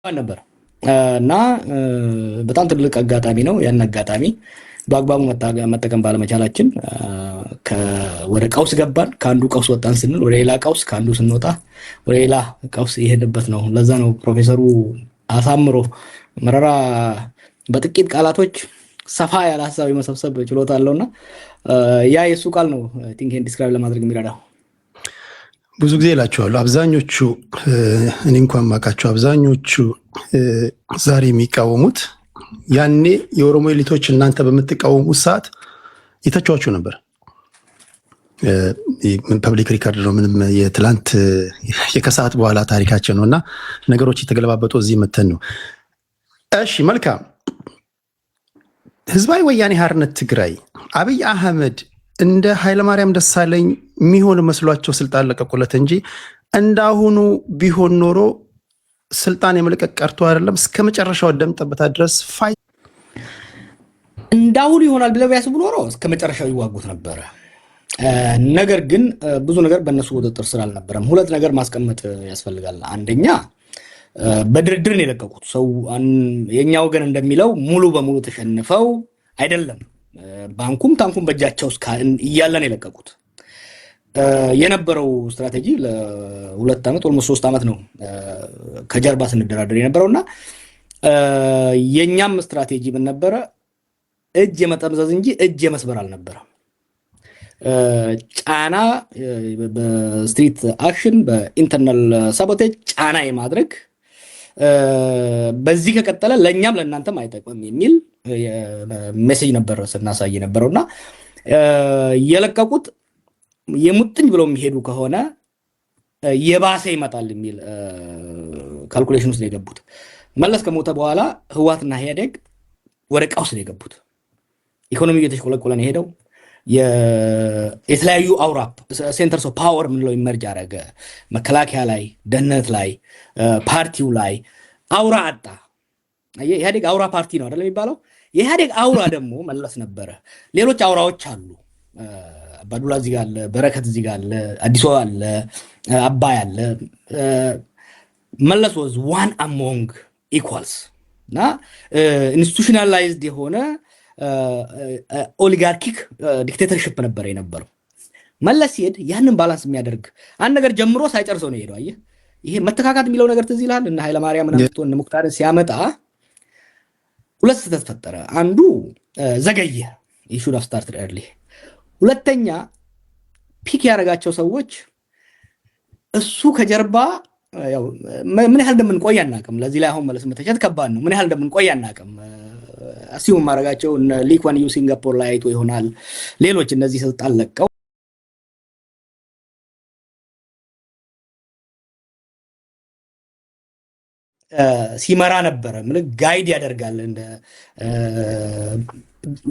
ነበር እና በጣም ትልቅ አጋጣሚ ነው። ያን አጋጣሚ በአግባቡ መጠቀም ባለመቻላችን ወደ ቀውስ ገባን። ከአንዱ ቀውስ ወጣን ስንል ወደ ሌላ ቀውስ፣ ከአንዱ ስንወጣ ወደ ሌላ ቀውስ የሄድንበት ነው። ለዛ ነው ፕሮፌሰሩ አሳምሮ መረራ በጥቂት ቃላቶች ሰፋ ያለ ሀሳብ የመሰብሰብ ችሎታ አለውና ያ የሱ ቃል ነው ቲንክ ኤንድ ዲስክራይብ ለማድረግ የሚረዳው። ብዙ ጊዜ እላቸዋለሁ አብዛኞቹ እኔ እንኳን ማውቃቸው አብዛኞቹ ዛሬ የሚቃወሙት ያኔ የኦሮሞ ኤሊቶች እናንተ በምትቃወሙት ሰዓት ይተቿችሁ ነበር። ፐብሊክ ሪከርድ ነው፣ ምንም የትላንት የከሰዓት በኋላ ታሪካችን ነውና ነገሮች የተገለባበጡ እዚህ መተን ነው። እሺ መልካም። ህዝባዊ ወያኔ ሓርነት ትግራይ አብይ አህመድ እንደ ኃይለማርያም ደሳለኝ የሚሆን መስሏቸው ስልጣን ለቀቁለት እንጂ እንዳሁኑ ቢሆን ኖሮ ስልጣን የመለቀቅ ቀርቶ አይደለም እስከ መጨረሻው ደም ጠብታ ድረስ ፋይት እንዳሁኑ ይሆናል ብለው ቢያስቡ ኖሮ እስከ መጨረሻው ይዋጉት ነበረ። ነገር ግን ብዙ ነገር በእነሱ ቁጥጥር ስር አልነበረም። ሁለት ነገር ማስቀመጥ ያስፈልጋል። አንደኛ በድርድር ነው የለቀቁት። ሰው የኛ ወገን እንደሚለው ሙሉ በሙሉ ተሸንፈው አይደለም። ባንኩም ታንኩም በእጃቸው እያለን የለቀቁት። የነበረው ስትራቴጂ ለሁለት ዓመት ኦልሞስት 3 ዓመት ነው ከጀርባ ስንደራደር የነበረውና የኛም ስትራቴጂ ምን ነበረ? እጅ የመጠምዘዝ እንጂ እጅ የመስበር አልነበረም። ጫና በስትሪት አክሽን፣ በኢንተርናል ሳቦቴጅ ጫና የማድረግ በዚህ ከቀጠለ ለኛም ለእናንተም አይጠቅምም የሚል ሜሴጅ ነበር ስናሳይ ነበረውና የለቀቁት የሙጥኝ ብለው የሚሄዱ ከሆነ የባሰ ይመጣል የሚል ካልኩሌሽን ውስጥ ነው የገቡት። መለስ ከሞተ በኋላ ህወሓትና ኢህአዴግ ወደ ቀውስ ነው የገቡት። ኢኮኖሚው እየተሽቆለቆለ ነው የሄደው። የተለያዩ አውራ ሴንተርስ ኦፍ ፓወር ምንለው ኢመርጅ አደረገ። መከላከያ ላይ፣ ደህንነት ላይ፣ ፓርቲው ላይ አውራ አጣ። ኢህአዴግ አውራ ፓርቲ ነው አይደል የሚባለው? የኢህአዴግ አውራ ደግሞ መለስ ነበረ። ሌሎች አውራዎች አሉ። አባዱላ እዚህ ጋር አለ፣ በረከት እዚህ ጋር አለ፣ አዲስ አበባ አለ፣ አባይ አለ። መለስ was one among equals እና ኢንስቲቱሽናላይዝድ የሆነ ኦሊጋርኪክ ዲክቴተርሽፕ ነበር የነበረው። መለስ ሲሄድ ያንን ባላንስ የሚያደርግ አንድ ነገር ጀምሮ ሳይጨርሰው ነው የሄደው። አየህ፣ ይሄ መተካካት የሚለው ነገር ትዝ ይልሃል? እና ኃይለማርያም ነፍቶ እነ ሙክታርን ሲያመጣ ሁለት ስህተት ፈጠረ። አንዱ ዘገየ፣ you should have started early። ሁለተኛ ፒክ ያደረጋቸው ሰዎች እሱ ከጀርባ ያው ምን ያህል እንደምንቆይ አናውቅም። ለዚህ ላይ አሁን መለስ መተቸት ከባድ ነው። ምን ያህል እንደምንቆይ አናውቅም። አሲዩም ማድረጋቸው ሊኳን ዩ ሲንጋፖር ላይ አይቶ ይሆናል። ሌሎች እነዚህ ስልጣን ለቀው ሲመራ ነበረ። ምን ጋይድ ያደርጋል፣ እንደ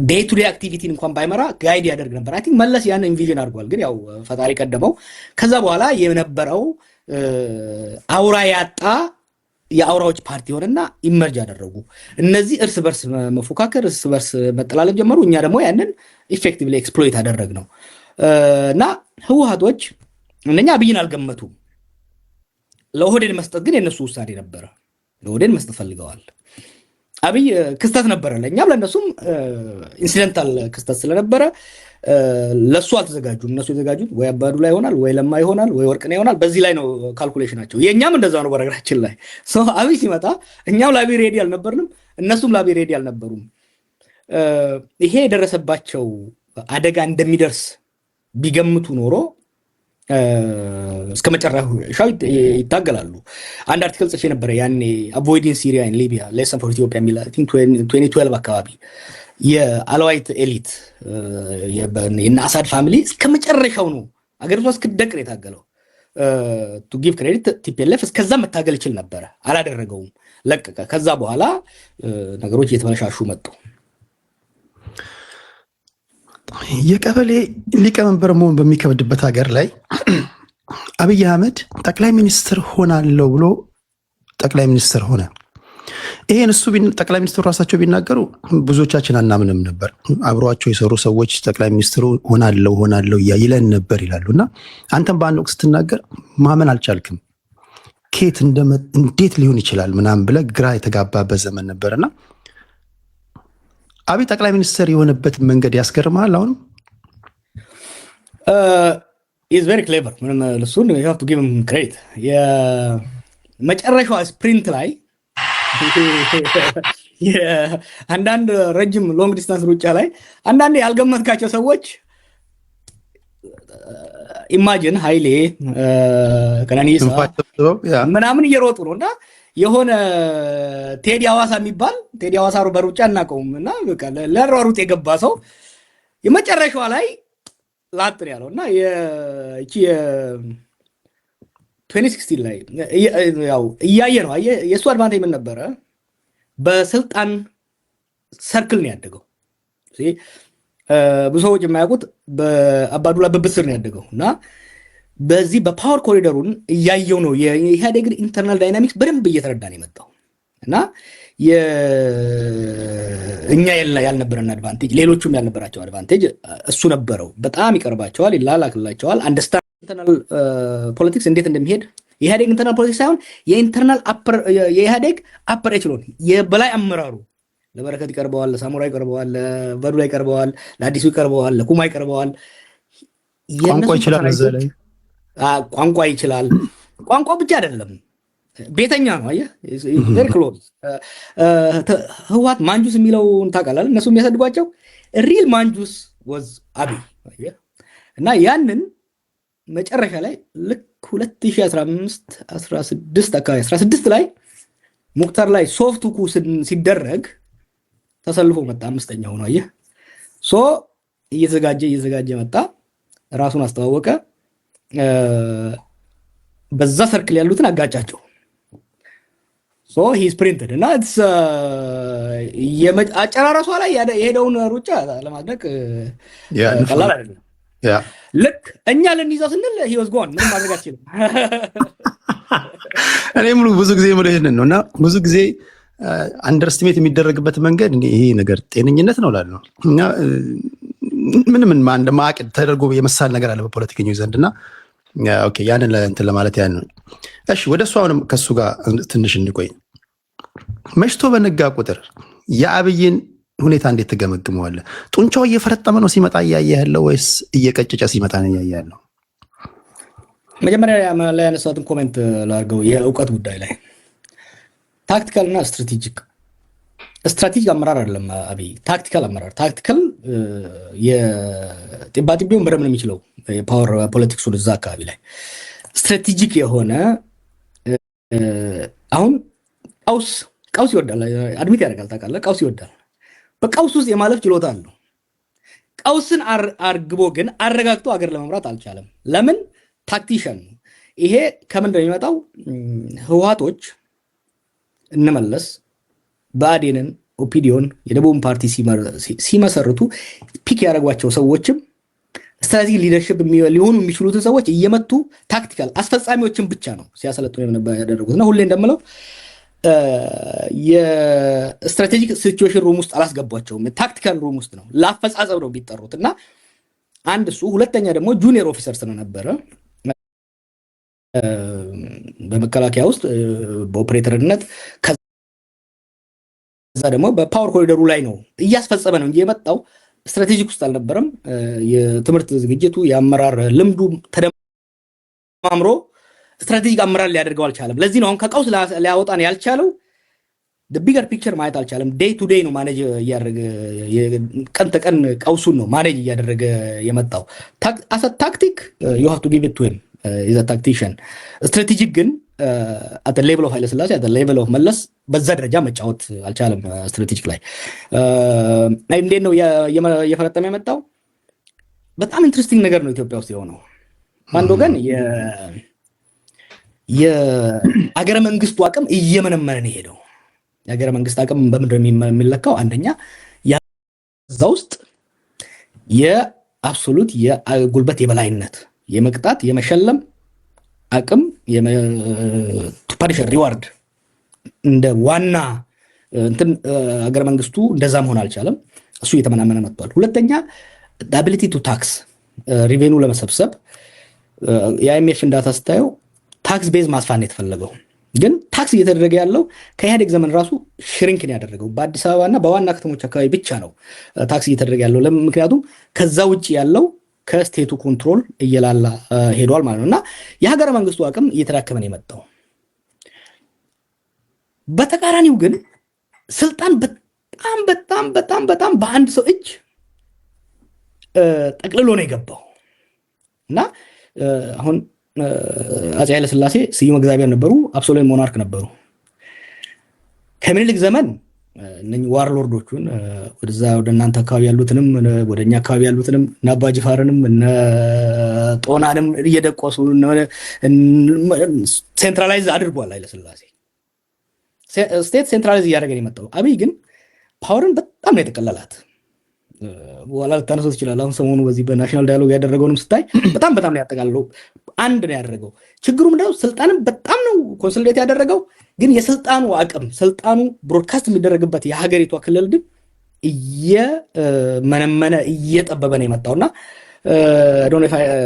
ዴይ ቱ ዴይ አክቲቪቲን እንኳን ባይመራ ጋይድ ያደርግ ነበር። አይ ቲንክ መለስ ያን ኢንቪዥን አድርጓል። ግን ያው ፈጣሪ ቀደመው። ከዛ በኋላ የነበረው አውራ ያጣ የአውራዎች ፓርቲ ሆነና ኢመርጅ አደረጉ። እነዚህ እርስ በርስ መፎካከር፣ እርስ በርስ መጠላለፍ ጀመሩ። እኛ ደግሞ ያንን ኢፌክቲቭሊ ኤክስፕሎይት አደረግ ነው እና ህወሓቶች እነኛ አብይን አልገመቱም። ለኦህዴድ መስጠት ግን የነሱ ውሳኔ ነበረ። ለኦህዴድ መስጠት ፈልገዋል። አብይ ክስተት ነበረ፣ ለእኛም ለእነሱም ኢንሲደንታል ክስተት ስለነበረ ለሱ አልተዘጋጁም። እነሱ የተዘጋጁት ወይ አባዱላ ይሆናል፣ ወይ ለማ ይሆናል፣ ወይ ወርቅነህ ይሆናል። በዚህ ላይ ነው ካልኩሌሽናቸው። የእኛም እንደዛ ነው። በነገራችን ላይ አብይ ሲመጣ እኛም ላቢ ሬዲ አልነበርንም፣ እነሱም ላቢ ሬዲ አልነበሩም። ይሄ የደረሰባቸው አደጋ እንደሚደርስ ቢገምቱ ኖሮ እስከ መጨረሻው ይታገላሉ። አንድ አርቲክል ጽፌ ነበረ ያኔ አቮይዲንግ ሲሪያ ኢን ሊቢያ ሌሰን ፎር ኢትዮጵያ የሚል 2012 አካባቢ የአልዋይት ኤሊት የና አሳድ ፋሚሊ እስከ መጨረሻው ነው አገሪቷ እስክትደቅ ነው የታገለው። ቱ ጊቭ ክሬዲት ቲፒኤልኤፍ እስከዛ መታገል ይችል ነበረ፣ አላደረገውም፣ ለቀቀ። ከዛ በኋላ ነገሮች እየተበላሻሹ መጡ። የቀበሌ ሊቀመንበር መሆን በሚከብድበት ሀገር ላይ አብይ አህመድ ጠቅላይ ሚኒስትር ሆናለሁ ብሎ ጠቅላይ ሚኒስትር ሆነ። ይሄን እሱ ጠቅላይ ሚኒስትሩ ራሳቸው ቢናገሩ ብዙዎቻችን አናምንም ነበር። አብሯቸው የሰሩ ሰዎች ጠቅላይ ሚኒስትሩ ሆናለሁ ይለን ነበር ይላሉና አንተም በአንድ ወቅት ስትናገር ማመን አልቻልክም። እንዴት ሊሆን ይችላል ምናምን ብለህ ግራ የተጋባበት ዘመን ነበርና አብይ ጠቅላይ ሚኒስትር የሆነበት መንገድ ያስገርማል። አሁንም ኢዝ ቬሪ ክሌቨር ምንም እሱን ዩ ሃቭ ቱ ጊቭ ሂም ክሬዲት። የመጨረሻዋ ስፕሪንት ላይ አንዳንድ ረጅም ሎንግ ዲስታንስ ሩጫ ላይ አንዳንድ ያልገመትካቸው ሰዎች ኢማጂን ኃይሌ ቀነኒሳ ምናምን እየሮጡ ነው እና የሆነ ቴዲ ሐዋሳ የሚባል ቴዲ ሐዋሳ በሩጫ እናቀውም እና ለሯሩጥ የገባ ሰው የመጨረሻዋ ላይ ላጥር ያለው እና እቺ 2016 ላይ ያው እያየ ነው። የእሱ አድቫንቴጅ ምን ነበረ? በስልጣን ሰርክል ነው ያደገው። ብዙ ሰዎች የማያውቁት በአባዱላ ብብት ስር ነው ያደገው እና በዚህ በፓወር ኮሪደሩን እያየው ነው የኢህአዴግን ኢንተርናል ዳይናሚክስ በደንብ እየተረዳ ነው የመጣው እና እኛ ያልነበረን አድቫንቴጅ ሌሎቹም ያልነበራቸው አድቫንቴጅ እሱ ነበረው። በጣም ይቀርባቸዋል፣ ይላላክላቸዋል። አንደርስታንድ ኢንተርናል ፖለቲክስ እንዴት እንደሚሄድ የኢህአዴግ ኢንተርናል ፖለቲክስ ሳይሆን የኢንተርናል የኢህአዴግ አፐር ኤችሎን የበላይ አመራሩ ለበረከት ይቀርበዋል፣ ለሳሙራ ይቀርበዋል፣ ለበዱላ ይቀርበዋል፣ ለአዲሱ ይቀርበዋል፣ ለኩማ ይቀርበዋል። ቋንቋ ይችላል፣ ቋንቋ ይችላል። ቋንቋ ብቻ አይደለም ቤተኛ ነው። አየህ ቬሪ ክሎዝ። ህወሓት ማንጁስ የሚለውን ታውቃለህ? እነሱ የሚያሰድጓቸው ሪል ማንጁስ ወዝ አብይ እና ያንን መጨረሻ ላይ ልክ 2015 አካባቢ 16 ላይ ሙክታር ላይ ሶፍት ኩ ሲደረግ ተሰልፎ መጣ። አምስተኛ ሆኖ አየህ እየተዘጋጀ መጣ። ራሱን አስተዋወቀ። በዛ ሰርክል ያሉትን አጋጫቸው። ሂስ ፕሪንትድ እና አጨራረሷ ላይ የሄደውን ሩጫ ለማድነቅ ቀላል አይደለም። ልክ እኛ ልንይዘው ስንል ሂወዝ ጎን ምንም ማድረግ አልችልም። እኔ ብዙ ጊዜ ይሄንን ነው እና ብዙ ጊዜ አንደርስቲሜት የሚደረግበት መንገድ ይሄ ነገር ጤነኝነት ነው እላለሁ እና ምንም እንደ ማዕቀድ ተደርጎ የመሳል ነገር አለ በፖለቲከኞች ዘንድና ኦኬ ያንን እንትን ለማለት ያን ነው። እሺ ወደ እሱ አሁንም ከሱ ጋር ትንሽ እንቆይ። መሽቶ በነጋ ቁጥር የአብይን ሁኔታ እንዴት ትገመግመዋለህ? ጡንቻው እየፈረጠመ ነው ሲመጣ እያየህ ያለው ወይስ እየቀጨጨ ሲመጣ ነው እያየህ ያለው? መጀመሪያ ላይ ያነሳሁትን ኮሜንት ላድርገው። የእውቀት ጉዳይ ላይ ታክቲካል እና ስትራቴጂክ አመራር አይደለም አብይ፣ ታክቲካል አመራር። ታክቲካል የጢባጢቤውን በደምብ ነው የሚችለው የፓወር ፖለቲክሱን እዛ አካባቢ ላይ። ስትራቴጂክ የሆነ አሁን ቀውስ ይወዳል፣ አድሚት ያደርጋል። ታውቃለህ፣ ቀውስ ይወዳል። በቀውስ ውስጥ የማለፍ ችሎታ አለው። ቀውስን አርግቦ ግን አረጋግቶ አገር ለመምራት አልቻለም። ለምን? ታክቲሽን ነው። ይሄ ከምን እንደሚመጣው ህወሓቶች እንመለስ ብአዴንን፣ ኦፒዲዮን፣ የደቡብን ፓርቲ ሲመሰርቱ ፒክ ያደረጓቸው ሰዎችም ስትራቴጂክ ሊደርሽፕ ሊሆኑ የሚችሉትን ሰዎች እየመቱ ታክቲካል አስፈጻሚዎችን ብቻ ነው ሲያሰለጥኑ ያደረጉት እና ሁሌ እንደምለው የስትራቴጂክ ሲቹዌሽን ሩም ውስጥ አላስገቧቸውም። ታክቲካል ሩም ውስጥ ነው ለአፈጻጸም ነው የሚጠሩት እና አንድ እሱ። ሁለተኛ ደግሞ ጁኒየር ኦፊሰር ስለነበረ በመከላከያ ውስጥ በኦፕሬተርነት ከዛ ደግሞ በፓወር ኮሪደሩ ላይ ነው እያስፈጸመ ነው እንጂ የመጣው ስትራቴጂክ ውስጥ አልነበረም። የትምህርት ዝግጅቱ የአመራር ልምዱ ተደማምሮ ስትራቴጂክ አመራር ሊያደርገው አልቻለም። ለዚህ ነው አሁን ከቀውስ ሊያወጣን ያልቻለው። ቢገር ፒክቸር ማየት አልቻለም። ዴይ ቱ ዴይ ነው ማኔጅ እያደረገ ቀን ተቀን ቀውሱን ነው ማኔጅ እያደረገ የመጣው። አሰ ታክቲክ ዩ ሃቭ ቱ ጊቭ ኢት ቱ ሂም ኢዝ አ ታክቲሽን። ስትራቴጂክ ግን አት ሌቭል ኦፍ ኃይለሥላሴ አት ሌቭል ኦፍ መለስ በዛ ደረጃ መጫወት አልቻለም። ስትራቴጂክ ላይ እንዴት ነው እየፈረጠመ የመጣው? በጣም ኢንትረስቲንግ ነገር ነው ኢትዮጵያ ውስጥ የሆነው። አንድ ወገን የአገረ መንግስቱ አቅም እየመነመነ ነው የሄደው። የአገረ መንግስት አቅም በምንድን ነው የሚለካው? አንደኛ እዛ ውስጥ የአብሶሉት የጉልበት የበላይነት፣ የመቅጣት የመሸለም አቅም፣ ፓኒሸር ሪዋርድ እንደ ዋና እንትን አገረ መንግስቱ እንደዛ መሆን አልቻለም። እሱ እየተመናመነ መጥቷል። ሁለተኛ አቢሊቲ ቱ ታክስ ሪቬኑ ለመሰብሰብ የአይኤምኤፍ እንዳታ ስታየው ታክስ ቤዝ ማስፋት ነው የተፈለገው። ግን ታክስ እየተደረገ ያለው ከኢህአዴግ ዘመን ራሱ ሽሪንክን ያደረገው በአዲስ አበባና በዋና ከተሞች አካባቢ ብቻ ነው ታክስ እየተደረገ ያለው። ምክንያቱም ከዛ ውጭ ያለው ከስቴቱ ኮንትሮል እየላላ ሄዷል ማለት ነው እና የሀገረ መንግስቱ አቅም እየተዳከመን የመጣው። በተቃራኒው ግን ስልጣን በጣም በጣም በጣም በጣም በአንድ ሰው እጅ ጠቅልሎ ነው የገባው እና አሁን አፄ ኃይለ ሥላሴ ስዩመ እግዚአብሔር ነበሩ፣ አብሶሉት ሞናርክ ነበሩ። ከምኒልክ ዘመን እነኚህ ዋርሎርዶቹን ወደዛ ወደ እናንተ አካባቢ ያሉትንም ወደኛ አካባቢ ያሉትንም እነ አባ ጅፋርንም እነ ጦናንም እየደቆሱ ሴንትራላይዝ አድርጓል ኃይለ ሥላሴ። ስቴት ሴንትራላይዝ እያደረገ የመጣው አብይ ግን ፓወርን በጣም ነው የጠቀለላት። በኋላ ልታነሱት ይችላል። አሁን ሰሞኑ በዚህ በናሽናል ዳያሎግ ያደረገውንም ስታይ በጣም ነው ያጠቃልለው። አንድ ነው ያደረገው። ችግሩ ምንድነው? ስልጣንም በጣም ነው ኮንሶሊዴት ያደረገው። ግን የስልጣኑ አቅም ስልጣኑ ብሮድካስት የሚደረግበት የሀገሪቷ ክልል ግን እየመነመነ እየጠበበ ነው የመጣውና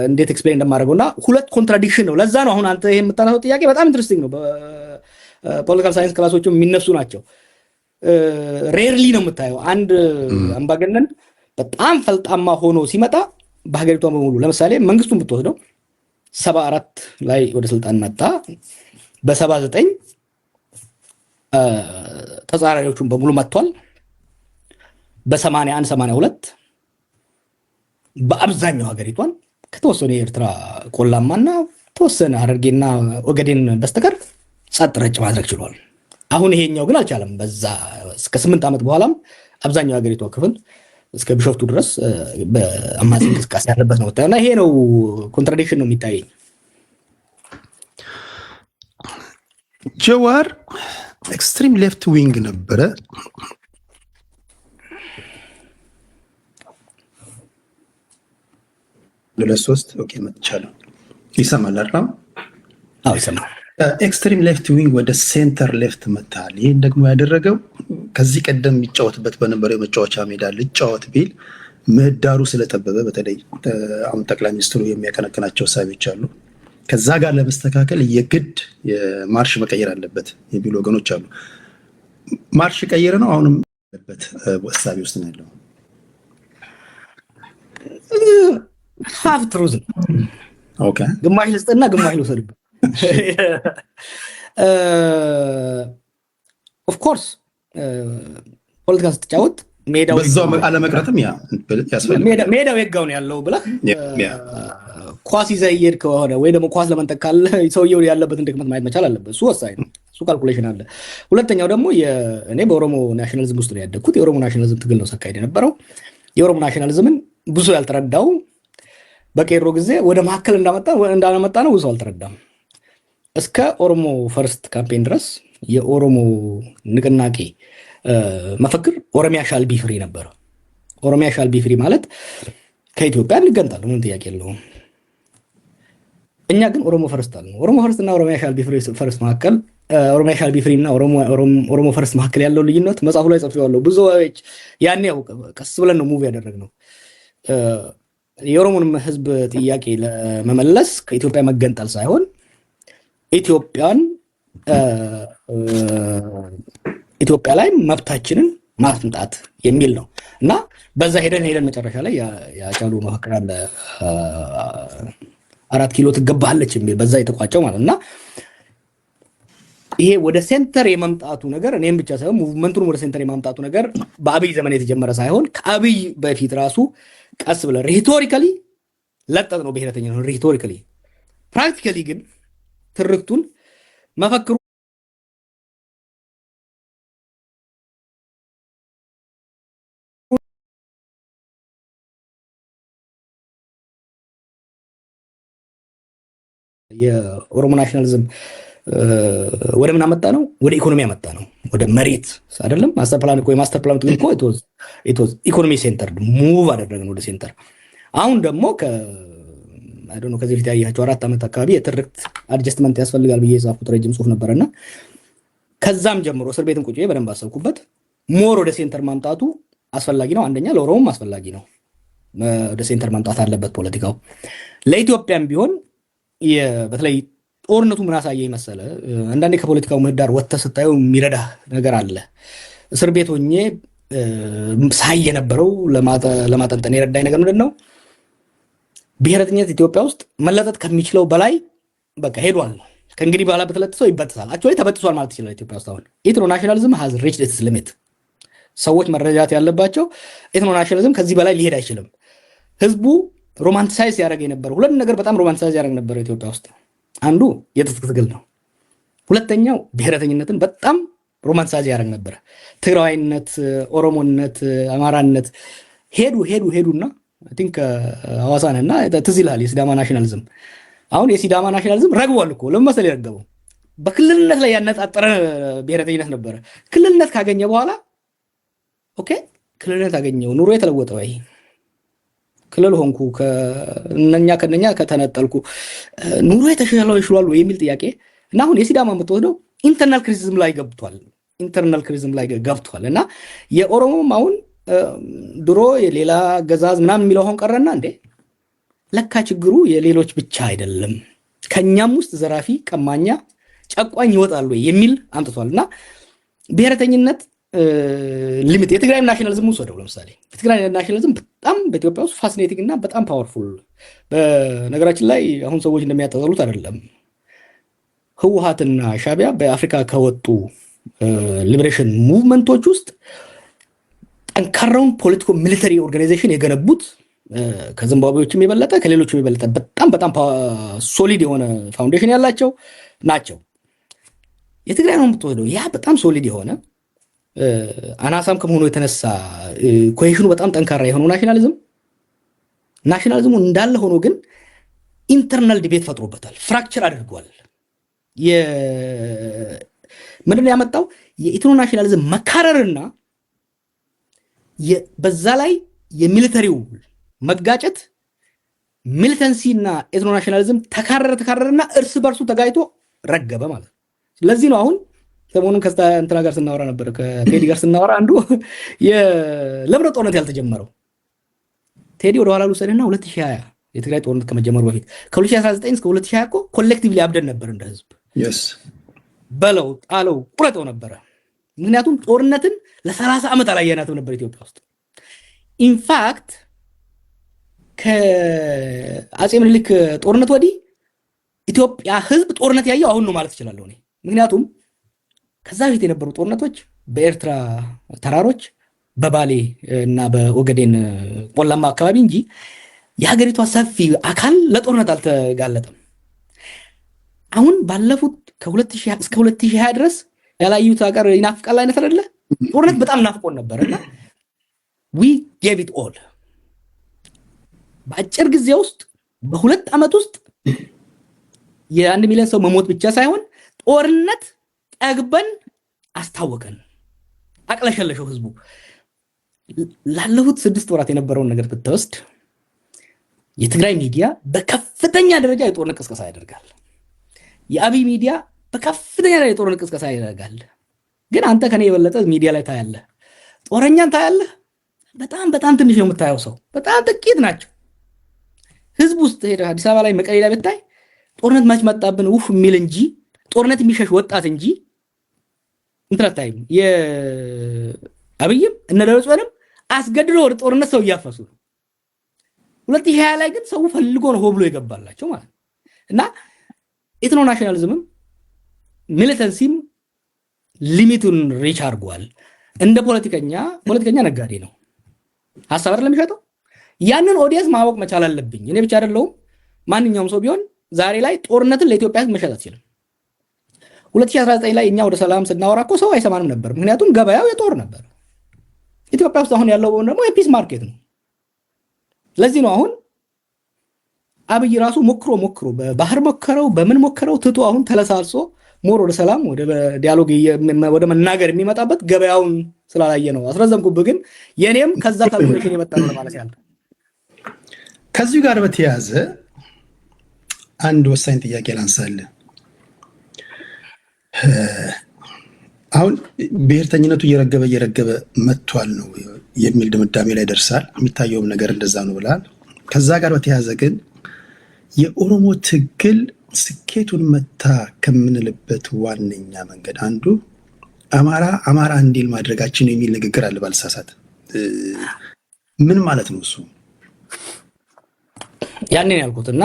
እንዴት ኤክስፕሌን እንደማደርገውና ሁለት ኮንትራዲክሽን ነው። ለዛ ነው አሁን አንተ ይሄ የምታነሳው ጥያቄ በጣም ኢንትረስቲንግ ነው። በፖለቲካል ሳይንስ ክላሶችም የሚነሱ ናቸው። ሬርሊ ነው የምታየው አንድ አምባገነን በጣም ፈልጣማ ሆኖ ሲመጣ በሀገሪቷ በሙሉ። ለምሳሌ መንግስቱን ብትወስደው 74 ላይ ወደ ስልጣን መጣ። በ79 ተጻራሪዎቹን በሙሉ መጥቷል። በ81 82 በአብዛኛው ሀገሪቷን ከተወሰነ የኤርትራ ቆላማና ተወሰነ ሐረርጌና ኦጋዴን በስተቀር ጸጥ ረጭ ማድረግ ችሏል። አሁን ይሄኛው ግን አልቻለም። በዛ እስከ 8 ዓመት በኋላም አብዛኛው ሀገሪቷ ክፍል እስከ ቢሾፍቱ ድረስ በአማጺ እንቅስቃሴ ያለበት ነው እና ይሄ ነው ኮንትራዲክሽን ነው የሚታየኝ። ጀዋር ኤክስትሪም ሌፍት ዊንግ ነበረ። ለሶስት ኦኬ መጥቻለሁ። ይሰማል አይደል? አዎ ይሰማል። ኤክስትሪም ሌፍት ዊንግ ወደ ሴንተር ሌፍት መታል። ይህን ደግሞ ያደረገው ከዚህ ቀደም የሚጫወትበት በነበረው የመጫወቻ ሜዳ ልጫወት ቢል ምህዳሩ ስለጠበበ፣ በተለይ አሁን ጠቅላይ ሚኒስትሩ የሚያቀነቅናቸው ሳቢዎች አሉ። ከዛ ጋር ለመስተካከል የግድ ማርሽ መቀየር አለበት የሚሉ ወገኖች አሉ። ማርሽ ቀየረ ነው አሁንም ያለበት ወሳቢ ውስጥ ነው ያለው። ሀፍ ትሩዝ ኦኬ፣ ግማሽ ልስጥና ግማሽ ልውሰድብህ። ኦፍ ኮርስ ፖለቲካ ስትጫወት ሜዳው አለመቅረትም ያስፈልጋል። ሜዳው የጋው ነው ያለው ብለህ ኳስ ይዘህ እየሄድክ ከሆነ ወይ ደግሞ ኳስ ለመንጠቅ ካለ ሰውየው ያለበትን ድክመት ማየት መቻል አለበት። እሱ ወሳኝ ነው። እሱ ካልኩሌሽን አለ። ሁለተኛው ደግሞ እኔ በኦሮሞ ናሽናሊዝም ውስጥ ነው ያደግኩት። የኦሮሞ ናሽናሊዝም ትግል ነው ሲካሄድ የነበረው። የኦሮሞ ናሽናሊዝምን ብዙ ያልተረዳው በቄሮ ጊዜ ወደ መካከል እንዳመጣ ነው ብዙ አልተረዳም። እስከ ኦሮሞ ፈርስት ካምፔን ድረስ የኦሮሞ ንቅናቄ መፈክር ኦሮሚያ ሻል ቢ ፍሪ ነበረ። ኦሮሚያ ሻል ቢ ፍሪ ማለት ከኢትዮጵያ እንገንጣል፣ ምንም ጥያቄ የለውም። እኛ ግን ኦሮሞ ፈርስት አለ። ኦሮሞ ፈርስት እና ኦሮሚያ ሻል ቢ ፍሪ ፈርስት መካከል ኦሮሚያ ሻል ቢ ፍሪ እና ኦሮሞ ፈርስት መካከል ያለው ልዩነት መጽሐፉ ላይ ጽፌዋለሁ። ብዙዎች ያኔ ያው ቀስ ብለን ነው ሙቭ ያደረግነው። የኦሮሞን ህዝብ ጥያቄ ለመመለስ ከኢትዮጵያ መገንጠል ሳይሆን ኢትዮጵያ ላይ መብታችንን ማስምጣት የሚል ነው እና በዛ ሄደን መጨረሻ ላይ ያጫሉ መፈክር አለ 4 ኪሎ ትገባለች የሚል በዛ የተቋጨው ማለት እና ይሄ ወደ ሴንተር የመምጣቱ ነገር እኔም ብቻ ሳይሆን ሙቭመንቱን ወደ ሴንተር የማምጣቱ ነገር በአብይ ዘመን የተጀመረ ሳይሆን ከአብይ በፊት ራሱ ቀስ ብለን ሪቶሪካሊ ለጠጥ ነው ብሔረተኛ ነው ሪቶሪካሊ። ፕራክቲካሊ ግን ትርክቱን መፈክሩ የኦሮሞ ናሽናሊዝም ወደ ምን አመጣ ነው? ወደ ኢኮኖሚ አመጣ ነው። ወደ መሬት አይደለም። ማስተር ፕላን እኮ የማስተር ፕላን ትግል እኮ ኢትወዝ ኢኮኖሚ ሴንተር ሙቭ አደረግን ወደ ሴንተር። አሁን ደግሞ ከዚህ በፊት ያያቸው 4 ዓመት አካባቢ የትርክት አድጀስትመንት ያስፈልጋል ብዬ የጻፍኩት ረጅም ጽሁፍ ነበርና ከዛም ጀምሮ እስር ቤትን ቁጭ በደንብ አሰብኩበት። ሞር ወደ ሴንተር ማምጣቱ አስፈላጊ ነው። አንደኛ ለኦሮሞም አስፈላጊ ነው። ወደ ሴንተር ማምጣት አለበት ፖለቲካው። ለኢትዮጵያም ቢሆን በተለይ ጦርነቱ ምን አሳየኝ መሰለ? አንዳንዴ ከፖለቲካው ምህዳር ወጥተህ ስታየው የሚረዳ ነገር አለ። እስር ቤት ሆኜ ሳይ የነበረው ለማጠንጠን የረዳኝ ነገር ምንድን ነው? ብሔረተኝነት ኢትዮጵያ ውስጥ መለጠጥ ከሚችለው በላይ በቃ ሄዷል። ከእንግዲህ በኋላ በተለጥሰው ይበጥሳል። አክቹዋሊ ተበጥሷል ማለት ይችላል። ኢትዮጵያ ውስጥ አሁን ኢትኖ ናሽናሊዝም ሃዝ ሪችድ ኢትስ ሊሚት። ሰዎች መረዳት ያለባቸው ኢትኖ ናሽናሊዝም ከዚህ በላይ ሊሄድ አይችልም። ህዝቡ ሮማንቲሳይዝ ያደረገ የነበረው ሁለት ነገር በጣም ሮማንቲሳይዝ ያደረገ ነበር ኢትዮጵያ ውስጥ። አንዱ የትጥቅ ትግል ነው። ሁለተኛው ብሔረተኝነትን በጣም ሮማንቲሳይዝ ያደረግ ነበረ። ትግራዋይነት፣ ኦሮሞነት፣ አማራነት ሄዱና አይ ቲንክ ሐዋሳንና ትዝ ይልሃል የሲዳማ ናሽናሊዝም። አሁን የሲዳማ ናሽናሊዝም ረግቧል እኮ። ለምን መሰለህ የረገበው? በክልልነት ላይ ያነጣጠረ ብሔረተኝነት ነበረ። ክልልነት ካገኘ በኋላ ኦኬ ክልልነት አገኘው፣ ኑሮ የተለወጠ ወይ ክልል ሆንኩ፣ ከነኛ ከተነጠልኩ ኑሮ የተሻለው ይሽሏል ወይ የሚል ጥያቄ እና አሁን የሲዳማ የምትወስደው ኢንተርናል ክሪቲሲዝም ላይ ገብቷል እና የኦሮሞም አሁን ድሮ የሌላ ገዛዝ ምናምን የሚለው አሁን ቀረና እንዴ ለካ ችግሩ የሌሎች ብቻ አይደለም፣ ከኛም ውስጥ ዘራፊ፣ ቀማኛ፣ ጨቋኝ ይወጣሉ የሚል አምጥቷል እና ብሔረተኝነት ሊሚት የትግራይ ናሽናሊዝም ወሰደው። ለምሳሌ የትግራይ ናሽናሊዝም በጣም በኢትዮጵያ ውስጥ ፋሲኔቲንግ እና በጣም ፓወርፉል። በነገራችን ላይ አሁን ሰዎች እንደሚያጠሉት አይደለም። ህወሓትና ሻዕቢያ በአፍሪካ ከወጡ ሊበሬሽን ሙቭመንቶች ውስጥ ጠንካራውን ፖለቲኮ ሚሊተሪ ኦርጋናይዜሽን የገነቡት ከዚምባብዌዎችም የበለጠ ከሌሎችም የበለጠ በጣም ሶሊድ የሆነ ፋውንዴሽን ያላቸው ናቸው። የትግራይ ነው የምትወስደው፣ ያ በጣም ሶሊድ የሆነ አናሳም ከመሆኑ የተነሳ ኮሄሽኑ በጣም ጠንካራ የሆነው ናሽናሊዝሙ እንዳለ ሆኖ ግን ኢንተርናል ዲቤት ፈጥሮበታል፣ ፍራክቸር አድርጓል። ምንድን ነው ያመጣው? የኢትኖ ናሽናሊዝም መካረርና በዛ ላይ የሚሊተሪው መጋጨት፣ ሚሊተንሲ እና ኢትኖ ናሽናሊዝም ተካረረና እርስ በርሱ ተጋጭቶ ረገበ ማለት ነው። ስለዚህ ነው አሁን ሰሞኑን ከእንትና ጋር ስናወራ ነበር፣ ከቴዲ ጋር ስናወራ አንዱ ለምን ጦርነት ያልተጀመረው ቴዲ ወደ ኋላ ልውሰድና 2020 የትግራይ ጦርነት ከመጀመሩ በፊት ከ2019 እስከ 2020 እኮ ኮሌክቲቭሊ አብደን ነበር እንደ ህዝብ። በለው ጣለው ቁረጠው ነበረ። ምክንያቱም ጦርነትን ለ30 ዓመት አላየናትም ነበር ኢትዮጵያ ውስጥ። ኢንፋክት ከአጼ ምኒልክ ጦርነት ወዲህ ኢትዮጵያ ህዝብ ጦርነት ያየው አሁን ነው ማለት እችላለሁ እኔ። ምክንያቱም ከዛ በፊት የነበሩ ጦርነቶች በኤርትራ ተራሮች፣ በባሌ እና በኦገዴን ቆላማ አካባቢ እንጂ የሀገሪቷ ሰፊ አካል ለጦርነት አልተጋለጠም። አሁን ባለፉት ከ2000 እስከ 2020 ድረስ ያላዩት ሀገር ይናፍቃል አይነት አይደለ? ጦርነት በጣም ናፍቆን ነበርና we gave it all በአጭር ጊዜ ውስጥ በ2 ዓመት ውስጥ የ1 ሚሊዮን ሰው መሞት ብቻ ሳይሆን ጦርነት ጠግበን አስታወቀን፣ አቅለሸለሸው ህዝቡ። ላለፉት 6 ወራት የነበረውን ነገር ብትወስድ የትግራይ ሚዲያ በከፍተኛ ደረጃ የጦርነት ቅስቀሳ ያደርጋል። የአብይ ሚዲያ በከፍተኛ ደረጃ የጦርነት ቅስቀሳ ያደርጋል። ግን አንተ ከኔ የበለጠ ሚዲያ ላይ ታያለህ፣ ጦረኛን ታያለህ። በጣም ትንሽ ነው የምታየው፣ ሰው በጣም ጥቂት ናቸው። ህዝብ ውስጥ ሄደህ አዲስ አበባ ላይ መቀሌ ላይ ብታይ ጦርነት ማች መጣብን ውፍ የሚል እንጂ ጦርነት የሚሸሽ ወጣት እንጂ እንትን አታይም። የአብይም እነ ደብረጽዮንም አስገድዶ ወደ ጦርነት ሰው እያፈሱ ነው። 2020 ላይ ግን ሰው ፈልጎ ነው ብሎ የገባላቸው ማለት ነው። እና ኢትኖ ናሽናሊዝምም ሚሊተንሲም ሊሚቱን ሪች አድርጓል። እንደ ፖለቲከኛ ነጋዴ ነው፣ ሀሳብ አይደለም የሚሸጠው። ያንን ኦዲየንስ ማወቅ መቻል አለብኝ። እኔ ብቻ አይደለሁም፣ ማንኛውም ሰው ቢሆን ዛሬ ላይ ጦርነትን ለኢትዮጵያ ህዝብ መሸጥ አትችልም። 2019 ላይ እኛ ወደ ሰላም ስናወራ እኮ ሰው አይሰማንም ነበር፣ ምክንያቱም ገበያው የጦር ነበር። ኢትዮጵያ ውስጥ አሁን ያለው ደግሞ የፒስ ማርኬት ነው። ለዚህ ነው አሁን አብይ ራሱ ሞክሮ በባህር ሞከረው፣ በምን ሞከረው ትቶ አሁን ተለሳልሶ ሞር ወደ ሰላም ወደ ዲያሎግ ወደ መናገር የሚመጣበት ገበያውን ስላላየ ነው። አስረዘምኩብህ፣ ግን የኔም ከዛ ካልኩሌሽን የመጣ ነው ማለት ያለ። ከዚሁ ጋር በተያያዘ አንድ ወሳኝ ጥያቄ ላንሳልህ። አሁን ብሔርተኝነቱ እየረገበ መጥቷል ነው የሚል ድምዳሜ ላይ ደርሳል። የሚታየውም ነገር እንደዛ ነው ብላል። ከዛ ጋር በተያያዘ ግን የኦሮሞ ትግል ስኬቱን መታ ከምንልበት ዋነኛ መንገድ አንዱ አማራ እንዲል ማድረጋችን የሚል ንግግር አለ ባልሳሳት። ምን ማለት ነው እሱ? ያኔ ያልኩት እና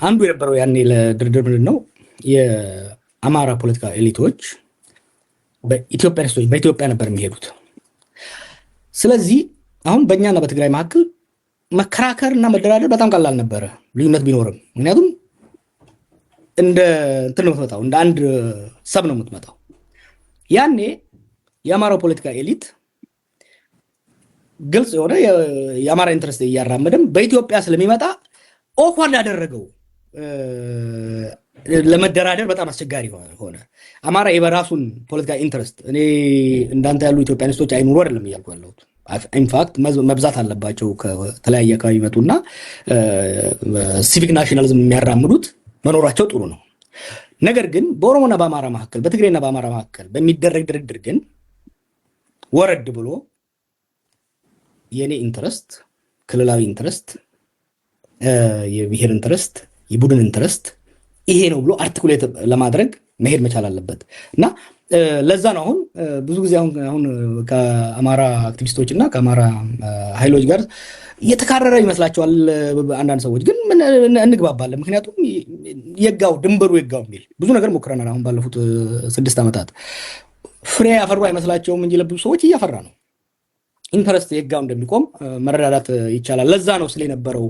አንዱ የነበረው ያኔ ለድርድር ምንድን ነው የአማራ ፖለቲካ ኤሊቶች በኢትዮጵያ ነበር የሚሄዱት። ስለዚህ አሁን በእኛና በትግራይ መካከል መከራከር እና መደራደር በጣም ቀላል ነበረ፣ ልዩነት ቢኖርም። ምክንያቱም እንደ እንትን ነው የምትመጣው፣ እንደ አንድ ሰብ ነው የምትመጣው። ያኔ የአማራው ፖለቲካ ኤሊት ግልጽ የሆነ የአማራ ኢንትረስት እያራመደም በኢትዮጵያ ስለሚመጣ ኦኳርድ ያደረገው ለመደራደር በጣም አስቸጋሪ ሆነ። አማራ የበራሱን ፖለቲካ ኢንትረስት እኔ እንዳንተ ያሉ ኢትዮጵያኒስቶች አይኑሩ አይደለም እያልኩ ያለሁት። ኢንፋክት መብዛት አለባቸው ከተለያየ አካባቢ ይመጡና ሲቪክ ናሽናሊዝም የሚያራምዱት መኖራቸው ጥሩ ነው። ነገር ግን በኦሮሞና በአማራ መካከል በትግሬና በአማራ መካከል በሚደረግ ድርድር ግን ወረድ ብሎ የኔ ኢንትረስት፣ ክልላዊ ኢንትረስት፣ የብሔር ኢንትረስት፣ የቡድን ኢንትረስት ይሄ ነው ብሎ አርቲኩሌት ለማድረግ መሄድ መቻል አለበት እና ለዛ ነው አሁን ብዙ ጊዜ አሁን ከአማራ አክቲቪስቶች እና ከአማራ ኃይሎች ጋር እየተካረረ ይመስላቸዋል አንዳንድ ሰዎች፣ ግን እንግባባለን። ምክንያቱም ድንበሩ የጋው የሚል ብዙ ነገር ሞክረናል። አሁን ባለፉት 6 ዓመታት ፍሬ ያፈሩ አይመስላቸውም እንጂ ለብዙ ሰዎች እያፈራ ነው። ኢንተረስት የጋው እንደሚቆም መረዳዳት ይቻላል። ለዛ ነው ስለነበረው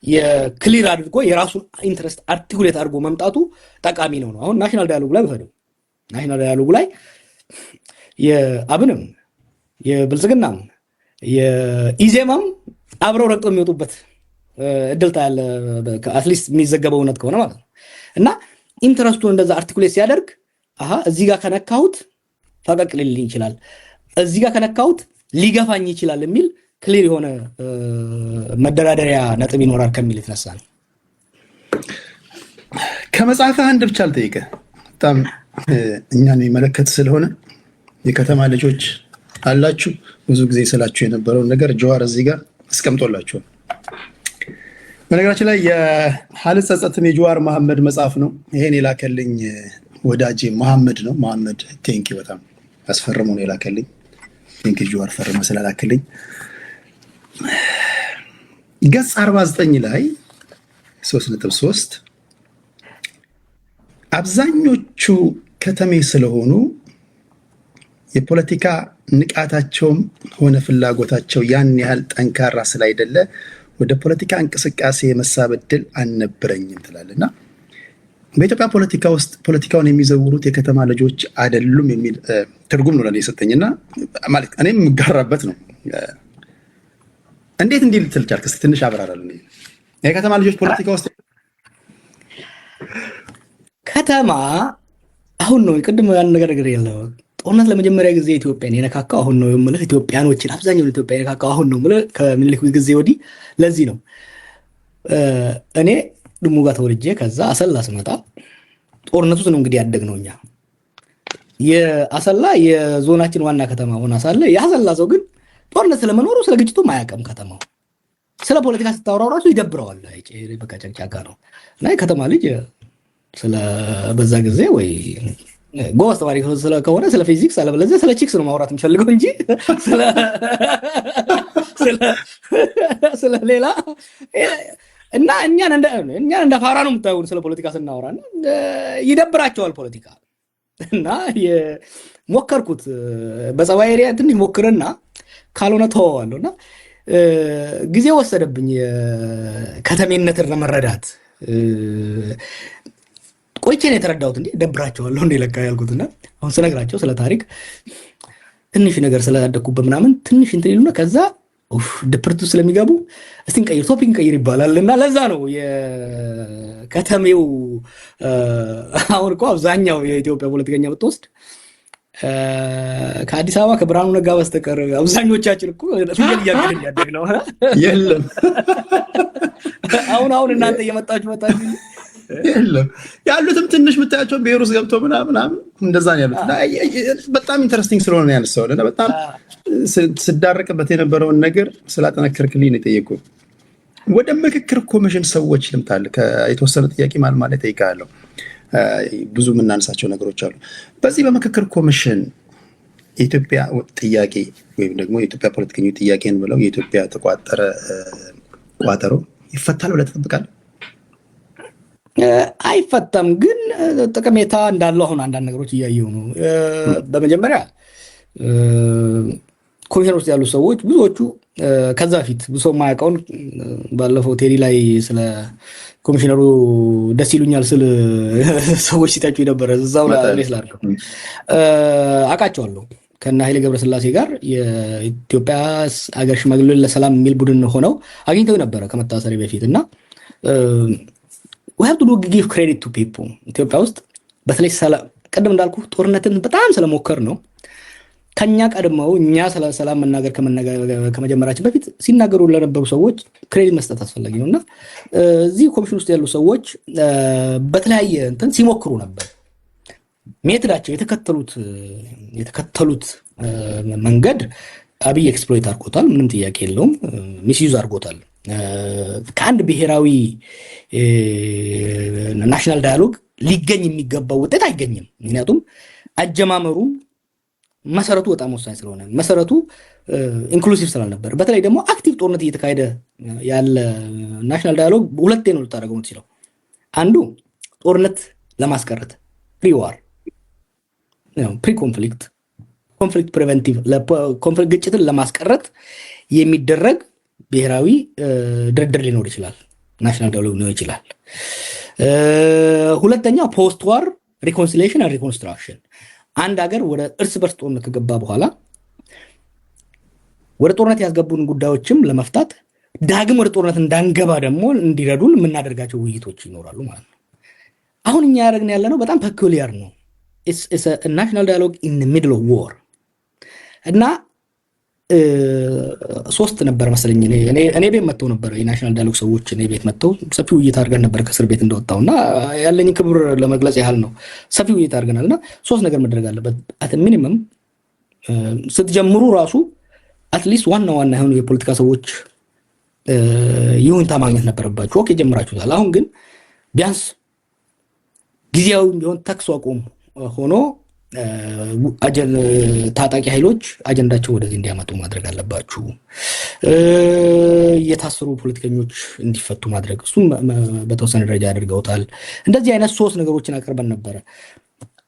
የክሊር አድርጎ የራሱን ኢንተረስት አርቲኩሌት አድርጎ መምጣቱ ጠቃሚ ነው። አሁን ናሽናል ዳያሎግ ላይ በፈደው ናሽናል ዳያሎግ ላይ የአብንም የብልጽግናም የኢዜማም አብረው ረግጠው የሚወጡበት እድልታ ያለ አትሊስት የሚዘገበው እውነት ከሆነ ማለት ነው። እና ኢንተረስቱን እንደዛ አርቲኩሌት ሲያደርግ እዚህ ጋር ከነካሁት ፈቀቅ ሊልኝ ይችላል፣ እዚህ ጋር ከነካሁት ሊገፋኝ ይችላል የሚል ክሊር የሆነ መደራደሪያ ነጥብ ይኖራል ከሚል የተነሳ ነው። ከመጽሐፍ አንድ ብቻ አልጠይቅህ፣ በጣም እኛን የሚመለከት ስለሆነ የከተማ ልጆች አላችሁ፣ ብዙ ጊዜ ስላችሁ የነበረውን ነገር ጀዋር እዚህ ጋር አስቀምጦላችኋል። በነገራችን ላይ የሀልጸጸትም የጀዋር መሐመድ መጽሐፍ ነው። ይሄን የላከልኝ ወዳጄ መሐመድ ነው። መሐመድ ቴንኪ በጣም አስፈርሞ ነው የላከልኝ። ቴንኪ ጀዋር ፈርመ ስላላከልኝ። ገጽ 49 ላይ 3.3 አብዛኞቹ ከተሜ ስለሆኑ የፖለቲካ ንቃታቸውም ሆነ ፍላጎታቸው ያን ያህል ጠንካራ ስላይደለ ወደ ፖለቲካ እንቅስቃሴ የመሳብ ዕድል አልነበረኝም ትላለና በኢትዮጵያ ፖለቲካ ውስጥ ፖለቲካውን የሚዘውሩት የከተማ ልጆች አይደሉም የሚል ትርጉም ነው ለኔ የሰጠኝና ማለት እኔም የምጋራበት ነው። እንዴት እንዲህ ልትል ቻልክ? እስኪ ትንሽ አብራራልኝ። የከተማ ልጆች ፖለቲካ ውስጥ ከተማ አሁን ነው ቅድም ያን ነገር ያለው ጦርነት ለመጀመሪያ ጊዜ ኢትዮጵያን የነካካው አሁን ነው የምልህ። ኢትዮጵያኖችን አብዛኛውን ኢትዮጵያ የነካካው አሁን ነው የምልህ ከምኒልክ ጊዜ ወዲህ። ለዚህ ነው እኔ ድሙ ጋር ተወልጄ ከዛ አሰላ ስመጣ ጦርነቱ ነው እንግዲህ ያደግነው እኛ። የአሰላ የዞናችን ዋና ከተማ ሆና ሳለ የአሰላ ሰው ግን ጦርነት ስለመኖሩ ስለ ግጭቱ ማያውቅም። ከተማው ስለ ፖለቲካ ስታወራው ራሱ ይደብረዋል። በቃ ጨቅጫቃ ነው እና የከተማ ልጅ ስለ በዛ ጊዜ ወይ ጎበዝ ተማሪ ከሆነ ስለ ፊዚክስ አለበለዚያ ስለ ቺክስ ነው ማውራት የሚፈልገው እንጂ ስለ ሌላ እና እኛን እንደ ፋራ ነው የምታዩን ስለ ፖለቲካ ስናወራ። ይደብራቸዋል ፖለቲካ እና ሞከርኩት በጸባይ ኤሪያ ትንሽ ሞክርና ካልሆነ ተወዋለሁ እና ጊዜ ወሰደብኝ ከተሜነትን ለመረዳት። ቆይቼ ነው የተረዳሁት። እንዴ ደብራቸዋለሁ እንዴ ለካ ያልኩትና አሁን ስነግራቸው ስለ ታሪክ ትንሽ ነገር ስላደኩበት ምናምን ትንሽ እንትን ይሉና ከዛ ድፕርቱ ስለሚገቡ እስቲ እንቀይር ቶፒክ እንቀይር ይባላል እና ለዛ ነው የከተሜው አሁን እኮ አብዛኛው የኢትዮጵያ ፖለቲከኛ ብትወስድ ከአዲስ አበባ ከብርሃኑ ነጋ በስተቀር አብዛኞቻችን እኮ ፍየል እያገድን ያደግነው የለም። አሁን እናንተ እየመጣችሁ የለም ያሉትም ትንሽ የምታያቸው ብሔር ውስጥ ገብቶ ምናምን እንደዛ ነው ያሉት። በጣም ኢንተረስቲንግ ስለሆነ ነው ያነሳው እና በጣም ስዳረቅበት የነበረውን ነገር ስላጠነከርክልኝ ነው የጠየቁት። ወደ ምክክር ኮሚሽን ሰዎች ልምጣል። የተወሰነ ጥያቄ ማለት ጠይቃለሁ። ብዙ የምናነሳቸው ነገሮች አሉ። በዚህ በምክክር ኮሚሽን የኢትዮጵያ ጥያቄ ወይም ደግሞ የኢትዮጵያ ፖለቲከኞች ጥያቄን ብለው የኢትዮጵያ ተቋጠረ ቋጠሮ ይፈታል ብለህ ትጠብቃለህ? አይፈታም፣ ግን ጠቀሜታ እንዳለው አሁን አንዳንድ ነገሮች እያየሁ ነው። በመጀመሪያ ኮሚሽን ውስጥ ያሉ ሰዎች ብዙዎቹ ከዛ በፊት ብዙ ሰው የማያውቀውን ባለፈው ቴዲ ላይ ስለ ኮሚሽነሩ ደስ ይሉኛል ስል ሰዎች ሲታጩ የነበረ እዛው ላይ ስላልከው አውቃቸዋለሁ። ከና ኃይሌ ገብረስላሴ ጋር የኢትዮጵያ አገር ሽማግሌ ለሰላም የሚል ቡድን ሆነው አግኝተው ነበረ ከመታሰሪ በፊት እና we have to give credit to people ኢትዮጵያ ውስጥ በተለይ ቀደም እንዳልኩ ጦርነትን በጣም ስለሞከር ነው ከኛ ቀድመው እኛ ሰላም መናገር ከመጀመራችን በፊት ሲናገሩ ለነበሩ ሰዎች ክሬዲት መስጠት አስፈላጊ ነውና እዚህ ኮሚሽን ውስጥ ያሉ ሰዎች በተለያየ እንትን ሲሞክሩ ነበር። ሜትዳቸው የተከተሉት መንገድ አብይ ኤክስፕሎይት አድርጎታል፣ ምንም ጥያቄ የለውም። ሚስዩዝ አድርጎታል። ከአንድ ብሔራዊ ናሽናል ዳያሎግ ሊገኝ የሚገባው ውጤት አይገኝም። ምክንያቱም አጀማመሩ መሰረቱ በጣም ወሳኝ ስለሆነ መሰረቱ ኢንክሉሲቭ ስላልነበር፣ በተለይ ደግሞ አክቲቭ ጦርነት እየተካሄደ ያለ ናሽናል ዳያሎግ ሁለቴ ነው ልታደርገው የምትችለው። አንዱ ጦርነት ለማስቀረት ፕሪዋር ፕሪ ኮንፍሊክት ፕሪቨንቲቭ ኮንፍሊክት ግጭትን ለማስቀረት የሚደረግ ብሔራዊ ድርድር ሊኖር ይችላል፣ ናሽናል ዳያሎግ ሊኖር ይችላል። ሁለተኛው ፖስት ዋር ሪኮንሲሊዬሽን እና ሪኮንስትራክሽን፣ አንድ ሀገር ወደ እርስ በርስ ጦርነት ከገባ በኋላ ወደ ጦርነት ያስገቡን ጉዳዮችም ለመፍታት ዳግም ወደ ጦርነት እንዳንገባ ደግሞ እንዲረዱን የምናደርጋቸው ውይይቶች ይኖራሉ ማለት ነው። አሁን እኛ ያደረግን ያለ ነው በጣም ፔኩሊያር ነው። it's a national dialogue in the middle of war እና ሶስት ነበር መሰለኝ እኔ ቤት መጥተው ነበር የናሽናል ዳያሎግ ሰዎች እኔ ቤት መጥተው ሰፊ ውይይት አድርገን ነበር ከእስር ቤት እንደወጣውና ያለኝ ክብር ለመግለጽ ያህል ነው። ሰፊ ውይይት አድርገናልና ሶስት ነገር መደረግ አለበት። አት ሚኒመም ስትጀምሩ ራሱ አትሊስት ዋና የሆኑ የፖለቲካ ሰዎች ይሁንታ ማግኘት ነበረባችሁ። ኦኬ ጀምራችሁታል። አሁን ግን ቢያንስ ጊዜያዊ ቢሆን ተኩስ አቁም ሆኖ ታጣቂ ኃይሎች አጀንዳቸው ወደዚህ እንዲያመጡ ማድረግ አለባችሁ። የታሰሩ ፖለቲከኞች እንዲፈቱ ማድረግ እሱም በተወሰነ ደረጃ ያደርገውታል። እንደዚህ አይነት ሶስት ነገሮችን አቅርበን ነበረ።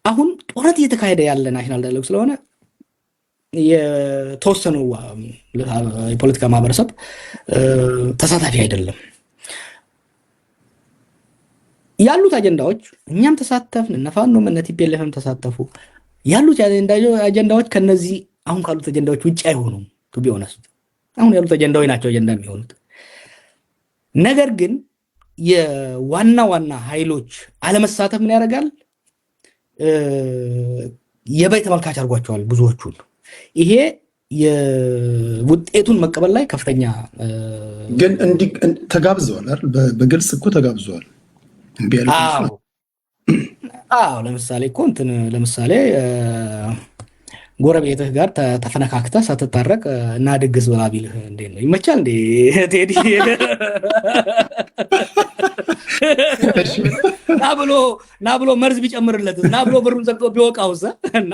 አሁን ጦርነት እየተካሄደ ያለ ናሽናል ዳያሎግ ስለሆነ የተወሰኑ የፖለቲካ ማህበረሰብ ተሳታፊ አይደለም። ያሉት አጀንዳዎች እኛም ተሳተፍን፣ እነፋኖም እነ ቲፒኤልኤፍም ተሳተፉ። ያሉት አጀንዳዎች ከነዚህ አሁን ካሉት አጀንዳዎች ውጭ አይሆኑም። ቱ ቢ ኦነስት አሁን ያሉት አጀንዳዎች ናቸው አጀንዳ የሚሆኑት። ነገር ግን የዋና ኃይሎች አለመሳተፍ ምን ያደርጋል? የበይ ተመልካች አድርጓቸዋል ብዙዎቹን። ይሄ የውጤቱን መቀበል ላይ ከፍተኛ ግን ተጋብዘዋል አይደል? በግልጽ እኮ ተጋብዘዋል። ለምሳሌ እኮ ለምሳሌ ጎረቤትህ ጋር ተፈነካክተህ ሳትታረቅ እና ድግስ ብላ ቢልህ እንዴት ነው ይመቻል እንዴ? ቴዲ ና ብሎ መርዝ ቢጨምርለት ና ብሎ ብሩን ዘግቶ ቢወቃውስ እና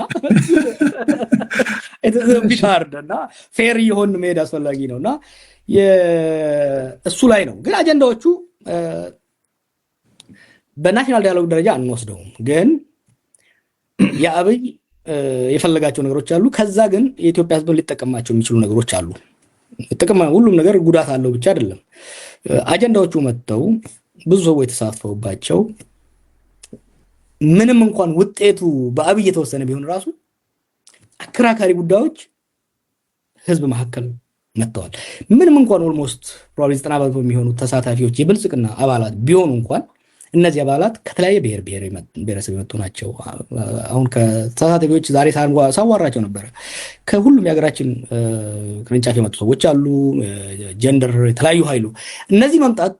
ቢታርድ እና ፌር እየሆን መሄድ አስፈላጊ ነው እና እሱ ላይ ነው። ግን አጀንዳዎቹ በናሽናል ዳያሎግ ደረጃ አንወስደውም። ግን የአብይ የፈለጋቸው ነገሮች አሉ። ከዛ ግን የኢትዮጵያ ሕዝብ ሊጠቀማቸው የሚችሉ ነገሮች አሉ። ሁሉም ነገር ጉዳት አለው ብቻ አይደለም። አጀንዳዎቹ መጥተው ብዙ ሰዎች የተሳተፉባቸው ምንም እንኳን ውጤቱ በአብይ የተወሰነ ቢሆን ራሱ አከራካሪ ጉዳዮች ህዝብ መካከል መጥተዋል። ምንም እንኳን ኦልሞስት ፕሮባብሊ 90% የሚሆኑ ተሳታፊዎች የብልጽግና አባላት ቢሆኑ እንኳን እነዚህ አባላት ከተለያየ ብሔረሰብ የመጡ ናቸው። አሁን ከተሳታፊዎች ዛሬ ሳዋራቸው ነበረ። ከሁሉም የሀገራችን ቅርንጫፍ የመጡ ሰዎች አሉ። ጀንደር የተለያዩ ኃይሉ እነዚህ መምጣት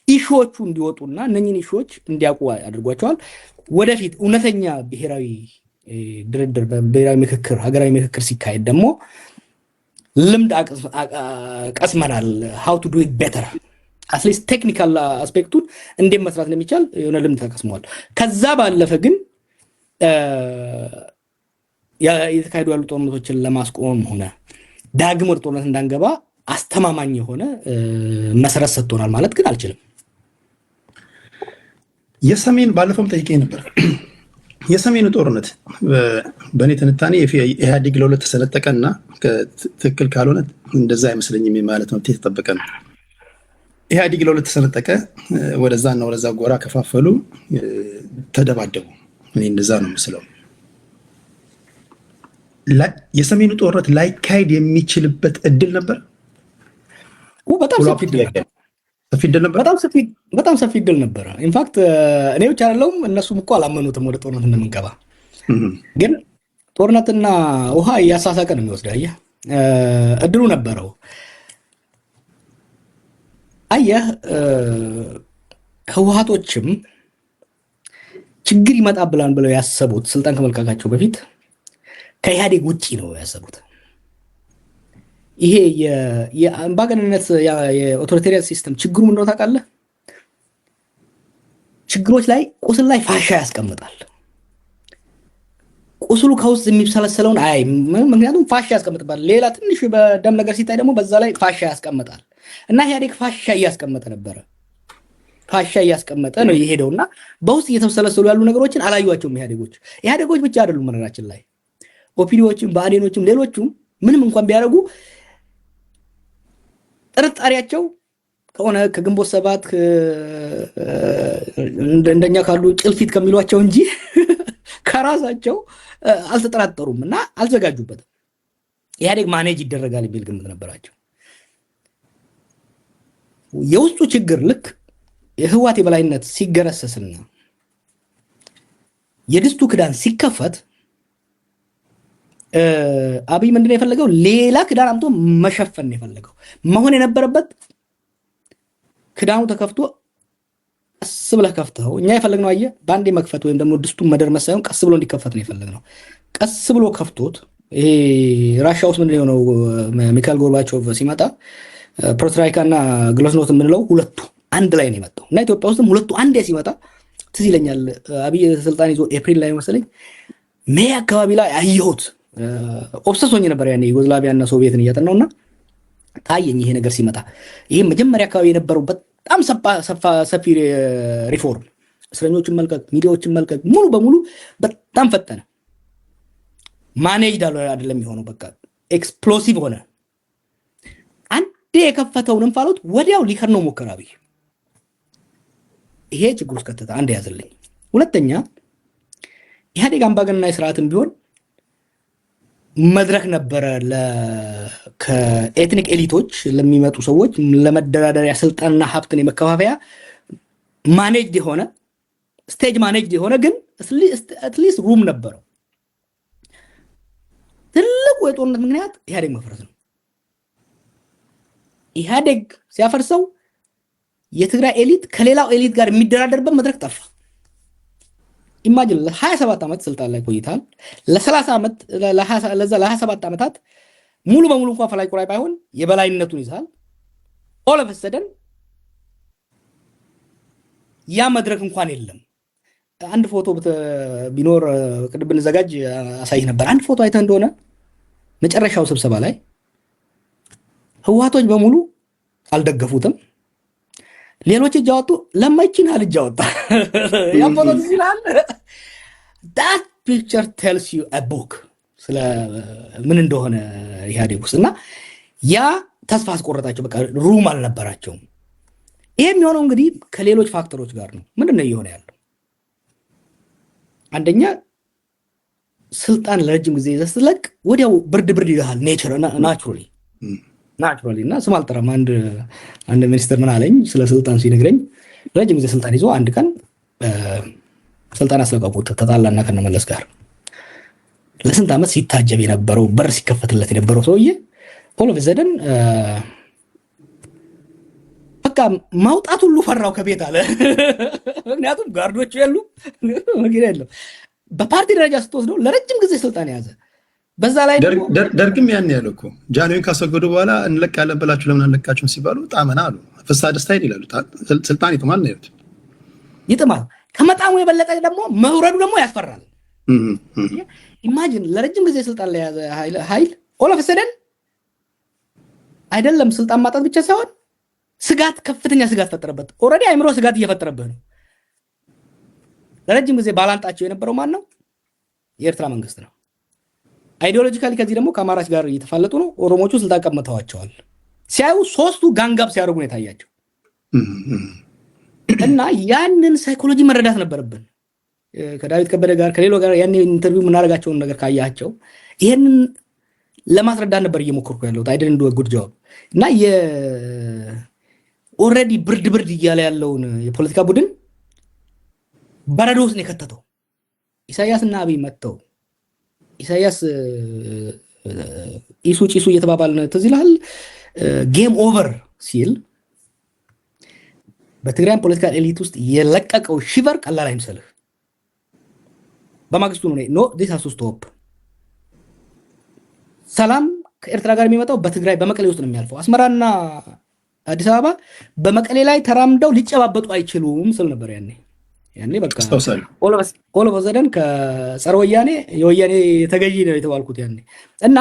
ኢሹዎቹ እንዲወጡና እነኝህን ኢሹዎች እንዲያውቁ አድርጓቸዋል። ወደፊት እውነተኛ ብሔራዊ ድርድር፣ ብሔራዊ ምክክር፣ ሀገራዊ ምክክር ሲካሄድ ደግሞ ልምድ ቀስመናል። ሃው ቱ ዱ ኢት ቤተር አትሊስት ቴክኒካል አስፔክቱን እንዴት መስራት እንደሚቻል የሆነ ልምድ ተቀስመዋል። ከዛ ባለፈ ግን የተካሄዱ ያሉ ጦርነቶችን ለማስቆም ሆነ ዳግም ወደ ጦርነት እንዳንገባ አስተማማኝ የሆነ መሰረት ሰጥቶናል ማለት ግን አልችልም። የሰሜን ባለፈውም ጠይቄ ነበር። የሰሜኑ ጦርነት በእኔ ትንታኔ ኢህአዴግ ለሁለት ተሰነጠቀ እና ትክክል ካልሆነ እንደዛ አይመስለኝም ማለት ነው። የተጠበቀ ነው። ኢህአዴግ ለሁለት ተሰነጠቀ፣ ወደዛና ወደዛ ጎራ ከፋፈሉ፣ ተደባደቡ። እኔ እንደዛ ነው ምስለው። የሰሜኑ ጦርነት ላይካሄድ የሚችልበት እድል ነበር። በጣም ሰፊ እድል ነበር። በጣም ሰፊ እድል ነበረ። ኢንፋክት እኔ ብቻ አይደለሁም እነሱም እኮ አላመኑትም ወደ ጦርነት እንደምንገባ። ግን ጦርነትና ውሃ እያሳሳቀ ነው የሚወስደው። አየህ እድሉ ነበረው። አየህ ህወሓቶችም ችግር ይመጣብላን ብለው ያሰቡት ስልጣን ከመልቀቃቸው በፊት ከኢህአዴግ ውጪ ነው ያሰቡት። ይሄ የአምባገነንነት የኦቶሪቴሪያን ሲስተም ችግሩ ምንድነው ታውቃለህ? ችግሮች ላይ ቁስል ላይ ፋሻ ያስቀምጣል። ቁስሉ ከውስጥ የሚብሰለሰለውን አይ ምክንያቱም ፋሻ ያስቀምጥባል። ሌላ ትንሽ በደም ነገር ሲታይ ደግሞ በዛ ላይ ፋሻ ያስቀምጣል። እና ኢህአዴግ ፋሻ እያስቀመጠ ነበረ። ፋሻ እያስቀመጠ ነው የሄደውና በውስጥ እየተብሰለሰሉ ያሉ ነገሮችን አላዩዋቸውም ኢህአዴጎች ብቻ አይደሉም። መነራችን ላይ ኦፒዲዎችም ብአዴኖችም ሌሎቹም ምንም እንኳን ቢያደርጉ ጥርጣሬያቸው ከሆነ ከግንቦት ሰባት እንደኛ ካሉ ጭልፊት ከሚሏቸው እንጂ ከራሳቸው አልተጠራጠሩም እና አልዘጋጁበትም። ኢህአዴግ ማኔጅ ይደረጋል የሚል ግምት ነበራቸው። የውስጡ ችግር ልክ የህወሓት የበላይነት ሲገረሰስና የድስቱ ክዳን ሲከፈት አብይ ምንድነው የፈለገው? ሌላ ክዳን አምጥቶ መሸፈን ነው የፈለገው። መሆን የነበረበት ክዳኑ ተከፍቶ ቀስ ብለህ ከፍተው፣ እኛ የፈለግነው አየህ በአንዴ መክፈት ወይም ደግሞ ድስቱን መደርመስ ሳይሆን ቀስ ብሎ እንዲከፈት ነው የፈለግነው። ቀስ ብሎ ከፍቶት ይሄ ራሻ ውስጥ ምንድን የሆነው ሚካኤል ጎርባቾቭ ሲመጣ ፕሮትራይካ እና ግሎስኖት የምንለው ሁለቱ አንድ ላይ ነው የመጣው እና ኢትዮጵያ ውስጥም ሁለቱ አንዴ ሲመጣ ትዝ ይለኛል። አብይ ስልጣን ይዞ ኤፕሪል ላይ መሰለኝ ሜይ አካባቢ ላይ አየሁት። ኦብሰስ ሆኜ ነበር ያኔ ዩጎዝላቪያ እና ሶቪየትን እያጠናውና ታየኝ ይሄ ነገር ሲመጣ። ይሄ መጀመሪያ አካባቢ የነበረው በጣም ሰፊ ሪፎርም፣ እስረኞችን መልቀቅ፣ ሚዲያዎችን መልቀቅ ሙሉ በሙሉ በጣም ፈጠነ። ማኔጅድ አይደለም የሆነው፣ በቃ ኤክስፕሎሲቭ ሆነ። አንዴ የከፈተውን እንፋሎት ወዲያው ሊከድነው ሞከረ አብይ። ይሄ ችግር ውስጥ ከተታ። አንድ ያዘልኝ። ሁለተኛ ኢህአዴግ አምባገነናዊ ስርዓትም ቢሆን መድረክ ነበረ ከኤትኒክ ኤሊቶች ለሚመጡ ሰዎች ለመደራደሪያ ስልጣንና ሀብትን የመከፋፈያ ማኔጅድ የሆነ ስቴጅ ማኔጅድ የሆነ ግን አትሊስት ሩም ነበረው። ትልቁ የጦርነት ምክንያት ኢህአዴግ መፍረስ ነው። ኢህአዴግ ሲያፈርሰው የትግራይ ኤሊት ከሌላው ኤሊት ጋር የሚደራደርበት መድረክ ጠፋ። ኢማጂን ለ27 ዓመት ስልጣን ላይ ቆይታል። ለ30 ዓመት ለ27 ዓመታት ሙሉ በሙሉ እንኳን ፈላይ ቁራይ ባይሆን የበላይነቱን ይዛል። ኦል ኦፍ ሰደን ያ መድረክ እንኳን የለም። አንድ ፎቶ ቢኖር ቅድም ብንዘጋጅ አሳይ ነበር። አንድ ፎቶ አይተህ እንደሆነ መጨረሻው ስብሰባ ላይ ህወሓቶች በሙሉ አልደገፉትም። ሌሎች እጅ አወጡ። ለማይችን ያህል እጅ አወጣ። ያ ፎቶ ይላል that picture tells you a book ስለ ምን እንደሆነ ኢህአዴግ ውስጥ እና ያ ተስፋ አስቆረጣቸው። በቃ ሩም አልነበራቸውም። ይሄ የሚሆነው እንግዲህ ከሌሎች ፋክተሮች ጋር ነው። ምንድነው እየሆነ ያለው? አንደኛ ስልጣን ለረጅም ጊዜ ስትለቅ ወዲያው ብርድ ይልሃል። ናቹራሊ እና ስም አልጠራም። አንድ ሚኒስትር ምን አለኝ ስለ ስልጣን ሲነግረኝ፣ ረጅም ጊዜ ስልጣን ይዞ አንድ ቀን ስልጣን አስለቀቁት። ተጣላና ከነመለስ ጋር ለስንት ዓመት ሲታጀብ የነበረው በር ሲከፈትለት የነበረው ሰውዬ ኦል ኦፍ ዘደን በቃ ማውጣት ሁሉ ፈራው ከቤት አለ። ምክንያቱም ጋርዶቹ ያሉ መኪና የለም። በፓርቲ ደረጃ ስትወስደው ለረጅም ጊዜ ስልጣን የያዘ በዛ ላይ ደርግም ያን ያለው እኮ ጃንሆይን ካስወገዱ በኋላ እንለቃለን ብላችሁ ለምን አንለቃችሁም ሲባሉ ጣመና አሉ። ፍስሐ ደስታዬን ይላሉ። ስልጣን ይጥማል ነው ያሉት። ይጥማል። ከመጣሙ የበለጠ ደግሞ መውረዱ ደግሞ ያስፈራል። ኢማጂን ለረጅም ጊዜ ስልጣን ላይ ያዘ ኃይል ኦል ኦፍ ሰደን አይደለም ስልጣን ማጣት ብቻ ሳይሆን ስጋት፣ ከፍተኛ ስጋት ፈጠረበት። ኦልሬዲ አይምሮ ስጋት እየፈጠረበት ነው። ለረጅም ጊዜ ባላንጣቸው የነበረው ማን ነው? የኤርትራ መንግስት ነው። አይዲዮሎጂካሊ ከዚህ ደግሞ ከአማራች ጋር እየተፋለጡ ነው። ኦሮሞቹ ስልጣን ቀምተዋቸዋል። ሲያዩ ሶስቱ ጋንጋብ ሲያደርጉ ነው የታያቸው። እና ያንን ሳይኮሎጂ መረዳት ነበረብን። ከዳዊት ከበደ ጋር ከሌሎ ጋር ያን ኢንተርቪው የምናደርጋቸውን ነገር ካያቸው ይሄንን ለማስረዳት ነበር እየሞከርኩ ያለሁት። አይደን እንደ ጉድ ጆብ እና ኦልሬዲ ብርድ እያለ ያለውን የፖለቲካ ቡድን በረዶ ውስጥ ነው የከተተው። ኢሳያስና አብይ መጥተው ኢሳያስ ኢሱ ጪሱ እየተባባልን ትዝ ይልሃል። ጌም ኦቨር ሲል በትግራይ ፖለቲካል ኤሊት ውስጥ የለቀቀው ሺቨር ቀላል አይመስልህ። በማግስቱ ነው ኖ ዲስ ሃስ ቱ ስቶፕ። ሰላም ከኤርትራ ጋር የሚመጣው በትግራይ በመቀሌ ውስጥ ነው የሚያልፈው። አስመራና አዲስ አበባ በመቀሌ ላይ ተራምደው ሊጨባበጡ አይችሉም ስል ነበር ያኔ በቃ ኦል ኦፍ ዘደን ከጸረ ወያኔ የወያኔ ተገዢ ነው የተባልኩት ያኔ። እና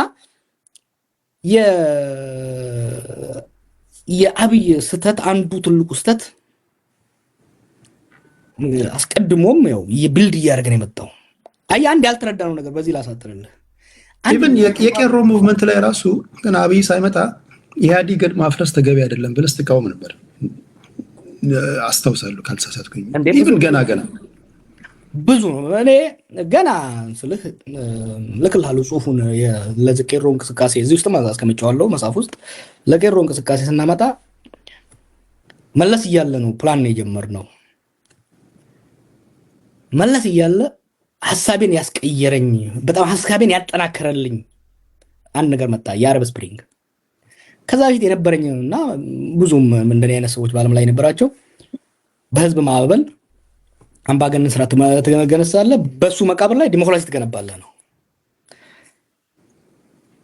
የአብይ ስተት አንዱ ትልቁ ስተት አስቀድሞም ያው የቢልድ እያደረገ ነው የመጣው። አይ አንድ ያልተረዳነው ነገር በዚህ ላሳጥርልህ። ኢቭን የቄሮ ሙቭመንት ላይ ራሱ ግን አብይ ሳይመጣ ኢህአዴግን ማፍረስ ተገቢ አይደለም ብለህ ስትቃወም ነበር አስታውሳለሁ ካልተሳሳትኩኝ። ኢቭን ገና ብዙ ነው። እኔ ገና ስልህ ልክልሃለሁ ጽሁፉን ለቄሮ እንቅስቃሴ እዚህ ውስጥ ማዛዝ ከመጫዋለሁ መጽሐፍ ውስጥ ለቄሮ እንቅስቃሴ ስናመጣ መለስ እያለ ነው ፕላን ነው የጀመርነው። መለስ እያለ ሐሳቤን ያስቀየረኝ በጣም ሐሳቤን ያጠናከረልኝ አንድ ነገር መጣ፣ የአረብ ስፕሪንግ። ከዛ በፊት የነበረኝና ብዙም እንደኔ አይነት ሰዎች በዓለም ላይ የነበራቸው በህዝብ ማዕበል አምባገነን ስርዓት ትገነሳለህ፣ በሱ መቃብር ላይ ዲሞክራሲ ትገነባለህ ነው።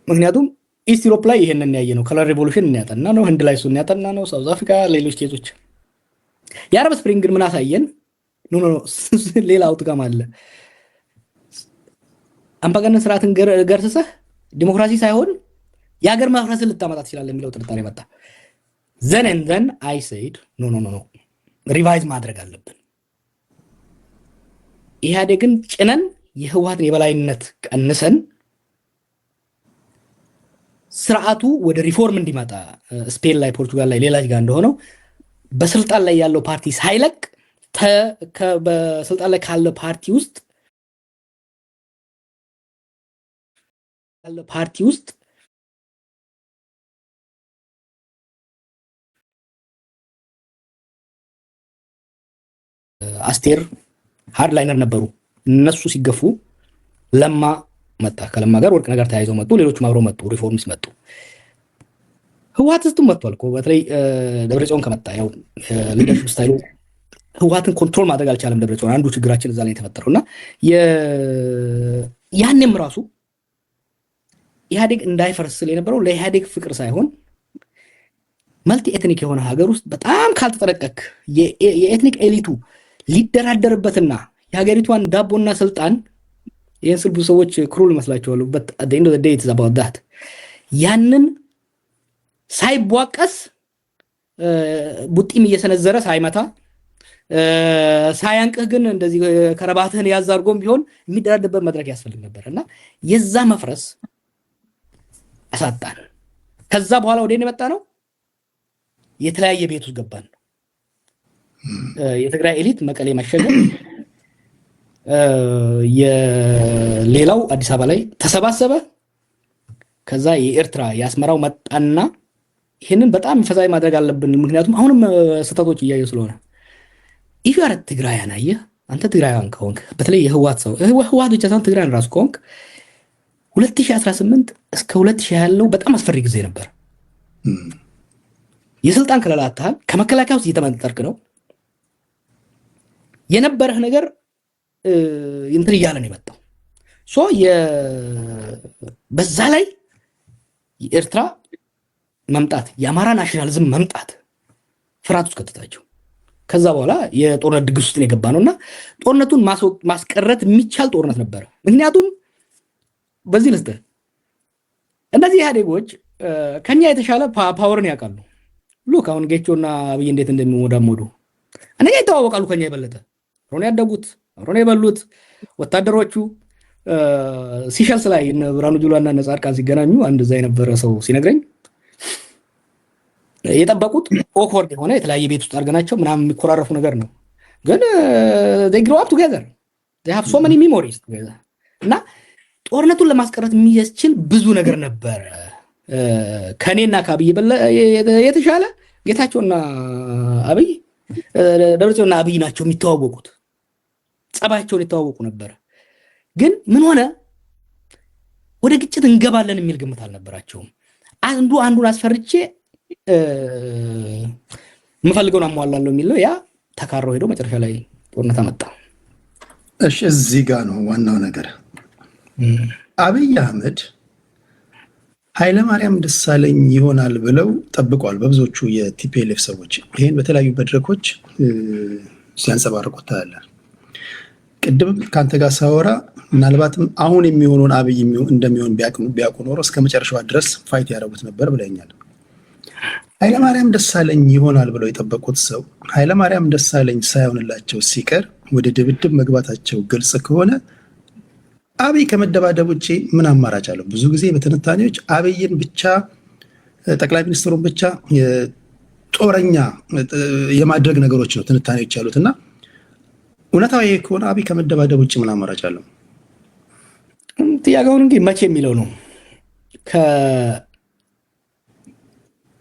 ምክንያቱም ኢስት ዩሮፕ ላይ ይሄንን ያየ ነው። ከለር ሪቮሉሽን እናያጠና ነው፣ ህንድ ላይ እሱን ያጠና ነው፣ ሳውዝ አፍሪካ፣ ሌሎች ኬዞች። የአረብ ስፕሪንግ ግን ምን አሳየን? ኖ ሌላ አውትካም አለ። አምባገነን ስርዓትን ገርስሰህ ዲሞክራሲ ሳይሆን የሀገር ማፍረስን ልታመጣ ትችላለህ የሚለው ጥርጣሬ መጣ። ዘን አይ ሴድ ኖ ሪቫይዝ ማድረግ አለብን። ኢህአዴግን ጭነን የህወሓትን የበላይነት ቀንሰን ስርዓቱ ወደ ሪፎርም እንዲመጣ ስፔን ላይ፣ ፖርቱጋል ላይ፣ ሌላ ጋር እንደሆነው በስልጣን ላይ ያለው ፓርቲ ሳይለቅ በስልጣን ላይ ካለ ፓርቲ ውስጥ አስቴር ሃርድላይነር ነበሩ። እነሱ ሲገፉ ለማ መጣ። ከለማ ጋር ወርቅ ነገር ተያይዘው መጡ። ሌሎችም አብረው መጡ። ሪፎርምስ መጡ። ህወሓት ውስጥም መጥቷል እኮ በተለይ ደብረጽዮን ከመጣ ያው ሊደርሺፕ ስታይሉ ህወሓትን ኮንትሮል ማድረግ አልቻለም ደብረጽዮን። አንዱ ችግራችን እዛ ላይ የተፈጠረው እና ያኔም ራሱ ኢህአዴግ እንዳይፈርስ ስል የነበረው ለኢህአዴግ ፍቅር ሳይሆን መልቲ ኤትኒክ የሆነ ሀገር ውስጥ በጣም ካልተጠነቀቅ የኤትኒክ ኤሊቱ ሊደራደርበትና የሀገሪቷን ዳቦና ስልጣን ይህን ስል ብዙ ሰዎች ክሩል ይመስላቸዋሉ። በት at the end of the day it's about that ያንን ሳይቧቀስ ቡጢም እየሰነዘረ ሳይመታ ሳያንቅህ ግን እንደዚህ ከረባትህን ያዝ አድርጎም ቢሆን የሚደራደርበት መድረክ ያስፈልግ ነበር እና የዛ መፍረስ አሳጣን። ከዛ በኋላ ወደ እኔ መጣ ነው የተለያየ ቤት ውስጥ ገባን። የትግራይ ኤሊት መቀሌ መሸገ፣ የሌላው አዲስ አበባ ላይ ተሰባሰበ። ከዛ የኤርትራ የአስመራው መጣና ይሄንን በጣም ፈዛይ ማድረግ አለብን፣ ምክንያቱም አሁንም ስህተቶች እያዩ ስለሆነ ኢፍ ያረ ትግራያን አየህ አንተ ትግራያን ከሆንክ በተለይ የህወሓት ሰው ህወሓት ብቻ ሳይሆን ትግራይን ራሱ ከሆንክ 2018 እስከ 2020 ያለው በጣም አስፈሪ ጊዜ ነበር። የስልጣን ከለላ አጥተሃል። ከመከላከያ ውስጥ እየተመነጠርክ ነው። የነበረህ ነገር እንትን እያለ ነው የመጣው። ሶ በዛ ላይ የኤርትራ መምጣት የአማራ ናሽናሊዝም መምጣት ፍርሃት ውስጥ ከተታቸው። ከዛ በኋላ የጦርነት ድግስ ውስጥ የገባ ነውና ጦርነቱን ማስቀረት የሚቻል ጦርነት ነበረ። ምክንያቱም በዚህ ልስጥ እነዚህ ኢህአዴጎች ከኛ የተሻለ ፓወርን ያውቃሉ። ሉክ አሁን ጌቾና አብይ እንዴት እንደሚሞዳሞዱ እነኛ ይተዋወቃሉ ከኛ የበለጠ ሮኔ ያደጉት ሮኔ የበሉት ወታደሮቹ ሲሸልስ ላይ እነ ብርሃኑ ጁላና እነ ጻድቃን ሲገናኙ አንድ እዛ የነበረ ሰው ሲነግረኝ የጠበቁት ኦክወርድ የሆነ የተለያየ ቤት ውስጥ አድርገናቸው ምናምን የሚኮራረፉ ነገር ነው። ግን they grow up together they have so many memories together እና ጦርነቱን ለማስቀረት የሚያስችል ብዙ ነገር ነበረ። ከኔና ከአብይ የተሻለ ጌታቸውና አብይ ደብረጽዮንና አብይ ናቸው የሚተዋወቁት። ጸባቸውን የተዋወቁ ነበር። ግን ምን ሆነ? ወደ ግጭት እንገባለን የሚል ግምት አልነበራቸውም። አንዱን አስፈርቼ የምፈልገውን አሟላለሁ የሚል ነው። ያ ተካረው ሄዶ መጨረሻ ላይ ጦርነት አመጣ። እሺ፣ እዚህ ጋር ነው ዋናው ነገር። አብይ አህመድ ኃይለማርያም ደሳለኝ ይሆናል ብለው ጠብቀዋል በብዙዎቹ የቲፒኤልኤፍ ሰዎች። ይሄን በተለያዩ መድረኮች ሲያንጸባርቁ ታያለህ። ቅድም ከአንተ ጋር ሳወራ ምናልባትም አሁን የሚሆነውን አብይ እንደሚሆን ቢያውቁ ኖሮ እስከ መጨረሻዋ ድረስ ፋይት ያደረጉት ነበር ብለኛል። ኃይለማርያም ደሳለኝ ይሆናል ብለው የጠበቁት ሰው ኃይለማርያም ደሳለኝ ሳይሆንላቸው ሲቀር ወደ ድብድብ መግባታቸው ግልጽ ከሆነ አብይ ከመደባደብ ውጭ ምን አማራጭ አለው? ብዙ ጊዜ በትንታኔዎች አብይን ብቻ ጠቅላይ ሚኒስትሩን ብቻ ጦረኛ የማድረግ ነገሮች ነው ትንታኔዎች ያሉት እና እውነታው ይሄ ከሆነ አብይ ከመደባደብ ውጭ ምን አማራጭ አለው? ጥያቄውን እንግዲህ መቼ የሚለው ነው።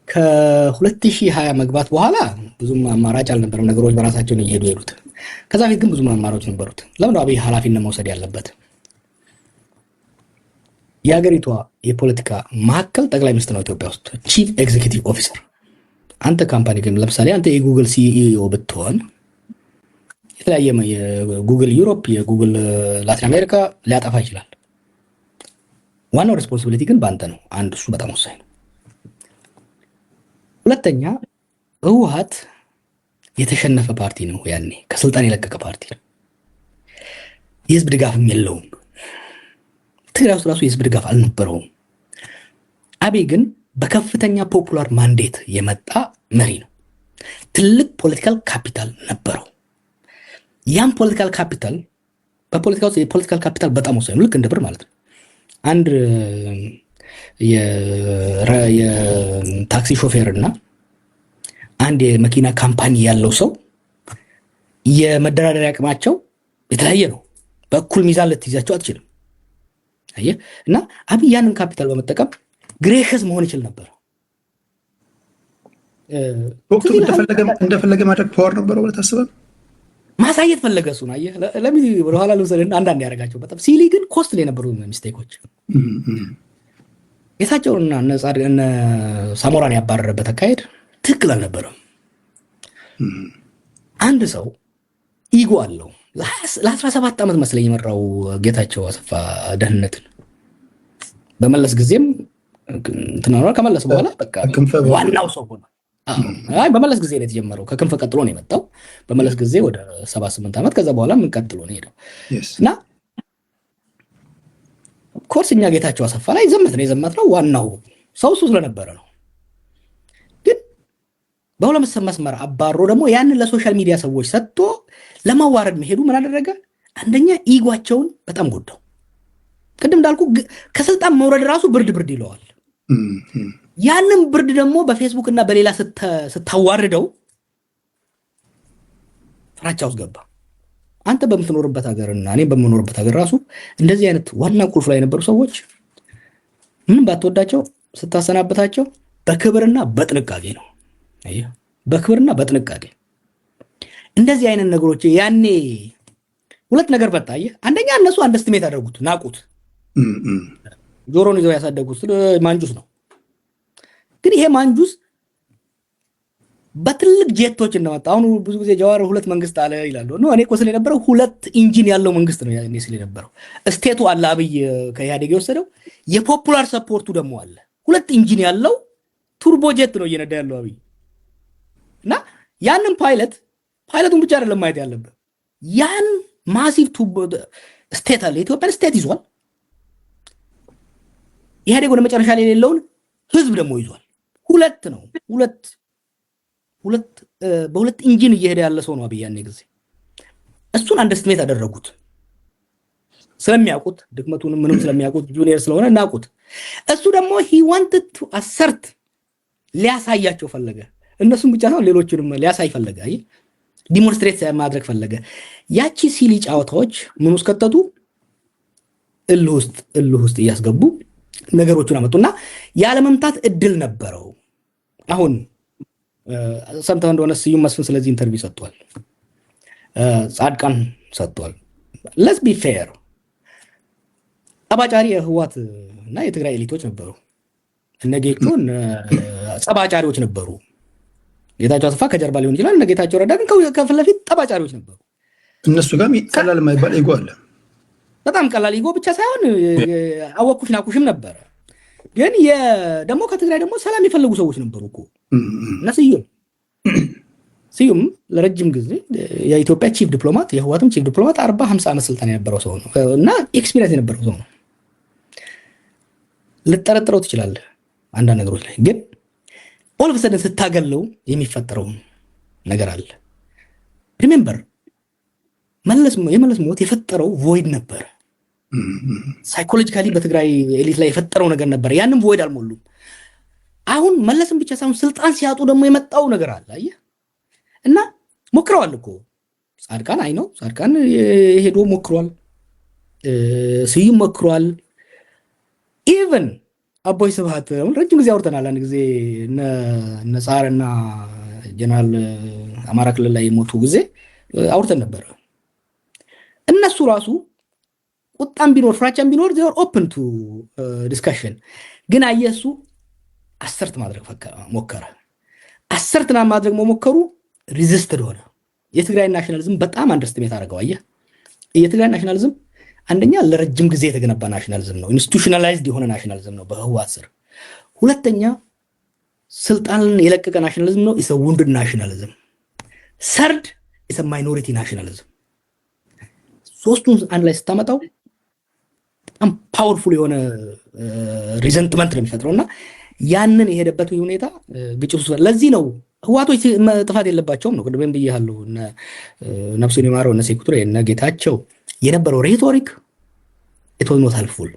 ከ2020 መግባት በኋላ ብዙም አማራጭ አልነበረም። ነገሮች በራሳቸውን እየሄዱ ሄዱት። ከዛ ፊት ግን ብዙ አማራጮች ነበሩት። ለምን አብይ ኃላፊነት መውሰድ ያለበት? የሀገሪቷ የፖለቲካ ማዕከል ጠቅላይ ሚኒስትር ነው ኢትዮጵያ ውስጥ ቺፍ ኤግዚኪዩቲቭ ኦፊሰር። አንተ ካምፓኒ ግን ለምሳሌ አንተ የጉግል ሲኢኦ ብትሆን የተለያየ የጉግል ዩሮፕ የጉግል ላቲን አሜሪካ ሊያጠፋ ይችላል። ዋናው ሬስፖንሲቢሊቲ ግን በአንተ ነው። አንድ እሱ በጣም ወሳኝ ነው። ሁለተኛ ህወሓት የተሸነፈ ፓርቲ ነው። ያኔ ከስልጣን የለቀቀ ፓርቲ ነው። የህዝብ ድጋፍም የለውም። ትግራይ ውስጥ ራሱ የህዝብ ድጋፍ አልነበረውም። አብይ ግን በከፍተኛ ፖፑላር ማንዴት የመጣ መሪ ነው። ትልቅ ፖለቲካል ካፒታል ነበረው። ያም ፖለቲካል ካፒታል በፖለቲካ ውስጥ የፖለቲካል ካፒታል በጣም ወሳኝ ነው። ልክ እንደ ብር ማለት ነው። አንድ የታክሲ ሾፌር እና አንድ የመኪና ካምፓኒ ያለው ሰው የመደራደሪያ አቅማቸው የተለያየ ነው። በእኩል ሚዛን ልትይዛቸው አትችልም። አየህ። እና አብይ ያንን ካፒታል በመጠቀም ግሬሽስ መሆን ይችል ነበር። ወቅቱ እንደፈለገ ማድረግ ፓወር ነበረው ብለህ ታስባለህ? ማሳየት ፈለገ እሱን። አየህ፣ ለምን ወደኋላ ልውሰድህ። አንዳንድ ያደረጋቸው በጣም ሲሊ ግን ኮስትሊ የነበሩ ሚስቴኮች ጌታቸውንና እነ ሳሞራን ያባረረበት አካሄድ ትክክል አልነበረም። አንድ ሰው ኢጎ አለው። ለ17 ዓመት መስለኝ የመራው ጌታቸው አሰፋ ደህንነትን በመለስ ጊዜም ከመለስ በኋላ በቃ ዋናው ሰው ሆነ። በመለስ ጊዜ ነው የተጀመረው። ከክንፈ ቀጥሎ ነው የመጣው። በመለስ ጊዜ ወደ 78 ዓመት ከዛ በኋላ ምን ቀጥሎ ነው ሄደው እና ኮርስ እኛ ጌታቸው አሰፋ ላይ የዘመትነው ዋናው ሰው እሱ ስለነበረ ነው። ግን በሁለት መስመር አባሮ ደግሞ ያንን ለሶሻል ሚዲያ ሰዎች ሰጥቶ ለማዋረድ መሄዱ ምን አደረገ? አንደኛ ኢጓቸውን በጣም ጎዳው። ቅድም እንዳልኩ ከስልጣን መውረድ ራሱ ብርድ ይለዋል። ያንን ብርድ ደግሞ በፌስቡክ እና በሌላ ስታዋርደው ፍራቻ ውስጥ ገባ። አንተ በምትኖርበት ሀገርና እኔ በምኖርበት ሀገር ራሱ እንደዚህ አይነት ዋና ቁልፍ ላይ የነበሩ ሰዎች ምንም ባትወዳቸው ስታሰናበታቸው በክብርና በጥንቃቄ ነው። አየህ፣ በክብርና በጥንቃቄ እንደዚህ አይነት ነገሮች ያኔ ሁለት ነገር በጣ። አየህ፣ አንደኛ እነሱ አንደስትሜት ያደርጉት ናቁት። ጆሮን ይዘው ያሳደጉት ማንጁስ ነው። ግን ይሄ ማንጁስ በትልቅ ጄቶች እንደመጣ አሁን ብዙ ጊዜ ጀዋር ሁለት መንግስት አለ ይላሉ። እኔ እኮ ስለ የነበረው ሁለት ኢንጂን ያለው መንግስት ነው ያኔ ስለ የነበረው። ስቴቱ አለ አብይ ከኢህአዴግ የወሰደው፣ የፖፑላር ሰፖርቱ ደግሞ አለ። ሁለት ኢንጂን ያለው ቱርቦ ጄት ነው እየነዳ ያለው አብይ እና ያንን ፓይለቱን ብቻ አይደለም ማየት ያለበት፣ ያን ማሲቭ ቱርቦ ስቴት አለ። ኢትዮጵያን ስቴት ይዟል። ኢህአዴግ ወደ መጨረሻ ላይ የሌለውን ህዝብ ደግሞ ይዟል። ሁለት ነው በሁለት ኢንጂን እየሄደ ያለ ሰው ነው አብይ ያኔ ጊዜ። እሱን አንደስትሜት አደረጉት ስለሚያውቁት፣ ድክመቱንም ምንም ስለሚያውቁት፣ ጁኒየር ስለሆነ እናውቁት። እሱ ደግሞ he wanted to assert ሊያሳያቸው ፈለገ። እነሱም ብቻ ሳይሆን ሌሎችንም ሊያሳይ ፈለገ። አይ ዲሞንስትሬት ማድረግ ፈለገ። ያቺ ሲሊ ጫወታዎች ምን ውስጥ ከተቱ? እልህ ውስጥ እያስገቡ ነገሮቹን አመጡና ያለመምታት እድል ነበረው። አሁን ሰምተህ እንደሆነ ስዩም መስፍን ስለዚህ ኢንተርቪው ሰጥቷል። ጻድቃን ሰጥቷል። let's be fair ጠባጫሪ የህዋት እና የትግራይ ኤሊቶች ነበሩ። እነ ጌቾ ጠባጫሪዎች ነበሩ። ጌታቸው አሰፋ ከጀርባ ሊሆን ይችላል። እነ ጌታቸው ረዳ ግን ከፊት ለፊት ጠባጫሪዎች ነበሩ። እነሱ ጋር ቀላል የማይባል ኢጎ አለ። በጣም ቀላል ኢጎ ብቻ ሳይሆን አወኩሽ ናኩሽም ነበረ። ግን ደግሞ ከትግራይ ደግሞ ሰላም የፈለጉ ሰዎች ነበሩ እኮ እና ስዩም ለረጅም ጊዜ የኢትዮጵያ ቺፍ ዲፕሎማት፣ የህዋትም ቺፍ ዲፕሎማት 40-50 ዓመት ስልጣን የነበረው ሰው ነው እና ኤክስፒሪየንስ የነበረው ሰው ነው። ልጠረጥረው ትችላለህ አንዳንድ ነገሮች ላይ፣ ግን ኦል ኦፍ ሰደን ስታገለው የሚፈጠረው ነገር አለ። ሪሜምበር የመለስ ሞት የፈጠረው ቮይድ ነበር። ሳይኮሎጂካሊ በትግራይ ኤሊት ላይ የፈጠረው ነገር ነበር። ያንም ቮይድ አልሞሉም። አሁን መለስም ብቻ ሳይሆን ስልጣን ሲያጡ ደግሞ የመጣው ነገር አለ። አየህ እና ሞክረዋል እኮ ጻድቃን ጻድቃን ሄዶ ሞክሯል። ስዩም ሞክሯል። ኢቨን አቦይ ስብሃት ረጅም ጊዜ አውርተናል። አንድ ጊዜ እነ ጻርና ጀነራል አማራ ክልል ላይ የሞቱ ጊዜ አውርተን ነበር። እነሱ ራሱ ቁጣም ቢኖር ፍራቻም ቢኖር they are open to discussion። ግን አየሱ አሰርት ማድረግ ሞከረ። አሰርትና ማድረግ መሞከሩ ሪዚስትድ ሆነ። የትግራይ ናሽናሊዝም በጣም አንደርስቲሜት አደረገው። አየህ የትግራይ ናሽናሊዝም አንደኛ ለረጅም ጊዜ የተገነባ ናሽናሊዝም ነው፣ ኢንስቲቱሽናላይዝድ የሆነ ናሽናሊዝም ነው በህወሓት ስር። ሁለተኛ ስልጣንን የለቀቀ ናሽናሊዝም ነው፣ ኢስ ውንድድ ናሽናሊዝም። ሰርድ ኢስ ማይኖሪቲ ናሽናሊዝም። ሶስቱን አንድ ላይ ስታመጣው በጣም ፓወርፉል የሆነ ሪዘንትመንት ነው የሚፈጥረውና ያንን የሄደበት ሁኔታ ግጭት ውስጥ ለዚህ ነው ህዋቶች ጥፋት የለባቸውም ነው። ቅድም ብያለሁ። ነፍሱን ይማረው እነ ሴኩቱሬ እነ ጌታቸው የነበረው ሬቶሪክ ኢት ዋዝ ኖት ሄልፕፉል።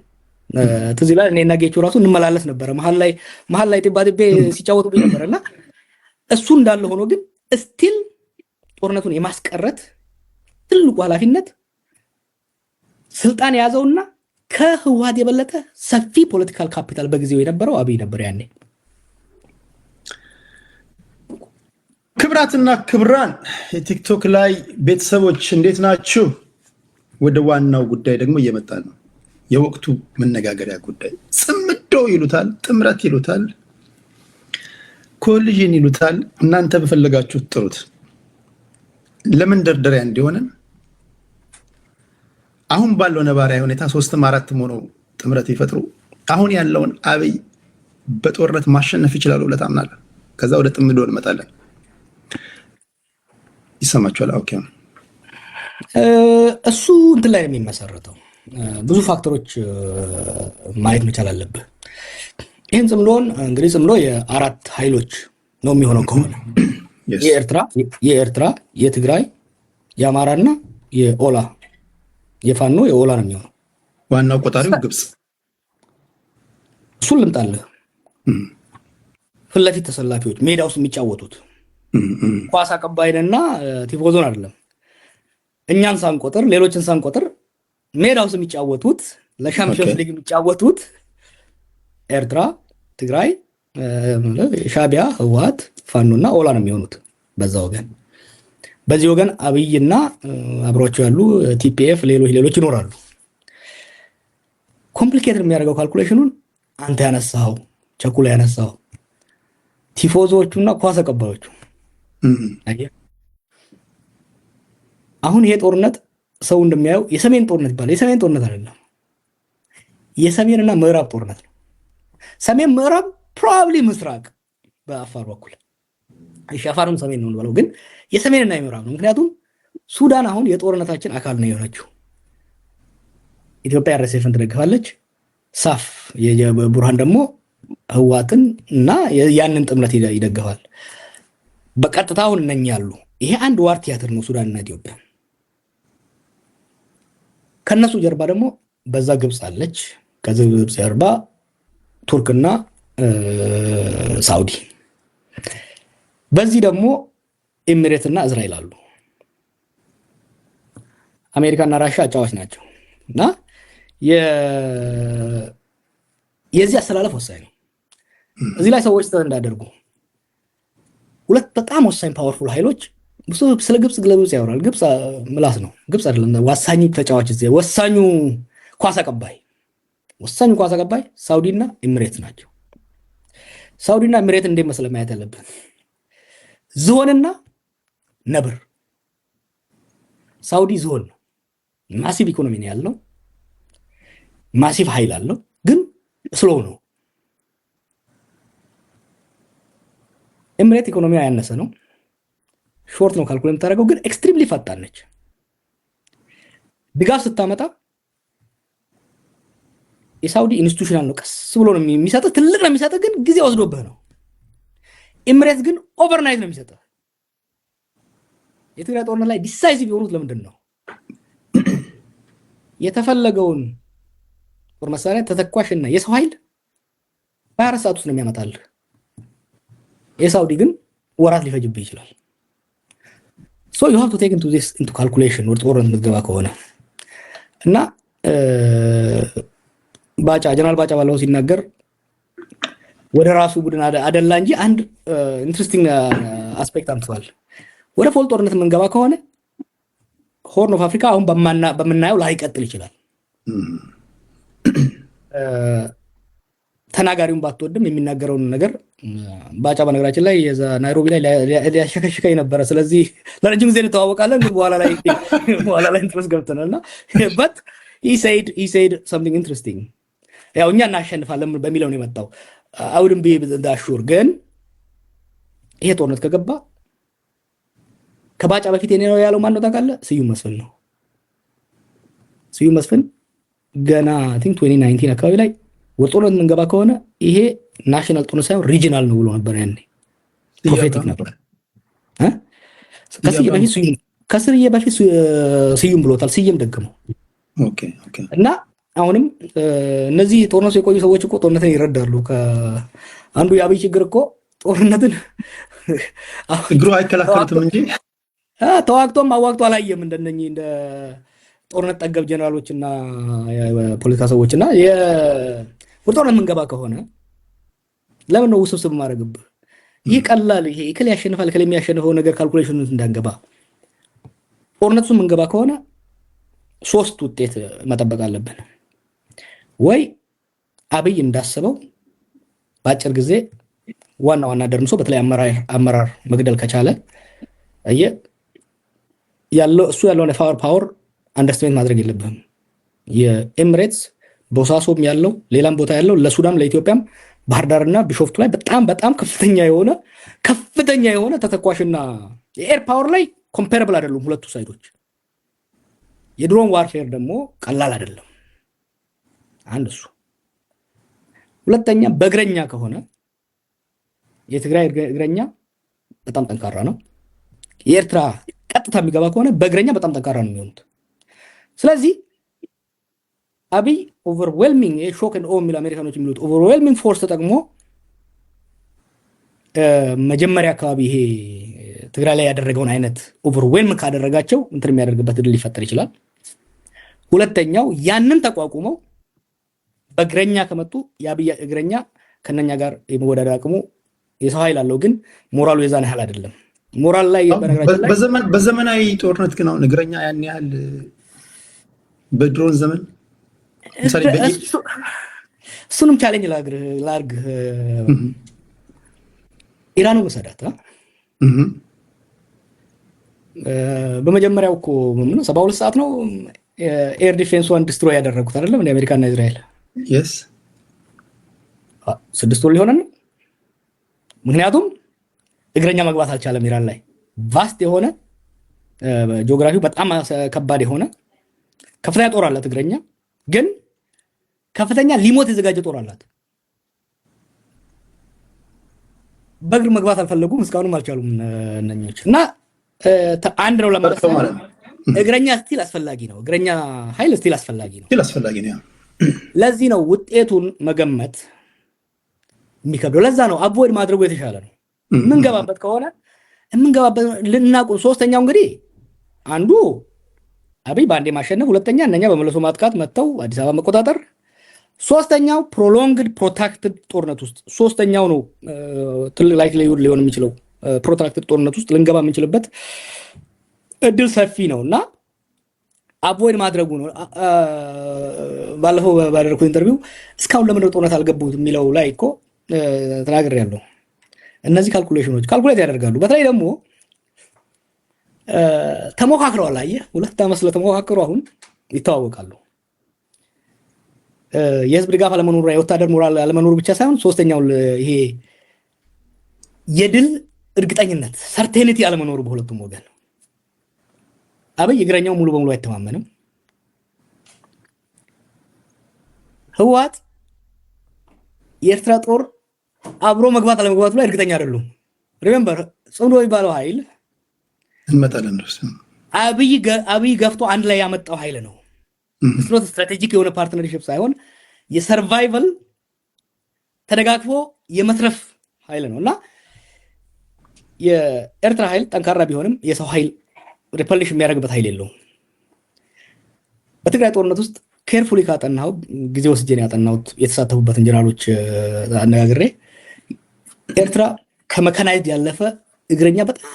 ትዝ ይላል እኔና ጌቾ ራሱ እንመላለስ ነበር መሀል ላይ ጥባጥቤ ሲጫወቱብኝ ነበርና እሱ እንዳለ ሆኖ ግን ስቲል ጦርነቱን የማስቀረት ትልቁ ኃላፊነት ስልጣን የያዘውና ከህወሓት የበለጠ ሰፊ ፖለቲካል ካፒታል በጊዜው የነበረው አብይ ነበር ያኔ። ክብራትና ክብራን የቲክቶክ ላይ ቤተሰቦች እንዴት ናችሁ? ወደ ዋናው ጉዳይ ደግሞ እየመጣ ነው። የወቅቱ መነጋገሪያ ጉዳይ ጽምዶ ይሉታል፣ ጥምረት ይሉታል፣ ኮሊዥን ይሉታል። እናንተ በፈለጋችሁት ጥሩት። ለመንደርደሪያ እንዲሆነን አሁን ባለው ነባራዊ ሁኔታ 3ም 4ም ሆነው ጥምረት ይፈጥሩ አሁን ያለውን አብይ በጦርነት ማሸነፍ ይችላሉ ብለህ ታምናለህ? ከዛ ወደ ጥምዶ እንመጣለን። ይሰማችኋል? ኦኬ። እሱ እንትን ላይ የሚመሰረተው ብዙ ፋክተሮች ማየት መቻል አለብህ። ይህን ጽምዶን እንግዲህ ጽምዶ የአራት ኃይሎች ነው የሚሆነው ከሆነ የኤርትራ፣ የትግራይ፣ የአማራና የኦላ የፋኖ የኦላ ነው የሚሆነው። ዋናው ቆጣሪው ግብጽ። እሱን ልምጣልህ። ፊት ለፊት ተሰላፊዎች ሜዳ ውስጥ የሚጫወቱት ኳስ አቀባይንና ቲፎዞን አይደለም። እኛን ሳንቆጥር ሌሎችን ሳንቆጥር ሜዳ ውስጥ የሚጫወቱት ለሻምፒዮንስ ሊግ የሚጫወቱት ኤርትራ፣ ትግራይ፣ ሻቢያ፣ ህወሓት፣ ፋኖና ኦላ ነው የሚሆኑት በዛ ወገን። በዚህ ወገን አብይና አብሯቸው ያሉ ቲፒኤፍ ሌሎች ይኖራሉ። ኮምፕሊኬትድ የሚያደርገው ካልኩሌሽኑን አንተ ያነሳው ቸኩላ ያነሳው ቲፎዞቹና ኳስ አቀባዮቹ አሁን ይሄ ጦርነት ሰው እንደሚያየው የሰሜን ጦርነት ይባላል። የሰሜን ጦርነት አይደለም፣ የሰሜንና ምዕራብ ጦርነት ነው። ሰሜን ምዕራብ ፕሮባብሊ ምስራቅ በአፋር በኩል አፋርም ሰሜን ነው ብለው፣ ግን የሰሜንና የምዕራብ ነው። ምክንያቱም ሱዳን አሁን የጦርነታችን አካል ነው የሆነችው። ኢትዮጵያ RSFን ትደግፋለች፣ ሳፍ የቡርሃን ደግሞ ህዋትን እና ያንን ጥምረት ይደግፋል። በቀጥታ አሁን እነኛ ያሉ ይሄ አንድ ዋር ቲያትር ነው ሱዳንና ኢትዮጵያ። ከነሱ ጀርባ ደግሞ በዛ ግብፅ አለች፣ ከግብፅ ጀርባ ቱርክና ሳውዲ፣ በዚህ ደግሞ ኤሚሬትና እስራኤል አሉ። አሜሪካና ራሽያ አጫዋች ናቸው እና የዚህ አሰላለፍ ወሳኝ ነው። እዚህ ላይ ሰዎች እንዳደርጉ ሁለት በጣም ወሳኝ ፓወርፉል ኃይሎች ብዙ ስለ ግብፅ ያወራል። ግብፅ ምላስ ነው። ግብፅ አይደለም ወሳኝ ተጫዋች፣ እዚህ ወሳኙ ኳስ አቀባይ ሳውዲና ኤሚሬት ናቸው። ሳውዲና ኤሚሬት እንዴት መሰለህ ማየት ያለብን፣ ዝሆንና ነብር። ሳውዲ ዝሆን ነው፣ ማሲቭ ኢኮኖሚ ነው ያለው፣ ማሲቭ ኃይል አለው፣ ግን ስሎው ነው። ኤሚሬት ኢኮኖሚዋ ያነሰ ነው፣ ሾርት ነው ካልኩሌት የምታደርገው፣ ግን ኤክስትሪምሊ ፈጣን ነች። ድጋፍ ስታመጣ የሳውዲ ኢንስቲቱሽናል ነው፣ ቀስ ብሎ ነው የሚሰጥህ፣ ትልቅ ነው የሚሰጥህ፣ ግን ጊዜ ወስዶብህ ነው። ኤሚሬት ግን ኦቨርናይት ነው የሚሰጥህ። የትግራይ ጦርነት ላይ ዲሳይሲቭ የሆኑት ለምንድን ነው? የተፈለገውን ጦር መሳሪያ ተተኳሽና የሰው ኃይል በ24 ሰዓት ውስጥ ነው የሚያመጣልህ። የሳውዲ ግን ወራት ሊፈጅብህ ይችላል። ሶ you have to take into this into calculation ወደ ጦርነት የምትገባ ከሆነ እና ጀነራል ባጫ ባለው ሲናገር ወደ ራሱ ቡድን አደላ እንጂ አንድ ኢንትረስቲንግ አስፔክት አምጥቷል። ወደ ፎል ጦርነት የምንገባ ከሆነ ሆርን ኦፍ አፍሪካ አሁን በምናየው ላይቀጥል ይችላል። ተናጋሪውን ባትወድም የሚናገረውን ነገር ባጫ በነገራችን ላይ የዛ ናይሮቢ ላይ ሊያሸከሽከኝ ነበረ። ስለዚህ ለረጅም ጊዜ እንተዋወቃለን፣ ግን በኋላ ላይ ኢንትረስት ገብተናልና but he said something interesting። ያው እኛ እናሸንፋለን በሚለው ነው የመጣው። I wouldn't be that sure። ግን ይሄ ጦርነት ከገባ ከባጫ በፊት የኔ ነው ያለው ማን ነው ታውቃለህ? ስዩም መስፍን ነው። ስዩም መስፍን ገና I think 2019 አካባቢ ላይ ወደ ጦርነት የምንገባ ከሆነ ይሄ ናሽናል ጦርነት ሳይሆን ሪጂናል ነው ብሎ ነበር። ያኔ ፕሮፌቲክ ነበር። ከስዬ በፊት ስዩም ብሎታል። ስዬም ደግመው እና አሁንም እነዚህ ጦርነት የቆዩ ሰዎች እኮ ጦርነትን ይረዳሉ። አንዱ የአብይ ችግር እኮ ጦርነትን እግሩ አይከላከሉትም እንጂ ተዋግቶም አዋግቶ አላየም። እንደነኚህ እንደ ጦርነት ጠገብ ጀነራሎችና የፖለቲካ ሰዎችና ወደ ጦርነት የምንገባ ከሆነ ለምን ነው ውስብስብ ማድረግብህ? ይህ ቀላል ይሄ እከሌ ያሸንፋል እከሌ የሚያሸንፈው ነገር ካልኩሌሽን እንዳንገባ። ጦርነቱ የምንገባ ከሆነ ሶስት ውጤት መጠበቅ አለብን። ወይ አብይ እንዳሰበው በአጭር ጊዜ ዋና ደርምሶ በተለይ አመራር መግደል ከቻለ እሱ ያለውን ፓወር አንደርስታንድ ማድረግ የለብህም። የኤሚሬትስ ቦሳሶም ያለው ሌላም ቦታ ያለው ለሱዳን ለኢትዮጵያም ባህር ዳርና ቢሾፍቱ ላይ በጣም ከፍተኛ የሆነ ተተኳሽና የኤር ፓወር ላይ ኮምፓረብል አይደሉም ሁለቱ ሳይዶች። የድሮን ዋርፌር ደግሞ ቀላል አይደለም። አንድ እሱ። ሁለተኛ በእግረኛ ከሆነ የትግራይ እግረኛ በጣም ጠንካራ ነው። የኤርትራ ቀጥታ የሚገባ ከሆነ በእግረኛ በጣም ጠንካራ ነው የሚሆኑት። ስለዚህ አብይ ኦቨርዌልሚንግ ሾክ ኤንድ ኦ የሚሉ አሜሪካኖች የሚሉት ኦቨርዌልሚንግ ፎርስ ተጠቅሞ መጀመሪያ አካባቢ ይሄ ትግራይ ላይ ያደረገውን አይነት ኦቨርዌልም ካደረጋቸው እንትን የሚያደርግበት እድል ሊፈጠር ይችላል። ሁለተኛው ያንን ተቋቁመው በእግረኛ ከመጡ የአብይ እግረኛ ከነኛ ጋር የመወዳደር አቅሙ የሰው ኃይል አለው፣ ግን ሞራሉ የዛን ያህል አይደለም። ሞራል ላይ በነገራችን ላይ በዘመናዊ ጦርነት ግን አሁን እግረኛ ያን ያህል በድሮን ዘመን እሱንም ቻሌንጅ ላርግ ኢራኑ መሰዳት በመጀመሪያው እኮ ምን ነው 72 ሰዓት ነው ኤር ዲፌንስዋን ዲስትሮይ ያደረጉት አይደለም እንደ አሜሪካና እስራኤል። yes 6 ወር ሊሆን ነው። ምክንያቱም እግረኛ መግባት አልቻለም ኢራን ላይ ቫስት የሆነ ጂኦግራፊው በጣም ከባድ የሆነ ከፍተኛ ጦር አላት እግረኛ፣ ግን ከፍተኛ ሊሞት የተዘጋጀ ጦር አላት። በእግር መግባት አልፈለጉም፣ እስካሁንም አልቻሉም እነኞች እና አንድ ነው ለማለት ነው። እግረኛ ስቲል አስፈላጊ ነው። እግረኛ ኃይል ስቲል አስፈላጊ ነው። ለዚህ ነው ውጤቱን መገመት የሚከብደው። ለዛ ነው አቮይድ ማድረጉ የተሻለ ነው። የምንገባበት ከሆነ የምንገባበት ልናቁ። ሶስተኛው እንግዲህ አንዱ አብይ በአንዴ ማሸነፍ፣ ሁለተኛ እነኛ በመለሶ ማጥቃት መጥተው አዲስ አበባ መቆጣጠር፣ ሶስተኛው ፕሮሎንግድ ፕሮታክትድ ጦርነት ውስጥ ሶስተኛው ነው ትልቅ ላይክ ሊሆን የሚችለው ፕሮትራክትድ ጦርነት ውስጥ ልንገባ የምንችልበት እድል ሰፊ ነው እና አቮይድ ማድረጉ ነው። ባለፈው ባደረኩት ኢንተርቪው እስካሁን ለምን ጦርነት አልገቡት የሚለው ላይ እኮ ተናግሬያለሁ። እነዚህ ካልኩሌት ያደርጋሉ። በተለይ ደግሞ ተሞካክረዋል። አየህ 2 ዓመት ስለተሞካከሩ አሁን ይተዋወቃሉ። የህዝብ ድጋፍ አለመኖሩ፣ የወታደር ሞራል አለመኖሩ ብቻ ሳይሆን ሶስተኛው ይሄ የድል እርግጠኝነት ሰርቴኒቲ አለመኖሩ በሁለቱም ወገን። አብይ እግረኛው ሙሉ በሙሉ አይተማመንም። ህወሓት የኤርትራ ጦር አብሮ መግባት አለመግባቱ ላይ እርግጠኛ አይደሉም። ሪሜምበር ጽምዶ የሚባለው ኃይል እንመጣለን ነው አብይ ገፍቶ አንድ ላይ ያመጣው ኃይል ነው። ስኖት ስትራቴጂክ የሆነ ፓርትነርሺፕ ሳይሆን የሰርቫይቫል ተደጋግፎ የመትረፍ ኃይል ነውና የኤርትራ ኃይል ጠንካራ ቢሆንም የሰው ኃይል ሪፐልሽ የሚያደርግበት ኃይል የለውም። በትግራይ ጦርነት ውስጥ ኬርፉሊ ካጠናው ጊዜ ወስጄ ነው ያጠናሁት የተሳተፉበትን ጀነራሎች አነጋግሬ ኤርትራ ከመካናይዝድ ያለፈ እግረኛ በጣም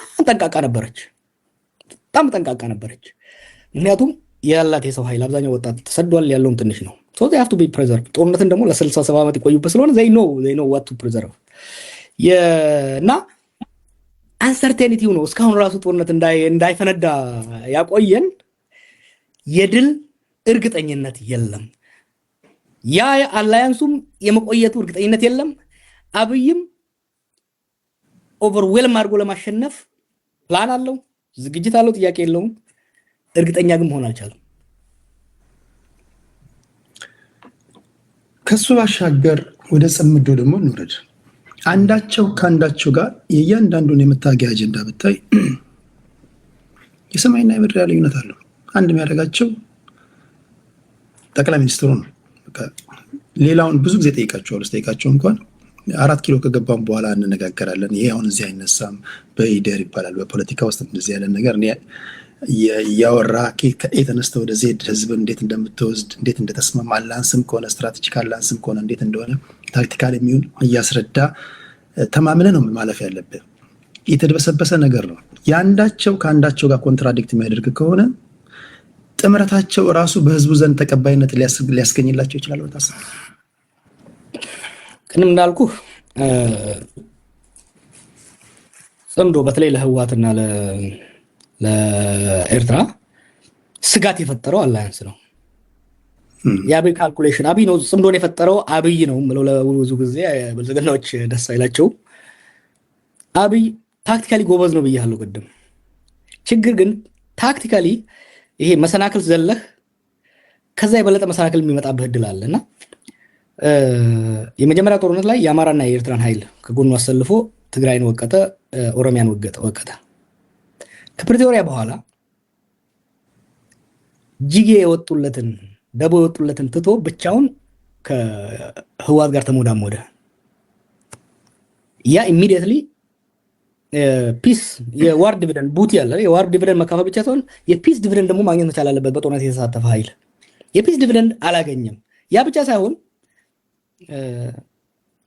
ጠንቃቃ ነበረች። ምክንያቱም ያላት የሰው ኃይል አብዛኛው ወጣት ተሰዷል፣ ያለውም ትንሽ ነው። ሶ they have to be preserved። ጦርነትን ደግሞ ለ67 ዓመት ይቆዩበት ስለሆነ they know what to preserve እና አንሰርቴኒቲው ነው እስካሁን ራሱ ጦርነት እንዳይፈነዳ ያቆየን። የድል እርግጠኝነት የለም። ያ አላያንሱም የመቆየቱ እርግጠኝነት የለም። አብይም ኦቨርዌልም አድርጎ ለማሸነፍ ፕላን አለው፣ ዝግጅት አለው፣ ጥያቄ የለውም። እርግጠኛ ግን መሆን አልቻለም። ከሱ ባሻገር ወደ ጽምዶ ደግሞ እንውረድ። አንዳቸው ከአንዳቸው ጋር የእያንዳንዱን የመታገያ አጀንዳ ብታይ የሰማይና የምድር ልዩነት አለው። አንድ የሚያደርጋቸው ጠቅላይ ሚኒስትሩ ነው። ሌላውን ብዙ ጊዜ ጠይቃቸው እንኳን 4 ኪሎ ከገባም በኋላ እንነጋገራለን፣ ይሄ አሁን እዚህ አይነሳም፣ በኢደር ይባላል። በፖለቲካ ውስጥ እንደዚህ ያለ ነገር እያወራ ከኤ ተነስተ ወደ ዜድ ህዝብን እንዴት እንደምትወስድ እንዴት እንደተስማማ አላንስም ከሆነ ስትራቴጂክ አላንስም ከሆነ እንዴት እንደሆነ ታክቲካል የሚሆን እያስረዳ ተማምነ ነው ማለፍ ያለብህ። የተደበሰበሰ ነገር ነው። የአንዳቸው ከአንዳቸው ጋር ኮንትራዲክት የሚያደርግ ከሆነ ጥምረታቸው ራሱ በህዝቡ ዘንድ ተቀባይነት ሊያስገኝላቸው ይችላል። ታስብ ቅድም እንዳልኩ ጽምዶ በተለይ ለህወሓትና ለኤርትራ ስጋት የፈጠረው አላያንስ ነው። የአብይ ካልኩሌሽን አብይ ነው ጽምዶን የፈጠረው አብይ ነው ብለው ለብዙ ጊዜ ብልጽግናዎች ደስ አይላቸው። አብይ ታክቲካሊ ጎበዝ ነው ብያለሁ ቅድም። ችግር ግን ታክቲካሊ ይሄ መሰናክል ዘለህ ከዛ የበለጠ መሰናክል የሚመጣበት እድል አለና የመጀመሪያ ጦርነት ላይ የአማራና የኤርትራን ኃይል ከጎኑ አሰልፎ ትግራይን ወቀተ፣ ኦሮሚያን ወቀተ። ከፕሪቶሪያ በኋላ ጂጌ የወጡለትን ደቦ የወጡለትን ትቶ ብቻውን ከህወሓት ጋር ተሞዳሞደ። ያ ኢሚዲየትሊ ፒስ የዋር ዲቪደንድ ቡቲ ያለ የዋር ዲቪደንድ መካፈል ብቻ ሳይሆን የፒስ ዲቪደንድ ደግሞ ማግኘት መቻል አለበት። በጦርነት የተሳተፈ ኃይል የፒስ ዲቪደንድ አላገኘም። ያ ብቻ ሳይሆን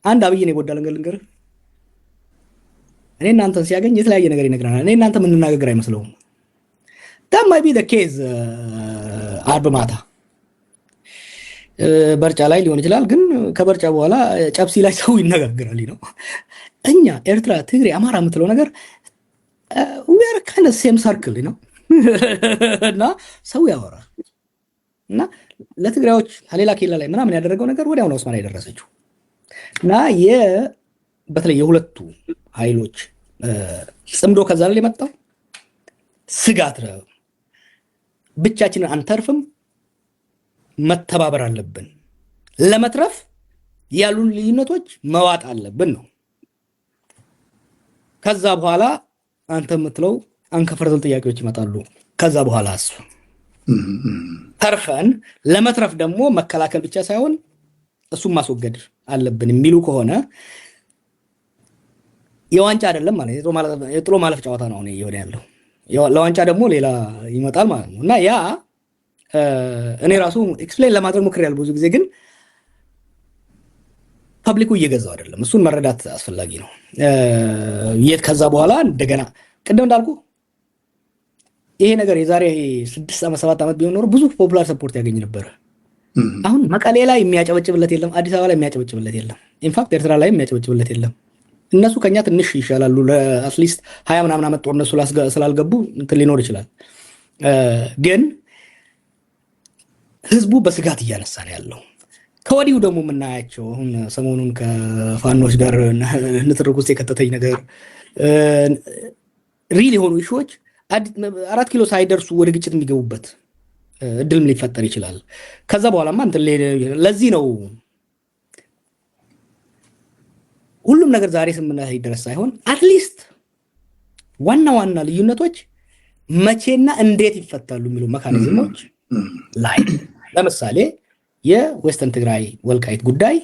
አንድ አብይን የጎዳለን ልንገርህ፣ እኔ እናንተን ሲያገኝ የተለያየ ነገር ይነግረናል። እኔ እናንተ የምንነጋገር አይመስለውም። that might be the case አርብ ማታ በርጫ ላይ ሊሆን ይችላል። ግን ከበርጫ በኋላ ጨብሲ ላይ ሰው ይነጋገራል ነው። እኛ ኤርትራ፣ ትግሬ፣ አማራ የምትለው ነገር we are kind of same circle ነው እና ሰው ያወራል እና ለትግራዮች ሌላ ኬላ ላይ ምናምን ያደረገው ነገር ወዲያው ነው ኡስማን የደረሰችው እና በተለይ የሁለቱ ኃይሎች ጽምዶ ከዛ ላይ መጣው ስጋት ነው። ብቻችንን አንተርፍም፣ መተባበር አለብን፣ ለመትረፍ ያሉን ልዩነቶች መዋጥ አለብን ነው። ከዛ በኋላ አንተ የምትለው አንከፈረዘል ጥያቄዎች ይመጣሉ። ከዛ በኋላ እሱ ተርፈን ለመትረፍ ደግሞ መከላከል ብቻ ሳይሆን እሱን ማስወገድ አለብን የሚሉ ከሆነ የዋንጫ አይደለም ማለት የጥሎ ማለፍ ጨዋታ ነው ነው ይሆነ ያለው። ለዋንጫ ደግሞ ሌላ ይመጣል ማለት ነው እና ያ እኔ ራሱ ኤክስፕሌን ለማድረግ ሞክሬያለሁ ብዙ ጊዜ፣ ግን ፐብሊኩ እየገዛው አይደለም። እሱን መረዳት አስፈላጊ ነው። ከዛ በኋላ እንደገና ቅድም እንዳልኩ ይሄ ነገር የዛሬ 6 ዓመት 7 ዓመት ቢሆን ኖሮ ብዙ ፖፑላር ሰፖርት ያገኝ ነበር። አሁን መቀሌ ላይ የሚያጨበጭብለት የለም፣ አዲስ አበባ ላይ የሚያጨበጭብለት የለም፣ ኢንፋክት ኤርትራ ላይ የሚያጨበጭብለት የለም። እነሱ ከኛ ትንሽ ይሻላሉ። ለአትሊስት 20 ምናምን ዓመት ጦርነት ስላልገቡ እንትን ሊኖር ይችላል። ግን ህዝቡ በስጋት እያነሳ ነው ያለው። ከወዲሁ ደግሞ የምናያቸው አሁን ሰሞኑን ከፋኖች ጋር ንትርክ ውስጥ የከተተኝ ነገር ሪል የሆኑ ኢሹዎች 4 ኪሎ ሳይደርሱ ወደ ግጭት የሚገቡበት እድልም ሊፈጠር ይችላል። ከዛ በኋላማ እንትን ለዚህ ነው ሁሉም ነገር ዛሬ ስምምነት ይደረስ ሳይሆን አትሊስት ዋና ዋና ልዩነቶች መቼና እንዴት ይፈታሉ የሚሉ መካኒዝሞች ላይ ለምሳሌ የዌስተርን ትግራይ ወልቃይት ጉዳይ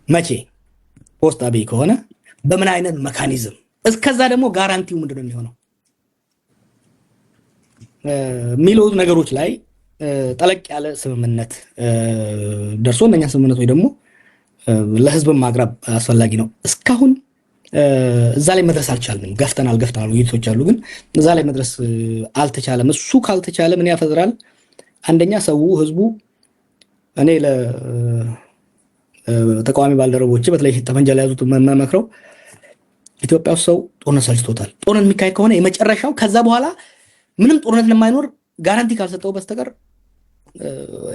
መቼ ፖስት አብይ ከሆነ በምን አይነት መካኒዝም፣ እስከዛ ደግሞ ጋራንቲው ምንድነው የሚሆነው የሚሉ ነገሮች ላይ ጠለቅ ያለ ስምምነት ደርሶ እነኛ ስምምነቶች ደግሞ ለህዝብ ማቅረብ አስፈላጊ ነው። እስካሁን እዛ ላይ መድረስ አልቻልንም። ገፍተናል ውይይቶች አሉ፣ ግን እዛ ላይ መድረስ አልተቻለም። እሱ ካልተቻለ ምን ያፈጥራል? አንደኛ ሰው ህዝቡ እኔ ለተቃዋሚ ባልደረቦች በተለይ ጠመንጃ ላይ ያዙት መመክረው ኢትዮጵያ ውስጥ ሰው ጦርነት ሰልችቶታል። ጦርነት የሚካሄድ ከሆነ የመጨረሻው ከዛ በኋላ ምንም ጦርነት ለማይኖር ጋራንቲ ካልሰጠው በስተቀር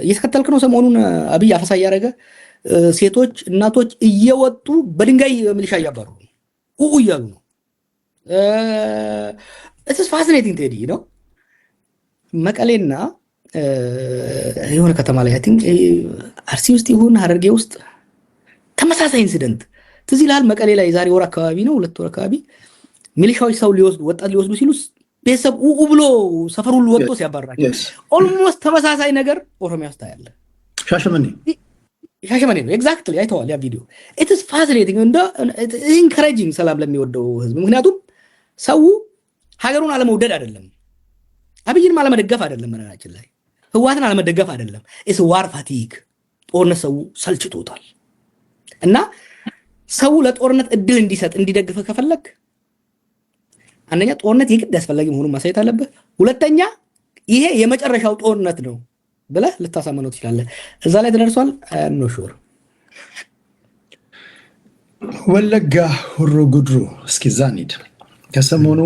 እየተከተልክ ነው። ሰሞኑን አብይ አፈሳ እያደረገ ሴቶች እናቶች እየወጡ በድንጋይ ሚሊሻ እያባሩ እያሉ ነው። ኢትስ ፋሲኔቲንግ ቴዲ ነው። መቀሌና የሆነ ከተማ ላይ አይ ቲንክ አርሲ ውስጥ ይሁን ሀረርጌ ውስጥ ተመሳሳይ ኢንሲደንት ትዝ ይልሃል። መቀሌ ላይ ዛሬ ወር አካባቢ ነው 2 ወር አካባቢ ሚሊሻዎች ሰው ወጣት ሊወስዱ ሲሉ ቤተሰብ ብሎ ሰፈር ሁሉ ወጥቶ ሲያባራቸው ኦልሞስት ተመሳሳይ ነገር ኦሮሚያ ውስጥ ያለ ሻሸመኔ ነው። ኤግዛክትሊ አይተዋል ያ ቪዲዮ። ኢትስ ፋሲኔቲንግ እንደ ኢንካሬጂንግ ሰላም ለሚወደው ህዝብ። ምክንያቱም ሰው ሀገሩን አለመውደድ አይደለም፣ አብይንም አለመደገፍ አይደለም፣ መናችን ላይ ህዋትን አለመደገፍ አይደለም። ኢስ ዋር ፋቲግ ጦርነት ሰው ሰልችቶታል። እና ሰው ለጦርነት እድል እንዲሰጥ እንዲደግፍ ከፈለክ አንደኛ ጦርነት የግድ አስፈላጊ መሆኑን ማሳየት አለበት። ሁለተኛ ይሄ የመጨረሻው ጦርነት ነው ብለህ ልታሳመነው ትችላለህ። እዛ ላይ ተደርሷል ኖ ሹር። ወለጋ ሆሮ ጉድሩ እስኪ እዛ እንሂድ። ከሰሞኑ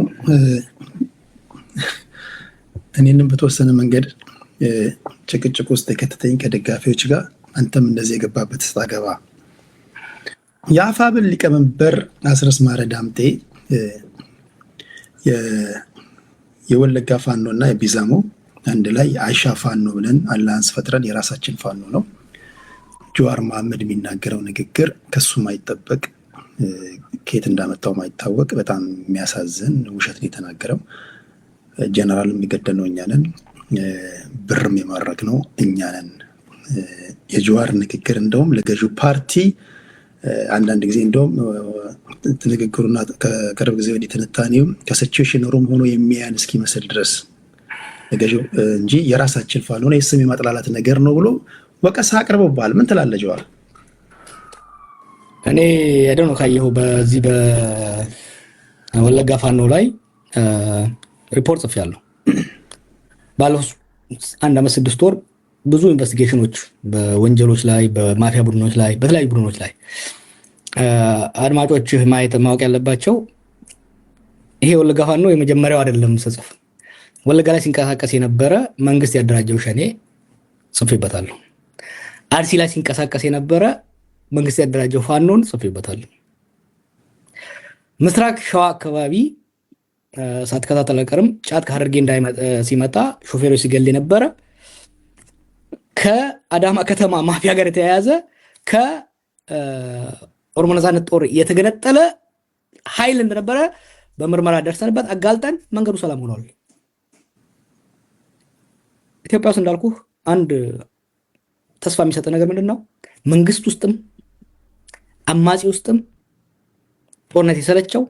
እኔንም በተወሰነ መንገድ ጭቅጭቅ ውስጥ የከተተኝ ከደጋፊዎች ጋር አንተም እንደዚህ የገባበት ስታገባ የአፋብን ሊቀመንበር አስረስ ማረ ዳምጤ የወለጋ ፋኖ እና የቢዛሞ አንድ ላይ አይሻ ፋኖ ብለን አላንስ ፈጥረን የራሳችን ፋኖ ነው። ጀዋር መሐመድ የሚናገረው ንግግር ከሱ ማይጠበቅ ከየት እንዳመጣው ማይታወቅ በጣም የሚያሳዝን ውሸት ነው የተናገረው። ጀነራል የሚገደለው እኛ ነን፣ ብርም የማረክ ነው እኛ ነን። የጀዋር ንግግር እንደውም ለገዢው ፓርቲ አንዳንድ ጊዜ እንደውም ንግግሩና ከቅርብ ጊዜ ወዲህ ትንታኔው ከሲቹዌሽን ሩም ሆኖ የሚያን እስኪመስል ድረስ ገዢው እንጂ የራሳችን ፋኖ ነው የስም የማጥላላት ነገር ነው ብሎ ወቀሳ አቅርቦባል። ምን ትላለህ ጀዋር? እኔ ያደው ነው ካየሁ በዚህ በወለጋ ፋኖ ላይ ሪፖርት ጽፌያለሁ። ባለፈው 1 ዓመት 6 ወር ብዙ ኢንቨስቲጌሽኖች በወንጀሎች ላይ፣ በማፊያ ቡድኖች ላይ፣ በተለያዩ ቡድኖች ላይ አድማጮች ማወቅ ያለባቸው ይሄ ወለጋ ፋኖ የመጀመሪያው አይደለም ስጽፍ። ወለጋ ላይ ሲንቀሳቀስ የነበረ መንግስት ያደራጀው ሸኔ ጽፌበታለሁ። አርሲ ላይ ሲንቀሳቀስ የነበረ መንግስት ያደራጀው ፋኖን ጽፌበታለሁ። ምስራቅ ሸዋ አካባቢ ሳትከታተል አልቀርም ጫት ከሐረርጌ ሲመጣ ሾፌሮች ሲገል የነበረ ከአዳማ ከተማ ማፊያ ጋር የተያያዘ ከኦሮሞ ነጻነት ጦር የተገነጠለ ኃይል እንደነበረ በምርመራ ደርሰንበት አጋልጠን መንገዱ ሰላም ሆኗል። ኢትዮጵያ ውስጥ እንዳልኩ አንድ ተስፋ የሚሰጥ ነገር ምንድነው? መንግስት ውስጥም አማጺ ውስጥም ጦርነት የሰለቸው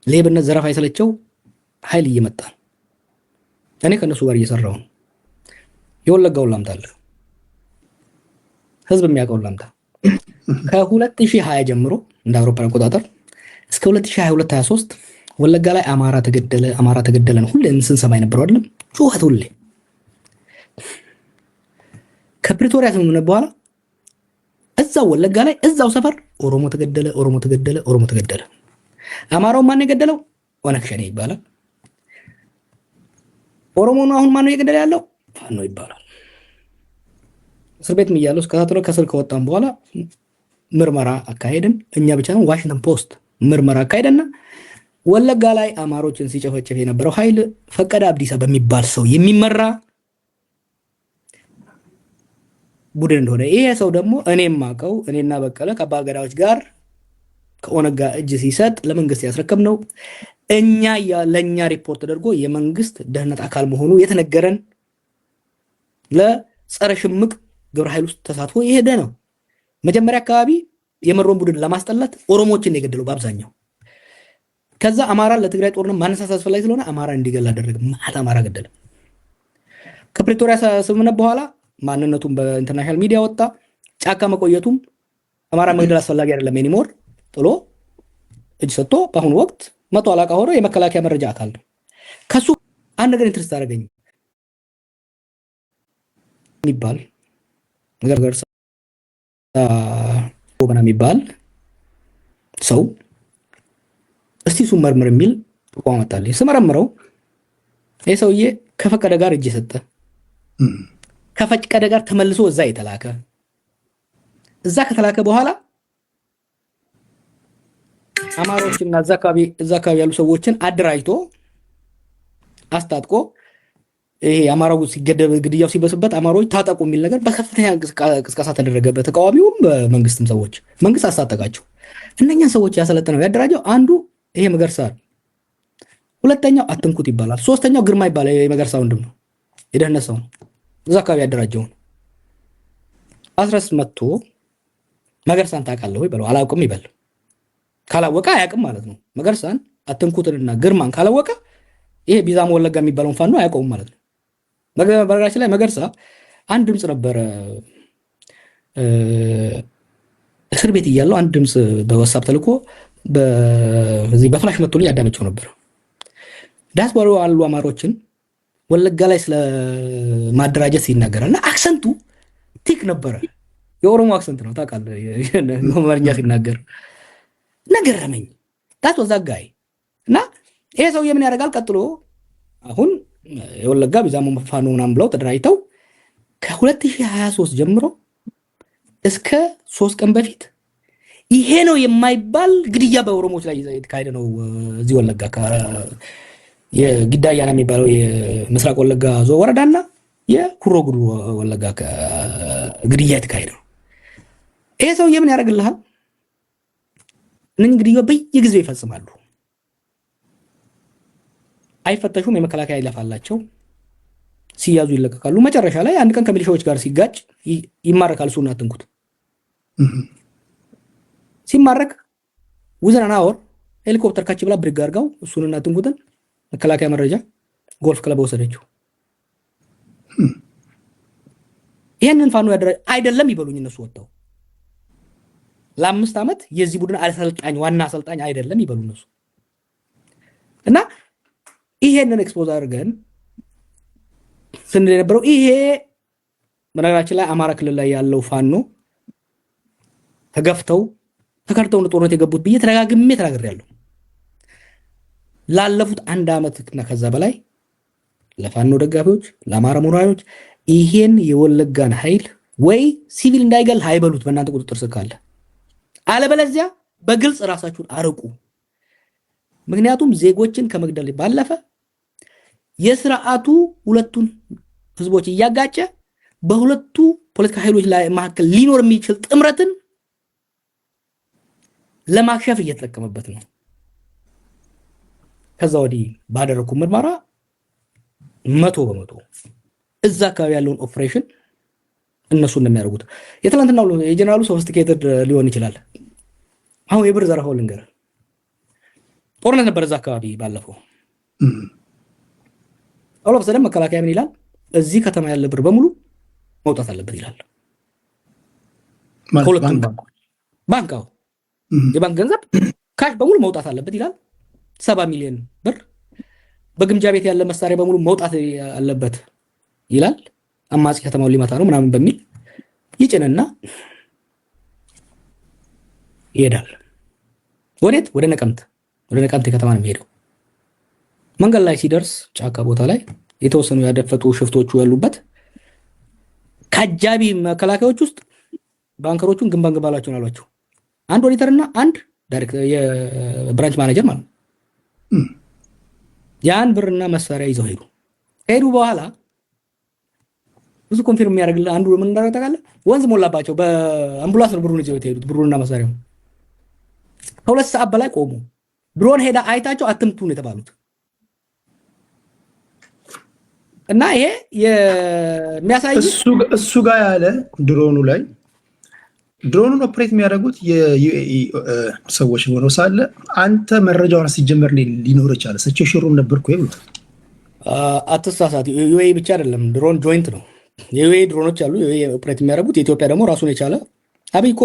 ሌብነት፣ ዘረፋ የሰለቸው ኃይል እየመጣ ነው። እኔ ከነሱ ጋር እየሰራው ነው። የወለጋውን ላምጣለ ህዝብ የሚያውቀው ላምጣ። ከ2020 ጀምሮ እንደ አውሮፓውያን አቆጣጠር እስከ 2022-23 ወለጋ ላይ አማራ ተገደለ ነው ሁሌ ስንሰማ የነበረው አይደለም? ጩኸት ሁሌ። ከፕሪቶሪያ ስምምነት በኋላ እዛው ወለጋ ላይ እዛው ሰፈር ኦሮሞ ተገደለ። አማራው ማን የገደለው? ኦነግ ሸኔ ይባላል። ኦሮሞ ነው አሁን ማን ነው እየገደለ ያለው? ፋኖ ይባላል። እስር ቤት እያለሁ እስከታተለው ከስር ከወጣን በኋላ ምርመራ አካሄድን። እኛ ብቻ ነው ዋሽንግተን ፖስት ምርመራ አካሄደና ወለጋ ላይ አማሮችን ሲጨፈጨፍ የነበረው ኃይል ፈቀደ አብዲሳ በሚባል ሰው የሚመራ ቡድን እንደሆነ፣ ይሄ ሰው ደግሞ እኔም ማቀው እኔና በቀለ ከአባገዳዎች ጋር ከኦነግ ጋር እጅ ሲሰጥ ለመንግስት ያስረከብ ነው። ለእኛ ሪፖርት ተደርጎ የመንግስት ደህንነት አካል መሆኑ የተነገረን ለጸረ ሽምቅ ግብረ ኃይል ውስጥ ተሳትፎ የሄደ ነው። መጀመሪያ አካባቢ የመሮን ቡድን ለማስጠላት ኦሮሞችን የገደለው በአብዛኛው። ከዛ አማራን ለትግራይ ጦርነት ማነሳሳት አስፈላጊ ስለሆነ አማራ እንዲገል አደረገ። ማታ አማራ ገደለ። ከፕሪቶሪያ ስምምነት በኋላ ማንነቱን በኢንተርናሽናል ሚዲያ ወጣ። ጫካ መቆየቱም አማራ መግደል አስፈላጊ አይደለም ኤኒሞር ጥሎ እጅ ሰጥቶ በአሁኑ ወቅት መቶ አለቃ ሆኖ የመከላከያ መረጃ አካል ነው። ከሱ አንድ ነገር ኢንትረስት አደረገኝ የሚባል ነገር ጎበና የሚባል ሰው እስቲ እሱን መርምር የሚል ተቋም አመጣልኝ። ስመረምረው ይህ ሰውዬ ከፈቀደ ጋር እጅ የሰጠ ከፈቀደ ጋር ተመልሶ እዛ የተላከ እዛ ከተላከ በኋላ አማሮችና እዛ አካባቢ ያሉ ሰዎችን አደራጅቶ አስታጥቆ ይሄ አማራው ሲገደብ ግድያው ሲበስበት አማሮች ታጠቁ የሚል ነገር በከፍተኛ ቅስቀሳ ተደረገበት። ተቃዋሚውም በመንግስትም ሰዎች መንግስት አስታጠቃቸው። እነኛን ሰዎች ያሰለጠነው ያደራጀው አንዱ ይሄ መገርሳ፣ ሁለተኛው አትንኩት ይባላል፣ ሶስተኛው ግርማ ይባላል። የመገርሳ ወንድም ነው፣ የደህንነት ሰው ነው። እዛ አካባቢ ያደራጀው አስረስ መጥቶ መገርሳን ታውቃለህ ወይ በለው። አላውቅም ይበል። ካላወቀ አያውቅም ማለት ነው። መገርሳን አትንኩትንና ግርማን ካላወቀ ይሄ ቢዛሞ ወለጋ የሚባለውን ፋኖ አያውቀውም ማለት ነው። በነገራችን ላይ መገርሳ አንድ ድምፅ ነበረ እስር ቤት እያለው አንድ ድምፅ በዋትስአፕ ተልኮ በዚህ በፍላሽ መጥቶልኝ ያዳመጨው ነበር። ዲያስፖራ ያሉ አማሮችን ወለጋ ላይ ስለ ማደራጀት ሲናገራል እና አክሰንቱ ቲክ ነበረ። የኦሮሞ አክሰንት ነው ታውቃለህ፣ አማርኛ ሲናገር ነገረመኝ። ዳት ወዛጋይ እና ይሄ ሰውዬ ምን ያደርጋል ቀጥሎ አሁን የወለጋ ቢዛሞ ፋኖ ምናምን ብለው ተደራጅተው ከ2023 ጀምሮ እስከ 3 ቀን በፊት ይሄ ነው የማይባል ግድያ በኦሮሞዎች ላይ የተካሄደ ነው። እዚህ ወለጋ የጊዳያና የሚባለው የምስራቅ ወለጋ ዞን ወረዳና የኩሮ ጉዱ ወለጋ ግድያ የተካሄደ ነው። ይሄ ሰውዬ ምን ያደርግልሃል? እነኝህ ግድያ በየጊዜው ይፈጽማሉ። አይፈተሹም። የመከላከያ ይለፋላቸው፣ ሲያዙ ይለቀቃሉ። መጨረሻ ላይ አንድ ቀን ከሚሊሻዎች ጋር ሲጋጭ ይማረካል። እሱና አትንኩት ሲማረክ ውዝናና ወር ሄሊኮፕተር ካች ብላ ብድግ አድርጋው እሱንና አትንኩትን መከላከያ መረጃ ጎልፍ ክለብ ወሰደችው። ይሄንን ፋኖ አይደለም ይበሉኝ እነሱ ወጣው ለ5 ዓመት የዚህ ቡድን አሰልጣኝ ዋና አሰልጣኝ አይደለም ይበሉ እነሱ እና ይሄንን ኤክስፖዝ አድርገን ስንል የነበረው ይሄ በነገራችን ላይ አማራ ክልል ላይ ያለው ፋኖ ተከርተው ጦርነት የገቡት ብዬ ተደጋግሜ ተናግሬያለሁ። ላለፉት 1 ዓመት እና ከዛ በላይ ለፋኖ ደጋፊዎች፣ ለአማራ ምሁራኖች ይሄን የወለጋን ኃይል ወይ ሲቪል እንዳይገል ሃይበሉት በእናንተ ቁጥጥር ስር ካለ፣ አለበለዚያ በግልጽ ራሳችሁን አርቁ። ምክንያቱም ዜጎችን ከመግደል ባለፈ የስርዓቱ ሁለቱን ህዝቦች እያጋጨ በሁለቱ ፖለቲካ ኃይሎች ላይ መካከል ሊኖር የሚችል ጥምረትን ለማክሸፍ እየተጠቀመበት ነው። ከዛ ወዲህ ባደረኩ ምርመራ 100% እዛ አካባቢ ያለውን ኦፕሬሽን እነሱ እንደሚያደርጉት የትላንትናው የጀነራሉ ሶፊስቲኬትድ ሊሆን ይችላል። አሁን የብር ዘረፋው ልንገር፣ ጦርነት ነበር እዛ አካባቢ ባለፈው። አውሎ በሰደም መከላከያ ምን ይላል? እዚህ ከተማ ያለ ብር በሙሉ መውጣት አለበት ይላል። ሁለቱም ባንካው የባንክ ገንዘብ ካሽ በሙሉ መውጣት አለበት ይላል። 70 ሚሊዮን ብር በግምጃ ቤት ያለ መሳሪያ በሙሉ መውጣት አለበት ይላል። አማጺ ከተማውን ሊመታ ነው ምናምን በሚል ይጭንና ይሄዳል። ወዴት? ወደ ነቀምት ከተማ ነው የሚሄደው። መንገድ ላይ ሲደርስ ጫካ ቦታ ላይ የተወሰኑ ያደፈጡ ሽፍቶቹ ያሉበት ከአጃቢ መከላከያዎች ውስጥ ባንከሮቹን ግንባን ግንባላቸውን አሏቸው። አንድ ኦዲተርና አንድ ዳይሬክተር የብራንች ማኔጀር ማለት ነው። ያን ብርና መሳሪያ ይዘው ሄዱ በኋላ ብዙ ኮንፊርም የሚያደርግልህ አንዱ ምን እንዳደረገ ታውቃለህ? ወንዝ ሞላባቸው። በአምቡላንስ ነው ብሩን ይዘው የሄዱት፣ ብሩንና መሳሪያውን። ከ2 ሰዓት በላይ ቆሙ። ድሮን ሄዳ አይታቸው አትምቱ ነው የተባሉት። እና ይሄ የሚያሳይ እሱ ጋር ያለ ድሮኑን ኦፕሬት የሚያደርጉት የዩኤኢ ሰዎች ሆነው ሳለ አንተ መረጃውን ሲጀመር ሊኖር ይችላል። ሰቸው ሽሩም ነበርኩ ይሉት አትሳሳት። ዩኤኢ ብቻ አይደለም፣ ድሮን ጆይንት ነው። የዩኤኢ ድሮኖች አሉ ዩኤኢ ኦፕሬት የሚያደርጉት። የኢትዮጵያ ደግሞ ራሱን የቻለ አብይ እኮ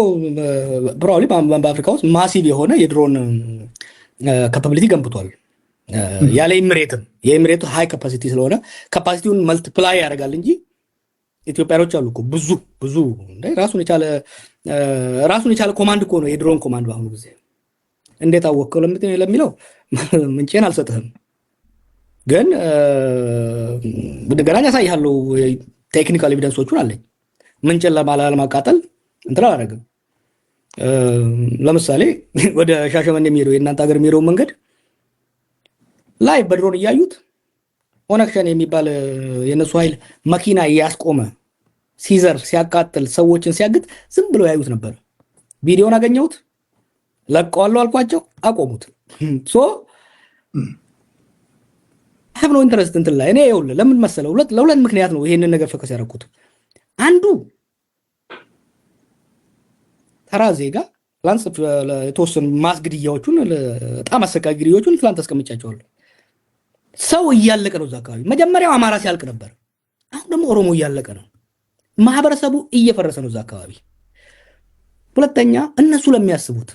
ፕሮባብሊ በአፍሪካ ውስጥ ማሲቭ የሆነ የድሮን ካፓቢሊቲ ገንብቷል። ያለ የኤሚሬቱ ሃይ ካፓሲቲ ስለሆነ ካፓሲቲውን መልቲፕላይ ያደርጋል እንጂ ኢትዮጵያኖች አሉ እኮ ብዙ ራሱን የቻለ ኮማንድ እኮ ነው የድሮን ኮማንድ። በአሁኑ ጊዜ እንዴት አወቀው ለሚለው ምንጭን አልሰጥህም፣ ግን እንደገና ያሳይሃለሁ። ቴክኒካል ኤቪደንሶቹን አለኝ። ምንጭን ለማቃጠል እንትን አላደርግም። ለምሳሌ ወደ ሻሸመኔ የሚሄደው የእናንተ ሀገር የሚሄደው መንገድ ላይ በድሮን እያዩት ኦነግ ሸኔ የሚባል የነሱ ኃይል መኪና እያስቆመ ሲዘር ሲያቃጥል ሰዎችን ሲያግት ዝም ብለው ያዩት ነበር። ቪዲዮን አገኘሁት፣ ለቀዋለሁ አልኳቸው፣ አቆሙት። ሶ ሀብ ነው ኢንተረስት እንትን ላይ እኔ ይኸውልህ ለምን መሰለው ለሁለት ምክንያት ነው ይሄንን ነገር ፈከስ ያደረኩት። አንዱ ተራ ዜጋ ፕላንስ የተወሰኑ ማስግድያዎቹን በጣም አሰቃቂ ግድያዎቹን ፕላን ተስቀምጫቸዋለሁ። ሰው እያለቀ ነው እዛ አካባቢ። መጀመሪያው አማራ ሲያልቅ ነበር፣ አሁን ደግሞ ኦሮሞ እያለቀ ነው። ማህበረሰቡ እየፈረሰ ነው እዛ አካባቢ። ሁለተኛ እነሱ ለሚያስቡት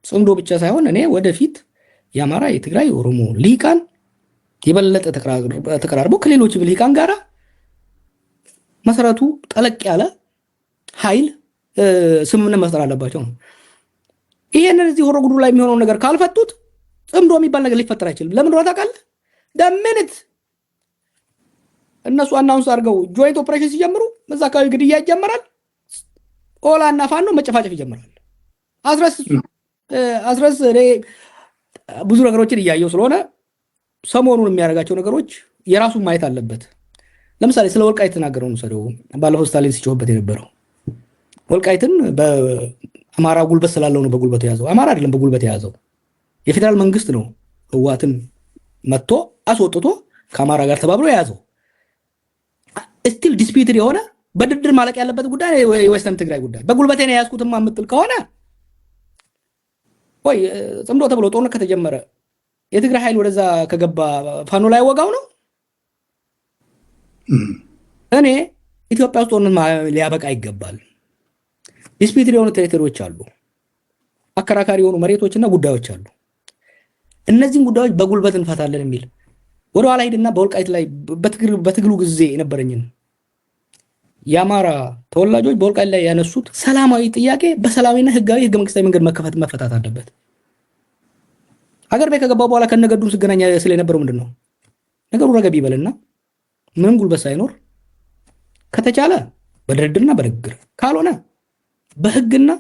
ጽምዶ ብቻ ሳይሆን እኔ ወደፊት የአማራ የትግራይ ኦሮሞ ልሂቃን የበለጠ ተቀራርበው ከሌሎች ልሂቃን ጋራ መሰረቱ ጠለቅ ያለ ኃይል ስምምነት መፍጠር አለባቸው ነው። ይሄንን እዚህ ሆሮ ጉዱ ላይ የሚሆነው ነገር ካልፈቱት ጽምዶ የሚባል ነገር ሊፈጠር አይችልም። ለምን እንደሆነ ታውቃለህ? ደምንት እነሱ አናውንስ አድርገው ጆይንት ኦፕሬሽን ሲጀምሩ እዛ አካባቢ ግድያ ይጀምራል። ኦላ እና ፋኖ መጨፋጨፍ ይጀምራል። አስረስ እኔ ብዙ ነገሮችን እያየው ስለሆነ ሰሞኑን የሚያደርጋቸው ነገሮች የራሱን ማየት አለበት። ለምሳሌ ስለ ወልቃይት ተናገረው ነው ሰደው ባለፈው ስታሊን ሲጮህበት የነበረው ወልቃይትን በአማራ ጉልበት ስላለው ነው በጉልበት የያዘው። አማራ አይደለም በጉልበት የያዘው የፌደራል መንግስት ነው ህዋትን መጥቶ አስወጥቶ ከአማራ ጋር ተባብሮ የያዘው። ስቲል ዲስፒዩትድ የሆነ በድርድር ማለቅ ያለበት ጉዳይ የዌስተርን ትግራይ ጉዳይ። በጉልበቴ ነው የያዝኩትማ የምትል ከሆነ ወይ ጽምዶ ተብሎ ጦርነት ከተጀመረ የትግራይ ኃይል ወደዛ ከገባ ፋኖ ላይ ወጋው ነው። እኔ ኢትዮጵያ ውስጥ ጦርነት ሊያበቃ ይገባል። ዲስፒዩትድ የሆኑ ቴሪቶሪዎች አሉ፣ አከራካሪ የሆኑ መሬቶችና ጉዳዮች አሉ። እነዚህን ጉዳዮች በጉልበት እንፈታለን የሚል ወደ ኋላ ሄድና በወልቃይት ላይ በትግሉ ጊዜ የነበረኝን የአማራ ተወላጆች በወልቃይት ላይ ያነሱት ሰላማዊ ጥያቄ በሰላማዊና ህጋዊ ህገ መንግስታዊ መንገድ መፈታት አለበት። ሀገር ቤት ከገባ በኋላ ከነገዱም ስገናኛ ስለ የነበረው ምንድነው ነገሩ ረገብ ይበልና ምንም ጉልበት ሳይኖር ከተቻለ በድርድርና በንግግር ካልሆነ በህግና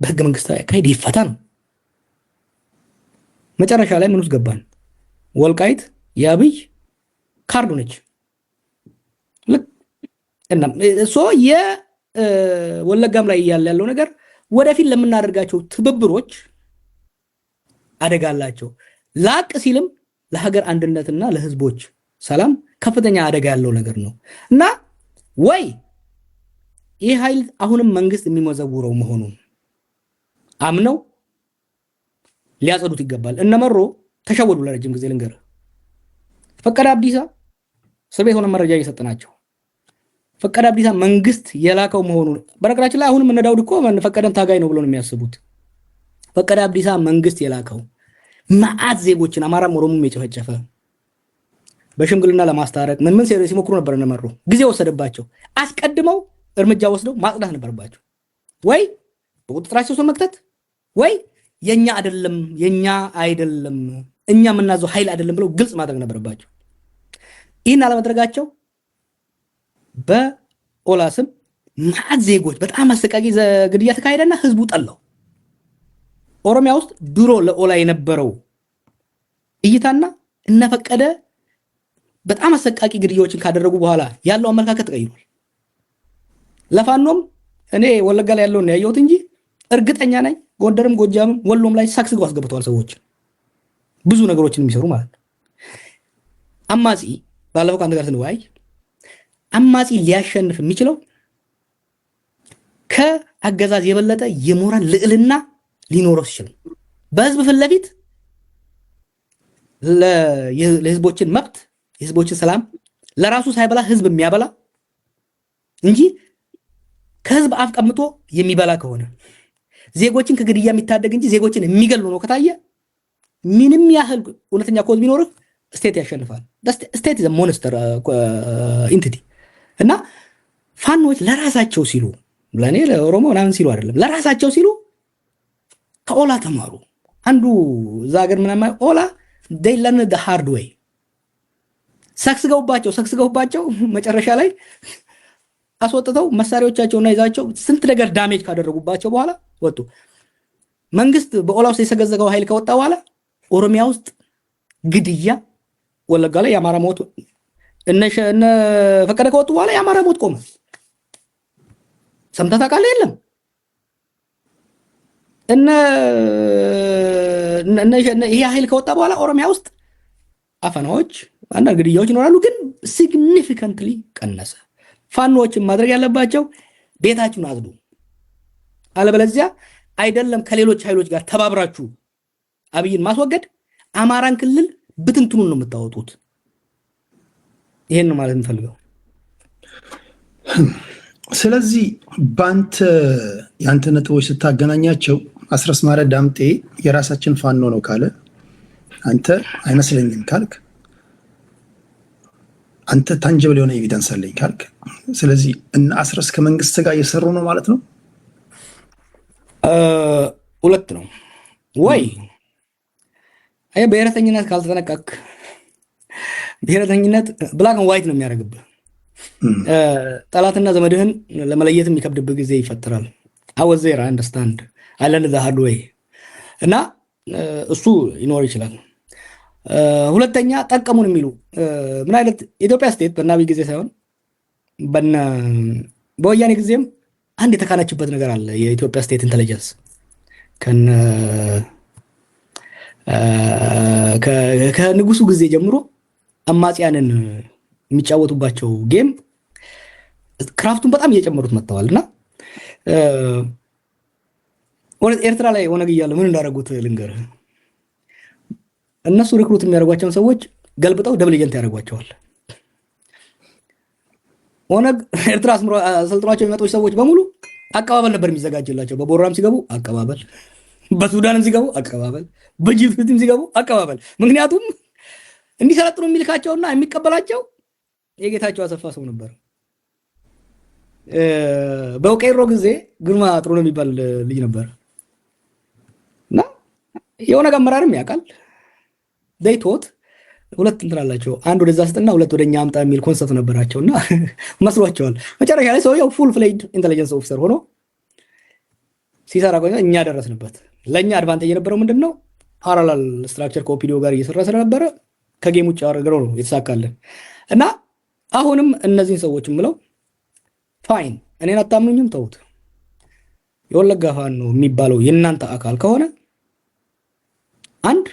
በህገ መንግስታዊ አካሄድ ይፈታ ነው። መጨረሻ ላይ ምን ውስጥ ገባን? ወልቃይት የአብይ ካርዱ ነች። ልክ እና የወለጋም ላይ ያለው ነገር ወደፊት ለምናደርጋቸው ትብብሮች አደጋ አላቸው። ላቅ ሲልም ለሀገር አንድነትና ለህዝቦች ሰላም ከፍተኛ አደጋ ያለው ነገር ነው እና ወይ ይህ ኃይል አሁንም መንግስት የሚመዘውረው መሆኑን አምነው ሊያጸዱት ይገባል። እነመሮ ተሸወዱ። ለረጅም ጊዜ ልንገር፣ ፈቀደ አብዲሳ እስር ቤት ሆነ መረጃ እየሰጠናቸው ፈቀደ አብዲሳ መንግስት የላከው መሆኑን በነገራችን ላይ አሁንም እነ ዳውድ እኮ ፈቀደን ታጋይ ነው ብሎ ነው የሚያስቡት። ፈቀደ አብዲሳ መንግስት የላከው መዓት ዜጎችን አማራም ኦሮሞም የጨፈጨፈ በሽምግልና ለማስታረቅ ምን ሲሞክሩ ነበር። እነመሮ ጊዜ ወሰደባቸው። አስቀድመው እርምጃ ወስደው ማጽዳት ነበረባቸው። ወይ በቁጥጥራቸው ስር መክተት ወይ የኛ አይደለም እኛ የምናዘው ኃይል አይደለም ብለው ግልጽ ማድረግ ነበረባቸው። ይህን አለማድረጋቸው በኦላ ስም መዓት ዜጎች በጣም አሰቃቂ ግድያ ተካሄደና ህዝቡ ጠላው። ኦሮሚያ ውስጥ ድሮ ለኦላ የነበረው እይታና እነፈቀደ በጣም አሰቃቂ ግድያዎችን ካደረጉ በኋላ ያለው አመለካከት ተቀይሯል። ለፋኖም እኔ ወለጋ ላይ ያለውን ያየሁት እንጂ እርግጠኛ ነኝ ጎንደርም ጎጃምም ወሎም ላይ ሳክስገው አስገብተዋል ሰዎች ብዙ ነገሮችን የሚሰሩ ማለት ነው። አማጺ ባለፈው ከአንተ ጋር ስንወያይ አማጺ ሊያሸንፍ የሚችለው ከአገዛዝ የበለጠ የሞራል ልዕልና ሊኖረው ሲችል በህዝብ ፊት ለፊት ለህዝቦችን መብት የህዝቦችን ሰላም ለራሱ ሳይበላ ህዝብ የሚያበላ እንጂ ከህዝብ አፍ ቀምጦ የሚበላ ከሆነ ዜጎችን ከግድያ የሚታደግ እንጂ ዜጎችን የሚገሉ ነው ከታየ ምንም ያህል እውነተኛ ኮዝ ቢኖርህ ስቴት ያሸንፋል። ስቴት ኢዝ ሞንስተር ኢንቲቲ እና ፋኖች ለራሳቸው ሲሉ ለኔ ለኦሮሞ ምናምን ሲሉ አይደለም ለራሳቸው ሲሉ ከኦላ ተማሩ። አንዱ እዛ ሀገር ምናምን ኦላ they learn the hard way ሰክስገውባቸው መጨረሻ ላይ አስወጥተው መሳሪያዎቻቸውና ይዛቸው ስንት ነገር ዳሜጅ ካደረጉባቸው በኋላ ወጡ። መንግስት በኦላ ውስጥ የሰገዘገው ኃይል ከወጣ በኋላ ኦሮሚያ ውስጥ ግድያ፣ ወለጋ ላይ የአማራ ሞት እነ ፈቀደ ከወጡ በኋላ የአማራ ሞት ቆመ። ሰምተህ ታውቃለህ? የለም ይሄ ኃይል ከወጣ በኋላ ኦሮሚያ ውስጥ አፈናዎች፣ አንዳንድ ግድያዎች ይኖራሉ፣ ግን ሲግኒፊካንትሊ ቀነሰ። ፋኖዎችን ማድረግ ያለባቸው ቤታችሁን አጽዱ፣ አለበለዚያ አይደለም ከሌሎች ኃይሎች ጋር ተባብራችሁ አብይን ማስወገድ አማራን ክልል ብትንትኑን ነው የምታወጡት። ይሄን ነው ማለት የምፈልገው። ስለዚህ ያንተ ነጥቦች ስታገናኛቸው አስረስ ማረ ዳምጤ የራሳችን ፋኖ ነው ካለ አንተ አይመስለኝም ካልክ አንተ ታንጀብል የሆነ ኤቪደንስ አለኝ ካልክ ስለዚህ እና አስረስ ከመንግስት ጋር እየሰሩ ነው ማለት ነው። ሁለት ነው ወይ ብሔረተኝነት ካልተጠነቀቅ ብሔረተኝነት ብላክ ኤንድ ዋይት ነው የሚያደርግብህ። ጠላትና ዘመድህን ለመለየት የሚከብድብህ ጊዜ ይፈጠራል። አወዜራ አንደርስታንድ አይለንድ ዘ ሃርድ ዌይ እና እሱ ይኖር ይችላል። ሁለተኛ ጠቀሙን የሚሉ ምን አይነት ኢትዮጵያ ስቴት በአብይ ጊዜ ሳይሆን በወያኔ ጊዜም አንድ የተካነችበት ነገር አለ። የኢትዮጵያ ስቴት ኢንተለጀንስ ከንጉሱ ጊዜ ጀምሮ አማጽያንን የሚጫወቱባቸው ጌም ክራፍቱን በጣም እየጨመሩት መጥተዋል እና ኤርትራ ላይ ኦነግ እያለ ምን እንዳደረጉት ልንገርህ። እነሱ ሪክሩት የሚያደርጓቸውን ሰዎች ገልብጠው ደብል ኤጀንት ያደርጓቸዋል። ኦነግ ኤርትራ አሰልጥኗቸው የሚመጡ ሰዎች በሙሉ አቀባበል ነበር የሚዘጋጅላቸው። በቦራም ሲገቡ አቀባበል፣ በሱዳንም ሲገቡ አቀባበል፣ በጅቡቲም ሲገቡ አቀባበል። ምክንያቱም እንዲሰለጥኑ የሚልካቸውና የሚቀበላቸው የጌታቸው አሰፋ ሰው ነበር። በቀይሮ ጊዜ ግርማ ጥሩ ነው የሚባል ልጅ ነበር እና የኦነግ አመራርም ያውቃል ዴይቶት ሁለት እንትን አላቸው። አንድ ወደዛ ስጥና ሁለት ወደኛ አምጣ የሚል ኮንሰፕት ነበራቸውና መስሏቸዋል። መጨረሻ ላይ ሰውየው ፉል ፍሌጅድ ኢንተለጀንስ ኦፊሰር ሆኖ ሲሰራ ቆይቶ እኛ ደረስንበት። ለእኛ አድቫንቴጅ የነበረው ምንድን ነው? ፓራላል ስትራክቸር ከኦፒዲዮ ጋር እየሰራ ስለነበረ ከጌም ውጭ አድርገው ነው የተሳካልን። እና አሁንም እነዚህን ሰዎች ምለው ፋይን፣ እኔን አታምኑኝም፣ ተውት። የወለጋ ፋኖ የሚባለው የእናንተ አካል ከሆነ አንድ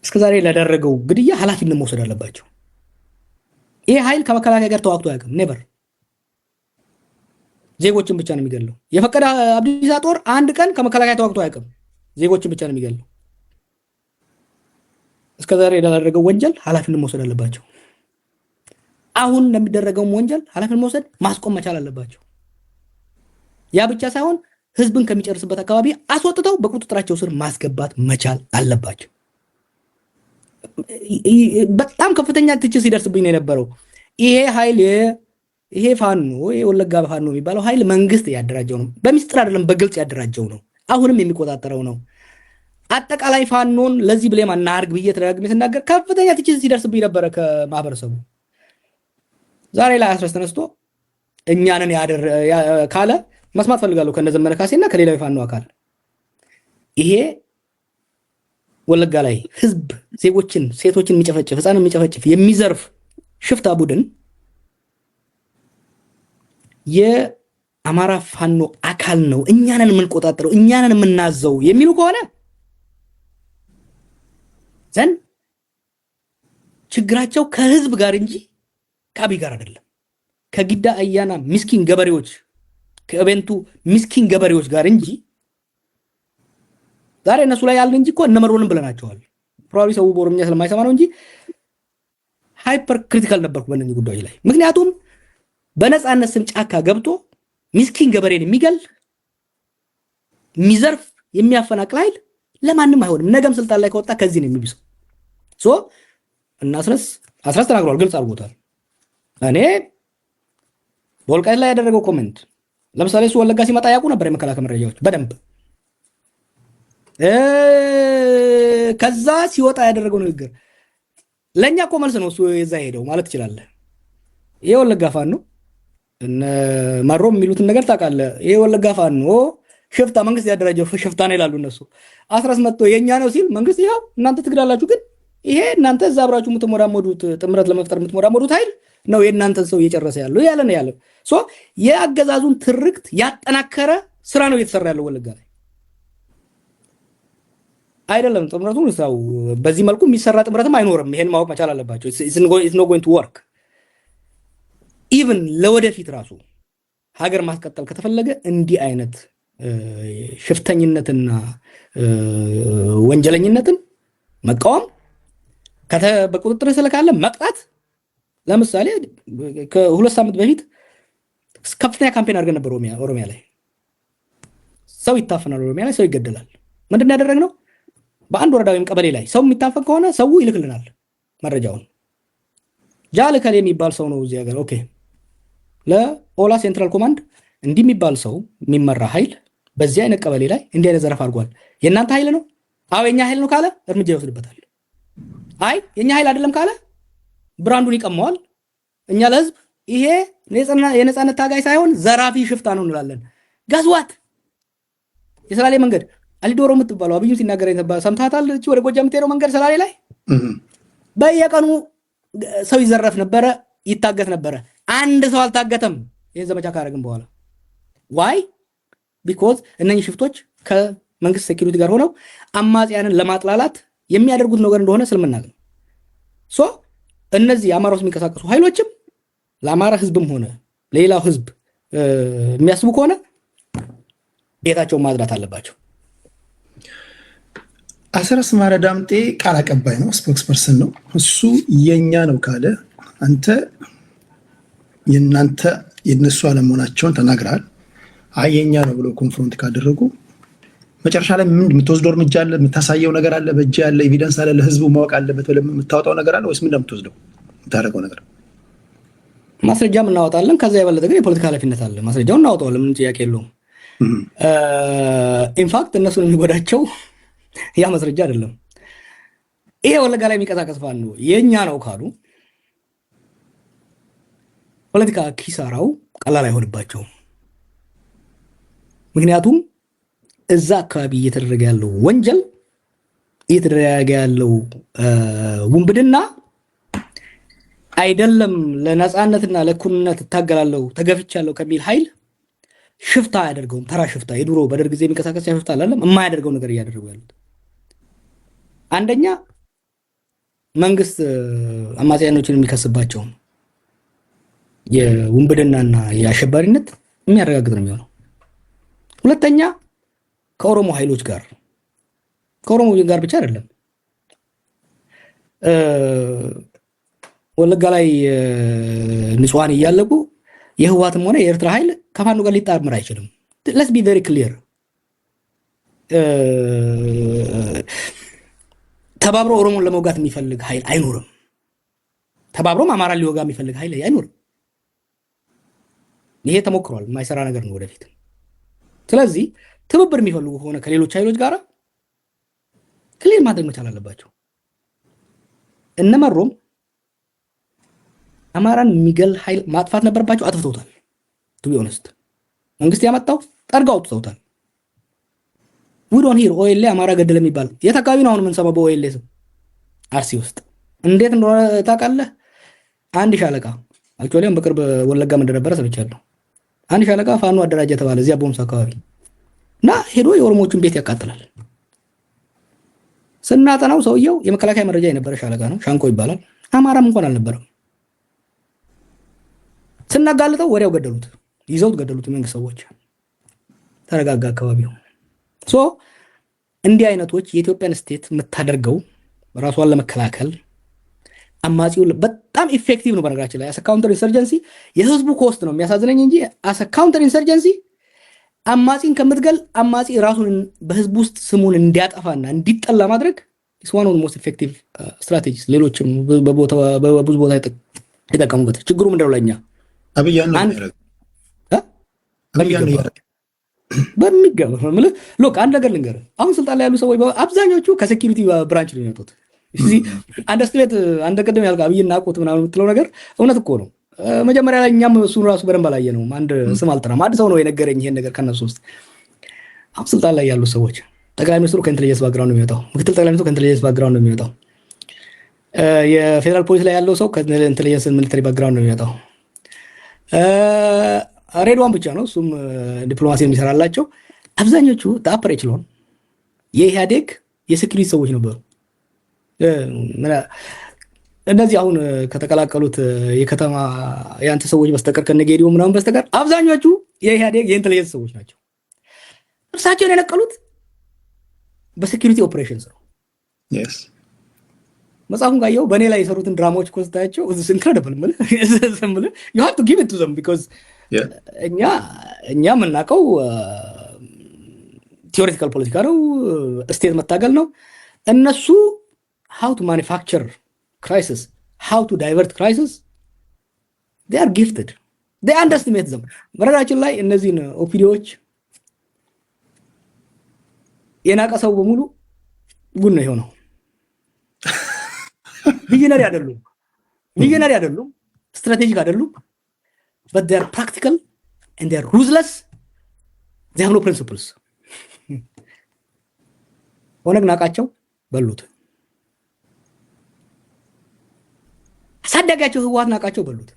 እስከዛሬ ለደረገው ግድያ ኃላፊነት መውሰድ አለባቸው። ይሄ ኃይል ከመከላከያ ጋር ተዋግቶ አያውቅም። ኔቨር። ዜጎችን ብቻ ነው የሚገለው። የፈቀደ አብዲሳ ጦር አንድ ቀን ከመከላከያ ተዋግቶ አያውቅም። ዜጎችን ብቻ ነው የሚገለው። እስከዛሬ ለደረገው ወንጀል ኃላፊነት መውሰድ አለባቸው። አሁን ለሚደረገው ወንጀል ኃላፊነት መውሰድ ማስቆም መቻል አለባቸው። ያ ብቻ ሳይሆን ህዝብን ከሚጨርስበት አካባቢ አስወጥተው በቁጥጥራቸው ስር ማስገባት መቻል አለባቸው። በጣም ከፍተኛ ትችት ሲደርስብኝ ነው የነበረው። ይሄ ኃይል ይሄ ፋኖ የወለጋ ፋኖ የሚባለው ኃይል መንግስት ያደራጀው ነው። በሚስጥር አይደለም፣ በግልጽ ያደራጀው ነው። አሁንም የሚቆጣጠረው ነው። አጠቃላይ ፋኖን ለዚህ ብሌም አናርግ ብዬ ተደጋግሜ ስናገር ከፍተኛ ትችት ሲደርስብኝ ነበረ ከማህበረሰቡ። ዛሬ ላይ አስረስ ተነስቶ እኛንን ካለ መስማት ፈልጋለሁ ከነ ዘመነ ካሴና ከሌላው ፋኖ አካል። ይሄ ወለጋ ላይ ህዝብ ዜጎችን፣ ሴቶችን የሚጨፈጭፍ፣ ህፃንን የሚጨፈጭፍ የሚዘርፍ ሽፍታ ቡድን የአማራ ፋኖ አካል ነው፣ እኛንን የምንቆጣጠረው፣ እኛንን የምናዘው የሚሉ ከሆነ ዘንድ ችግራቸው ከህዝብ ጋር እንጂ ከአብይ ጋር አይደለም። ከጊዳ አያና ምስኪን ገበሬዎች፣ ከእቤንቱ ምስኪን ገበሬዎች ጋር እንጂ ዛሬ እነሱ ላይ ያልን እንጂ እኮ እነመሮንም ብለናቸዋል። ፕሮባብሊ ሰው በኦሮምኛ ስለማይሰማ ነው እንጂ ሃይፐር ክሪቲካል ነበርኩ በእነዚህ ጉዳዮች ላይ። ምክንያቱም በነፃነት ስም ጫካ ገብቶ ምስኪን ገበሬን የሚገል የሚዘርፍ የሚያፈናቅል ኃይል ለማንም አይሆንም። ነገም ስልጣን ላይ ከወጣ ከዚህ ነው የሚብሰው። ሶ እና አስረስ ተናግሯል፣ ግልጽ አድርጎታል። እኔ በወልቃይት ላይ ያደረገው ኮሜንት ለምሳሌ እሱ ወለጋ ሲመጣ ያውቁ ነበር የመከላከያ መረጃዎች በደንብ። ከዛ ሲወጣ ያደረገው ንግግር ለኛ እኮ መልስ ነው። እሱ የዛ ሄደው ማለት ትችላለህ። ይሄ ወለጋ ፋኖ እነ መሮ የሚሉትን ነገር ታውቃለህ። ይሄ ወለጋ ፋኖ ሽፍታ መንግስት ያደራጀው ሽፍታ ነው ይላሉ እነሱ። አስረስ መጥቶ የኛ ነው ሲል መንግስት ይኸው እናንተ ትግዳላችሁ፣ ግን ይሄ እናንተ እዛ አብራችሁ የምትሞዳመዱት ጥምረት ለመፍጠር የምትሞዳመዱት ኃይል ነው የእናንተን ሰው እየጨረሰ ያለው ያለ ነው ያለው። ሶ የአገዛዙን ትርክት ያጠናከረ ስራ ነው እየተሰራ ያለው ወለጋ ላይ አይደለም። ጥምረቱን ሰው በዚህ መልኩ የሚሰራ ጥምረትም አይኖርም። ይሄን ማወቅ መቻል አለባቸው። ኢትስ ኖት ጎይንግ ቱ ወርክ። ኢቭን ለወደፊት ራሱ ሀገር ማስቀጠል ከተፈለገ እንዲህ አይነት ሽፍተኝነትና ወንጀለኝነትን መቃወም፣ በቁጥጥር ስር ካለ መቅጣት። ለምሳሌ ከሁለት ሳምንት በፊት ከፍተኛ ካምፔን አድርገን ነበር ኦሮሚያ ላይ። ሰው ይታፈናል፣ ኦሮሚያ ላይ ሰው ይገደላል። ምንድን ነው ያደረግነው? በአንድ ወረዳ ወይም ቀበሌ ላይ ሰው የሚታፈን ከሆነ ሰው ይልክልናል መረጃውን። ጃልከል የሚባል ሰው ነው እዚህ ሀገር። ኦኬ፣ ለኦላ ሴንትራል ኮማንድ እንዲህ የሚባል ሰው የሚመራ ኃይል በዚህ አይነት ቀበሌ ላይ እንዲህ አይነት ዘረፍ አድርጓል። የእናንተ ኃይል ነው? አዎ የኛ ኃይል ነው ካለ እርምጃ ይወስድበታል። አይ የኛ ኃይል አይደለም ካለ ብራንዱን ይቀማዋል። እኛ ለህዝብ ይሄ የነፃነት ታጋይ ሳይሆን ዘራፊ ሽፍታ ነው እንላለን። ጋዝዋት የሰላሌ መንገድ አሊዶሮ የምትባለው አብዩ ሲናገር ሰምታታል። እቺ ወደ ጎጃም የምትሄደው መንገድ ሰላሌ ላይ በየቀኑ ሰው ይዘረፍ ነበረ፣ ይታገት ነበረ። አንድ ሰው አልታገተም ይሄን ዘመቻ ካደረግን በኋላ። ዋይ ቢኮዝ እነኚህ ሽፍቶች ከመንግስት ሴኩሪቲ ጋር ሆነው አማጽያንን ለማጥላላት የሚያደርጉት ነገር እንደሆነ ስለምናውቅ ነው። ሶ እነዚህ አማራ ውስጥ የሚንቀሳቀሱ ኃይሎችም ለአማራ ህዝብም ሆነ ለሌላው ህዝብ የሚያስቡ ከሆነ ቤታቸውን ማጽዳት አለባቸው። አስረስ ማረ ዳምጤ ቃል አቀባይ ነው፣ ስፖክስ ፐርሰን ነው። እሱ የኛ ነው ካለ አንተ የእናንተ የነሱ አለመሆናቸውን ተናግረሃል። አይ የኛ ነው ብሎ ኮንፍሮንት ካደረጉ መጨረሻ ላይ ምን የምትወስደው እርምጃ አለ? የምታሳየው ነገር አለ? በእጅ ያለ ኤቪደንስ አለ? ለህዝቡ ማወቅ አለበት ብለህ የምታወጣው ነገር አለ ወይስ ምን እንደምትወስደው የምታደርገው ነገር? ማስረጃም እናወጣለን። ከዛ የበለጠ ግን የፖለቲካ ኃላፊነት አለ። ማስረጃውን እናወጣዋለን፣ ምንም ጥያቄ የለውም። ኢንፋክት እነሱን የሚጎዳቸው ያ ማስረጃ አይደለም። ይሄ ወለጋ ላይ የሚንቀሳቀስ ፋኖ የኛ ነው ካሉ ፖለቲካ ኪሳራው ቀላል አይሆንባቸውም። ምክንያቱም እዛ አካባቢ እየተደረገ ያለው ወንጀል እየተደረገ ያለው ውንብድና አይደለም ለነፃነትና ለእኩልነት እታገላለሁ ተገፍቻለሁ ከሚል ኃይል ሽፍታ አያደርገውም። ተራ ሽፍታ የድሮ በደርግ ጊዜ የሚንቀሳቀስ ሽፍታ አላለም የማያደርገው ነገር እያደረጉ ያሉት አንደኛ መንግስት አማጽያኖችን የሚከስባቸው የውንብድናና የአሸባሪነት የሚያረጋግጥ ነው የሚሆነው። ሁለተኛ ከኦሮሞ ኃይሎች ጋር ብቻ አይደለም ወለጋ ላይ ንጹሃን እያለቁ የህዋትም ሆነ የኤርትራ ኃይል ከፋኖ ጋር ሊጣመር አይችልም። let's be very clear ተባብሮ ኦሮሞን ለመውጋት የሚፈልግ ኃይል አይኖርም። ተባብሮም አማራን ሊወጋ የሚፈልግ ኃይል አይኖርም። ይሄ ተሞክሯል፣ የማይሰራ ነገር ነው ወደፊት። ስለዚህ ትብብር የሚፈልጉ ከሆነ ከሌሎች ኃይሎች ጋር ክሊር ማድረግ መቻል አለባቸው። እነመሮም አማራን የሚገል ኃይል ማጥፋት ነበረባቸው፣ አጥፍተውታል። ቱ ቢ ኦነስት መንግስት ያመጣው ጠርጋው አውጥተውታል። ዊዶን ሂር ኦኤልኤ አማራ ገደለ የሚባል የት አካባቢ ነው አሁን የምንሰማው? በኦኤልኤ ስም አርሲ ውስጥ እንዴት እንደሆነ ታውቃለህ? አንድ ሻለቃ አክቹዋሊም በቅርብ ወለጋ እንደነበረ ሰምቻለሁ። አንድ ሻለቃ ፋኖ አደራጀ ተባለ እዚያ ቦምስ አካባቢ እና ሄዶ የኦሮሞቹን ቤት ያቃጥላል። ስናጠናው ሰውየው የመከላከያ መረጃ የነበረ ሻለቃ ነው፣ ሻንቆ ይባላል። አማራም እንኳን አልነበረም። ስናጋልጠው ወዲያው ገደሉት፣ ይዘውት ገደሉት የመንግስት ሰዎች። ተረጋጋ አካባቢው። ሶ እንዲህ አይነቶች የኢትዮጵያን ስቴት የምታደርገው ራሷን ለመከላከል አማጺው በጣም ኢፌክቲቭ ነው። በነገራችን ላይ አሰ ካውንተር ኢንሰርጀንሲ የህዝቡ ኮስት ነው የሚያሳዝነኝ እንጂ አሰ ካውንተር ኢንሰርጀንሲ አማጺን ከምትገል አማጺ ራሱን በህዝቡ ውስጥ ስሙን እንዲያጠፋና እንዲጠላ ማድረግ is one of the most effective strategies። ሌሎችም በብዙ ቦታ ይጠቀሙበት። ችግሩ ምንድነው? ለኛ አብያን በሚገባ ማለት ሎክ አንድ ነገር ልንገርህ። አሁን ስልጣን ላይ ያሉ ሰዎች አብዛኞቹ ከሴኩሪቲ ብራንች ነው የሚመጡት። እዚህ አንደርስቲሜት አንድ ቀደም ያልከው አብይና አቆት ምናምን የምትለው ነገር እውነት እኮ ነው። መጀመሪያ ላይ እኛም እሱን ራሱ በደንብ አላየነውም። አንድ ስም አልጠራም፣ አንድ ሰው ነው የነገረኝ ይሄን ነገር ከነሱ ውስጥ። አሁን ስልጣን ላይ ያሉ ሰዎች ጠቅላይ ሚኒስትሩ ከኢንተለጀንስ ባክግራውንድ ነው የሚወጣው፣ ምክትል ጠቅላይ ሚኒስትሩ ከኢንተለጀንስ ባክግራውንድ ነው የሚወጣው፣ የፌደራል ፖሊስ ላይ ያለው ሰው ከኢንተለጀንስ ሚሊተሪ ባክግራውንድ ነው የሚወጣው። ሬድዋን ብቻ ነው እሱም ዲፕሎማሲ የሚሰራላቸው። አብዛኞቹ አፐር ኤችሎን የኢህአዴግ የሴኩሪቲ ሰዎች ነበሩ። እነዚህ አሁን ከተቀላቀሉት የከተማ የአንተ ሰዎች በስተቀር ከነጌዲዮ ምናምን በስተቀር አብዛኞቹ የኢህአዴግ የኢንተለጀንስ ሰዎች ናቸው። እርሳቸውን የነቀሉት በሴኩሪቲ ኦፕሬሽንስ ነው። መጽሐፉን ካየው በእኔ ላይ የሰሩትን ድራማዎች እኮ ስታያቸው ኢንክሬዲብል you have to give it to them because እኛ የምናውቀው ቲዮሬቲካል ፖለቲካ ነው፣ ስቴት መታገል ነው። እነሱ how to manufacture crisis, how to divert crisis, they are gifted, they underestimate them። በረዳችን ላይ እነዚህን ኦፒዲዎች የናቀ ሰው በሙሉ ጉድ ነው የሆነው። ቪዥነሪ አይደሉም፣ ስትራቴጂክ አይደሉም፣ but they are practical and they are ruthless, they have no principles። ኦነግ ናቃቸው በሉት፣ አሳዳጊያቸው ህወሓት ናቃቸው በሉት፣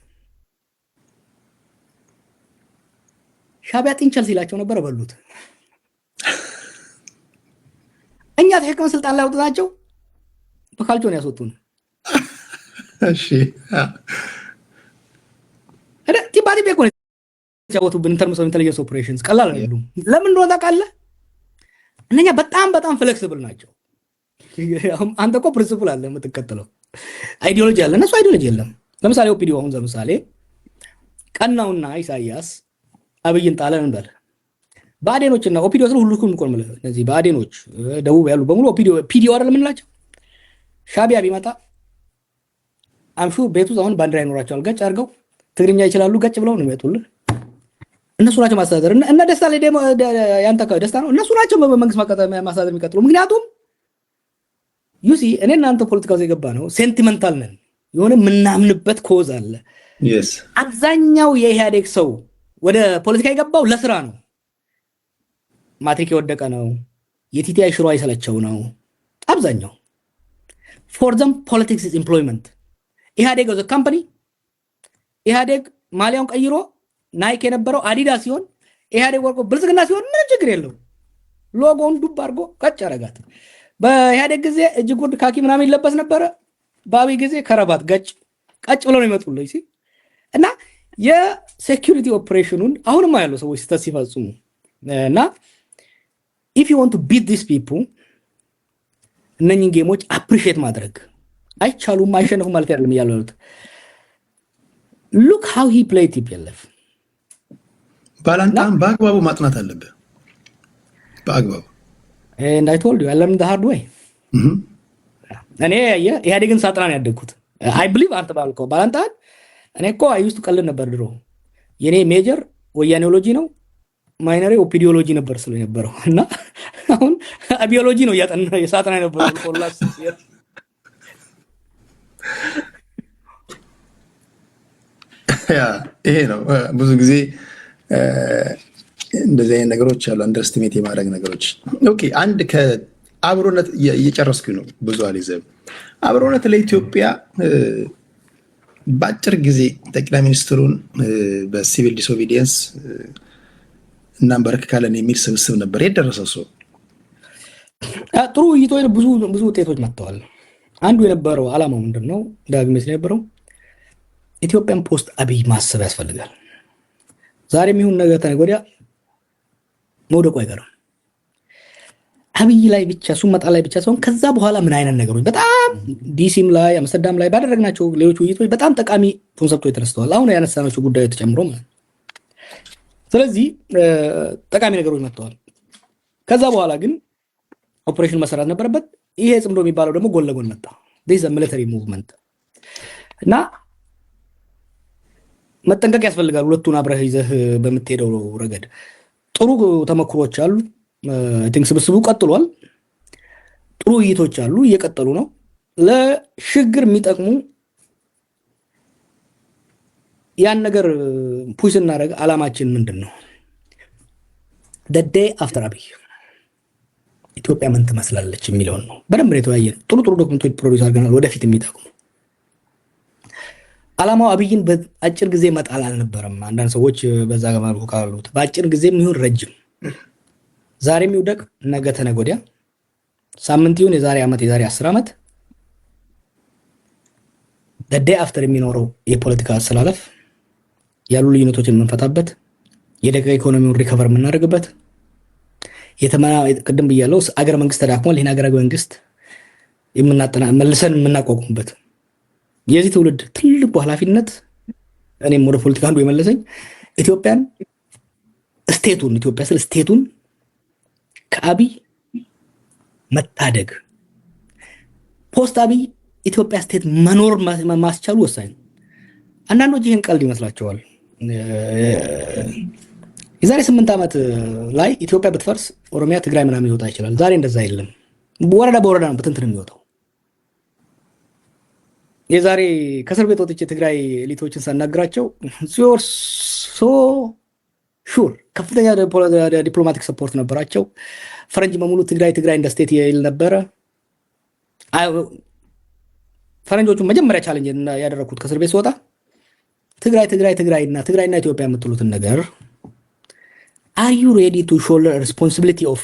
ሻዕቢያ ጥንቸል ሲላቸው ነበር በሉት። እኛ ተሸክመን ስልጣን ላይ አውጥተናቸው በካልቾ ነው ያስወጡን። እሺ ቲባቲ ቤኮ ሲያወጡብን ኢንተርምስ ኦፍ ኢንተለጀንስ ኦፕሬሽንስ ቀላል አይደሉም። ለምን እንደሆነ ታውቃለህ? እነኛ በጣም ፍሌክሲብል ናቸው። አንተ እኮ ፕሪንሲፕል አለ የምትከተለው፣ አይዲዮሎጂ አለ፣ እነሱ አይዲዮሎጂ የለም። ለምሳሌ ኦፒዲዮ አሁን ለምሳሌ ቀናውና ኢሳያስ አብይን ጣለን እንበል። ብአዴኖችና ኦፒዲዮ ስለ ሁሉም ቆም ማለት እነዚህ ብአዴኖች ደቡብ ያሉ በሙሉ ኦፒዲዮ አይደለም የምንላቸው። ሻዕቢያ ቢመጣ አምሹ ቤቱ አሁን ባንዲራ ይኖራቸዋል፣ ገጭ አድርገው ትግርኛ ይችላሉ፣ ገጭ ብለው ነው የሚመጡልህ። እነሱ ናቸው ማስተዳደር። እና ደስታ ላይ ያንተ ደስታ ነው። እነሱ ናቸው በመንግስት ማስተዳደር የሚቀጥሉ። ምክንያቱም ዩሲ እኔ እናንተ ፖለቲካ ውስጥ የገባ ነው ሴንቲመንታል ነን። የሆነ ምናምንበት ኮዝ አለ። አብዛኛው የኢህአዴግ ሰው ወደ ፖለቲካ የገባው ለስራ ነው። ማትሪክ የወደቀ ነው። የቲቲአይ ሽሮ አይሰለቸው ነው አብዛኛው። ፎር ዘም ፖለቲክስ ኢዝ ኤምፕሎይመንት። ኢህአዴግ ዘ ካምፓኒ ኢህአዴግ ማሊያውን ቀይሮ ናይክ የነበረው አዲዳስ ሲሆን ኢህአዴግ ወርቆ ብልጽግና ሲሆን ምንም ችግር የለው። ሎጎውን ዱብ አድርጎ ቀጭ አረጋት። በኢህአዴግ ጊዜ እጅ ጉርድ ካኪ ምናምን ይለበስ ነበረ። በአብይ ጊዜ ከረባት ገጭ ቀጭ ብለው ነው ይመጡልኝ ሲ እና የሴኩሪቲ ኦፕሬሽኑን አሁንም ያለው ሰዎች ስህተት ሲፈጽሙ እና if you want to beat these people እነኚህን ጌሞች አፕሪሺየት ማድረግ አይቻሉም። አይሸነፉም ማለት አይደለም ያሉት። look how he played TPLF። ባላንጣን በአግባቡ ማጥናት አለበት። በአግባቡ and I told you I learned the hard way። እኔ ኢህአዴግን ሳጥና ነው ያደግኩት። I believe አንተ ባልከው ባላንጣን እኔ እኮ አይውስቱ ቀልድ ነበር ድሮ። የኔ ሜጀር ወያኔዎሎጂ ነው፣ ማይነሪ ኦፒዲዮሎጂ ነበር ስለ ነበረው እና አሁን አቢዮሎጂ ነው ያጠና የሳጥና ነበር ኮላስ ይሄ ነው ብዙ ጊዜ እንደዚህ አይነት ነገሮች አሉ፣ አንደርስቲሜት የማድረግ ነገሮች። ኦኬ አንድ ከአብሮነት እየጨረስኩ ነው። ብዙ አልይዘም። አብሮነት ለኢትዮጵያ በአጭር ጊዜ ጠቅላይ ሚኒስትሩን በሲቪል ዲስኦቢዲየንስ እናንበረክካለን የሚል ስብስብ ነበር የደረሰው ሰው። ጥሩ ውይይቶች ብዙ ውጤቶች መጥተዋል። አንዱ የነበረው ዓላማው ምንድነው? ዳግሜስ የነበረው ኢትዮጵያን ፖስት አብይ ማሰብ ያስፈልጋል። ዛሬም ይሁን ነገ ተነገ ወዲያ መውደቁ አይቀርም። አብይ ላይ ብቻ ሱመጣ ላይ ብቻ ሳይሆን ከዛ በኋላ ምን አይነት ነገሮች በጣም ዲሲም ላይ አምስተርዳም ላይ ባደረግናቸው ሌሎች ውይይቶች በጣም ጠቃሚ ኮንሰፕቶች ተነስተዋል። አሁን ያነሳናቸው ጉዳዮች ተጨምሮ ማለት። ስለዚህ ጠቃሚ ነገሮች መጥተዋል። ከዛ በኋላ ግን ኦፕሬሽን መሰራት ነበረበት። ይሄ ጽምዶ የሚባለው ደግሞ ጎን ለጎን መጣ። this is a military movement እና መጠንቀቅ ያስፈልጋል። ሁለቱን አብረህ ይዘህ በምትሄደው ረገድ ጥሩ ተመክሮች አሉ። አይ ቲንክ ስብስቡ ቀጥሏል። ጥሩ ውይይቶች አሉ፣ እየቀጠሉ ነው። ለሽግግር የሚጠቅሙ ያን ነገር ፑሽ እናደርግ። አላማችን ምንድነው? the day after አብይ ኢትዮጵያ ምን ትመስላለች የሚለውን ነው በደንብ የተወያየን። ጥሩ ዶክመንቶች ፕሮዲዩስ አድርገናል፣ ወደፊት የሚጠቅሙ። አላማው አብይን በአጭር ጊዜ መጣል አልነበረም። አንዳንድ ሰዎች በዛ ገማሉ ካሉት በአጭር ጊዜም ይሁን ረጅም ዛሬም ይውደቅ ነገ ተነገ ወዲያ ሳምንት ይሁን የዛሬ ዓመት የዛሬ 10 ዓመት the day after የሚኖረው የፖለቲካ አሰላለፍ ያሉ ልዩነቶችን የምንፈታበት የደቀ ኢኮኖሚውን ሪከቨር የምናደርግበት ቅድም ብያለሁ አገር መንግስት ተዳክሟል። ይህን አገር መንግስት መልሰን የምናቋቁምበት የዚህ ትውልድ ትልቁ ኃላፊነት እኔም ወደ ፖለቲካ አንዱ የመለሰኝ ኢትዮጵያ ስለ ስቴቱን ከአብይ መታደግ ፖስት አብይ ኢትዮጵያ ስቴት መኖር ማስቻሉ ወሳኝ ነው። አንዳንዶች ይህን ቀልድ ይመስላቸዋል። የዛሬ 8 ዓመት ላይ ኢትዮጵያ ብትፈርስ ኦሮሚያ፣ ትግራይ ምናምን ይወጣ ይችላል። ዛሬ እንደዛ አይደለም። ወረዳ በወረዳ ነው በትንትን የሚወጣው። የዛሬ ከእስር ቤት ወጥቼ ትግራይ ኤሊቶችን ሳናግራቸው ሶ ሹር ከፍተኛ ዲፕሎማቲክ ሰፖርት ነበራቸው። ፈረንጅ በሙሉ ትግራይ እንደ ስቴት ይል ነበረ። ፈረንጆቹ መጀመሪያ ቻሌንጅ ያደረኩት ከእስር ቤት ስወጣ ትግራይና ኢትዮጵያ የምትሉትን ነገር are you ready to shoulder responsibility of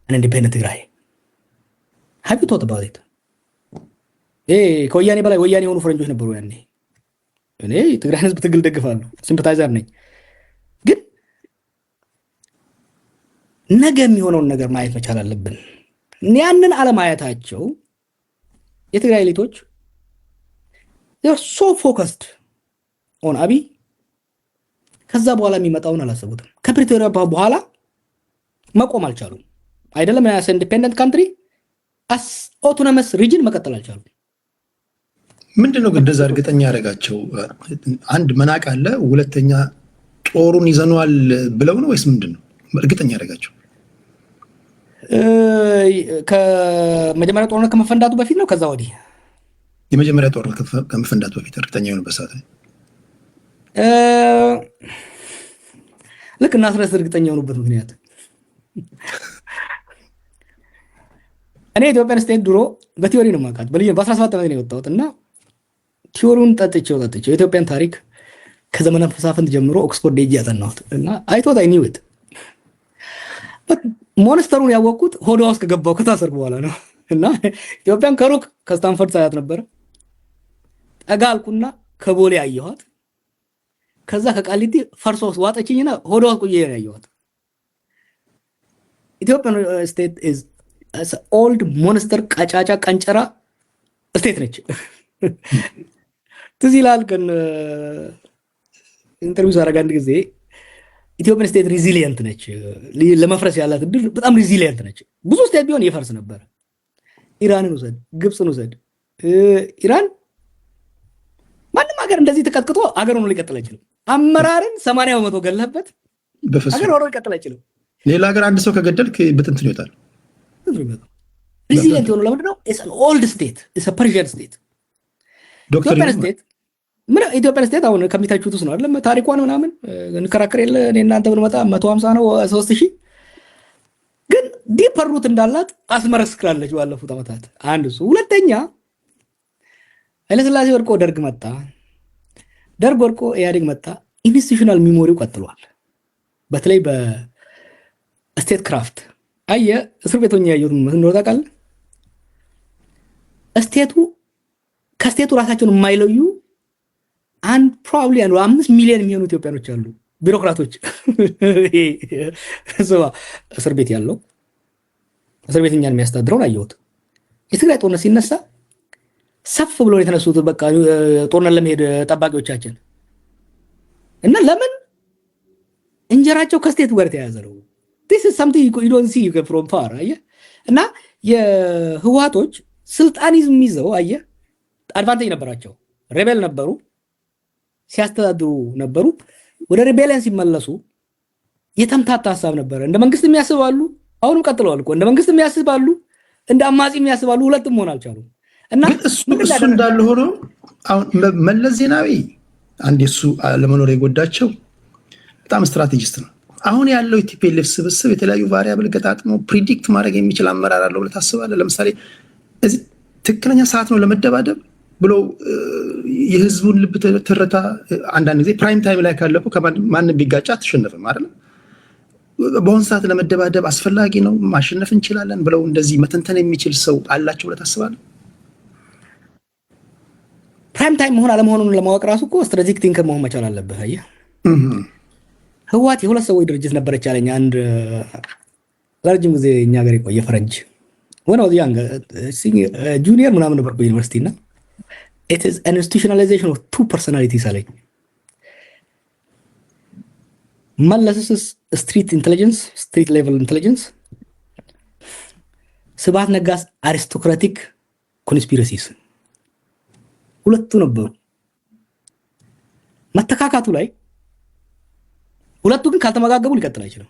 an independent ትግራይ? have you thought about it? ከወያኔ በላይ ወያኔ የሆኑ ፈረንጆች ነበሩ ያኔ። እኔ ትግራይ ህዝብ ትግል ደግፋለሁ፣ ሲምፓታይዘር ነኝ። ግን ነገ የሚሆነውን ነገር ማየት መቻል አለብን። ያንን አለማየታቸው የትግራይ ኤሊቶች they are so focused on አብይ ከዛ በኋላ የሚመጣውን አላሰቡትም። ከፕሪቶሪያ በኋላ መቆም አልቻሉም። አይደለም as independent country as autonomous region መቀጠል አልቻሉም። ምንድነው ግን እንደዛ እርግጠኛ ያደረጋቸው? አንድ መናቅ አለ፣ ሁለተኛ ጦሩን ይዘነዋል ብለው ነው ወይስ ምንድነው እርግጠኛ ያደረጋቸው? ከመጀመሪያ ጦርነት ከመፈንዳቱ በፊት ነው ከዛ ወዲህ? የመጀመሪያ ጦርነት ከመፈንዳቱ በፊት እርግጠኛ የሆነበት ሰዓት ላይ ልክ እና አስረስ እርግጠኛ የሆኑበት ምክንያት እኔ ኢትዮጵያን ስቴት ድሮ በቲዮሪ ነው የማውቃት። በ17 ዓመት ነው የወጣሁት እና ቲዮሪውን ጠጥቼው የኢትዮጵያን ታሪክ ከዘመነ መሳፍንት ጀምሮ ኦክስፎርድ ሄጄ ያጠናሁት እና አይቶት አይ ኒው ኢት ሞንስተሩን ያወቅኩት ሆዷ ውስጥ ከገባው ከታሰርኩ በኋላ ነው። እና ኢትዮጵያን ከሩቅ ከስታንፈርድ ሳያት ነበረ። ጠጋ አልኩና ከቦሌ አየኋት። ከዛ ከቃሊቲ ፈርሶ ዋጠችኝና ሆዷ ውስጥ ቁዬ ነው ያየኋት። ኢትዮጵያን ስቴት ኢዝ ኦልድ ሞንስተር ቀጫጫ ቀንጨራ ስቴት ነች። ትዝ ይላል ግን ኢንተርቪው ሳደርግ አንድ ጊዜ ኢትዮጵያን ስቴት ሪዚሊየንት ነች፣ ለመፍረስ ያላት እድል በጣም ሪዚሊየንት ነች። ብዙ ስቴት ቢሆን ይፈርስ ነበር። ኢራንን ውሰድ፣ ግብፅን ውሰድ። ኢራን ማንም ሀገር እንደዚህ ተቀጥቅጦ ሀገር ሆኖ ሊቀጥል አይችልም። አመራርን 80% ገለህበት ሀገር ሆኖ ሊቀጥል አይችልም። ሌላ ሀገር አንድ ሰው ከገደልክ በትንትን ይወጣል። ሪዚሊየንት የሆነው ለምንድን ነው? ኢትስ አን ኦልድ ስቴት፣ ኢትስ አ ፐርሺያን ስቴት። ኢትዮጵያን ስቴት ኢትዮጵያን ስቴት አሁን ከሚታችሁት ውስጥ ነው አይደለም? ታሪኳን ምናምን እንከራከር የለ እኔ እናንተ ብንመጣ 150 ነው 3000 ግን ዲፐር ሩት እንዳላት አስመረስክራለች ባለፉት ዓመታት። አንድ እሱ። ሁለተኛ ኃይለሥላሴ ወድቆ ደርግ መጣ፣ ደርግ ወድቆ ኢህአዴግ መጣ። ኢንስቲቱሽናል ሚሞሪው ቀጥሏል። በተለይ በስቴት ክራፍት አየህ፣ እስር ቤቶኛ ያየሁት እንደው ታውቃለህ፣ ስቴቱ ከስቴቱ ራሳቸውን የማይለዩ አንድ ፕሮባብሊ 5 ሚሊዮን የሚሆኑ ኢትዮጵያኖች አሉ፣ ቢሮክራቶች። እስር ቤት ያለው እስር ቤት እኛን የሚያስተዳድረውን አየሁት። የትግራይ ጦርነት ሲነሳ ሰፍ ብሎ የተነሱት በቃ ጦርነት ለመሄድ ጠባቂዎቻችን እና ለምን እንጀራቸው ከስቴቱ ጋር የተያያዘ ነው። this is something you don't see from far አየህ። እና የህወሓቶች ስልጣን ይዘው አየህ አድቫንቴጅ ነበራቸው። ሬቤል ነበሩ፣ ሲያስተዳድሩ ነበሩ። ወደ ሪቤሊየን ሲመለሱ የተምታታ ሀሳብ ነበረ። እንደ መንግስት የሚያስባሉ፣ አሁንም ቀጥለዋል እኮ እንደ መንግስት የሚያስባሉ፣ እንደ አማጺ የሚያስባሉ፣ ሁለቱም መሆን አልቻሉም። እና እሱ እንዳለ ሆኖ አሁን መለስ ዜናዊ አንድ እሱ ለመኖር የጎዳቸው በጣም ስትራቴጂስት ነው። አሁን ያለው ቲፒኤልኤፍ ስብስብ የተለያዩ ቫሪያብል ገጣጥሞ ፕሪዲክት ማድረግ የሚችል አመራር አለው ብለህ ታስባለህ? ለምሳሌ እዚህ ትክክለኛ ሰዓት ነው ለመደባደብ ብሎ የህዝቡን ልብ ትርታ አንዳንድ ጊዜ ፕራይም ታይም ላይ ካለፉ ማንም ቢጋጫ አትሸነፍም አይደለም። በአሁን ሰዓት ለመደባደብ አስፈላጊ ነው፣ ማሸነፍ እንችላለን ብለው እንደዚህ መተንተን የሚችል ሰው አላቸው ብለህ ታስባለህ? ፕራይም ታይም መሆን አለመሆኑን ለማወቅ ራሱ እኮ ስትራቴጂክ ቲንከር መሆን መቻል አለብህ። አየህ ህወሓት የሁለት ሰዎች ድርጅት ነበረች አለኝ አንድ ለረጅም ጊዜ እኛ ሀገር የቆየ ፈረንጅ ሆነ ጁኒየር ምናምን ነበር በዩኒቨርሲቲ እና it is an institutionalization of two personalities አለኝ። መለስስ ስትሪት ኢንቴሊጀንስ ስትሪት ሌቨል ኢንቴሊጀንስ፣ ስብሐት ነጋስ አሪስቶክራቲክ ኮንስፒረሲስ ሁለቱ ነበሩ። መተካካቱ ላይ ሁለቱ ግን ካልተመጋገቡ ሊቀጥል አይችልም።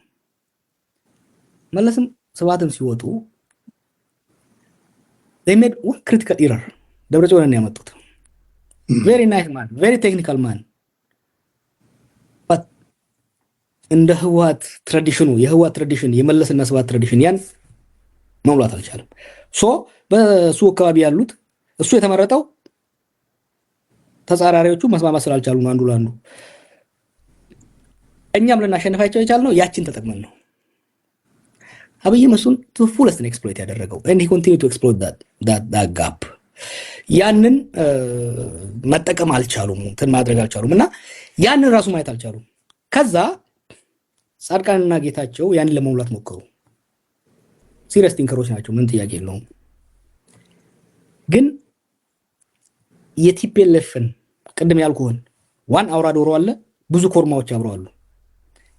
መለስም ስብሐትም ሲወጡ they made one critical error። ደብረጽዮንን ያመጡት very nice man, very technical man, but እንደ ህወሓት ትራዲሽኑ የህወሓት ትራዲሽን የመለስና ስብሐት ትራዲሽን ያን መሙላት አልቻለም። በሱ አካባቢ ያሉት እሱ የተመረጠው ተጻራሪዎቹ መስማማት ስላልቻሉ ነው አንዱ ለአንዱ። እኛም ልናሸንፋቸው የቻልነው ያችን ተጠቅመን ነው። አብይም እሱን to fullest exploit ያደረገው and he continued to exploit that gap። ያንን መጠቀም አልቻሉም፣ እንትን ማድረግ አልቻሉም እና ያንን ራሱ ማየት አልቻሉም። ከዛ ጻድቃንና ጌታቸው ያንን ለመሙላት ሞከሩ። ሲሪየስ ቲንከሮች ናቸው፣ ምን ጥያቄ የለውም። ግን የቲፒኤልኤፍን ቅድም ያልኩህን ዋን አውራ ዶሮ አለ፣ ብዙ ኮርማዎች አብረው አሉ።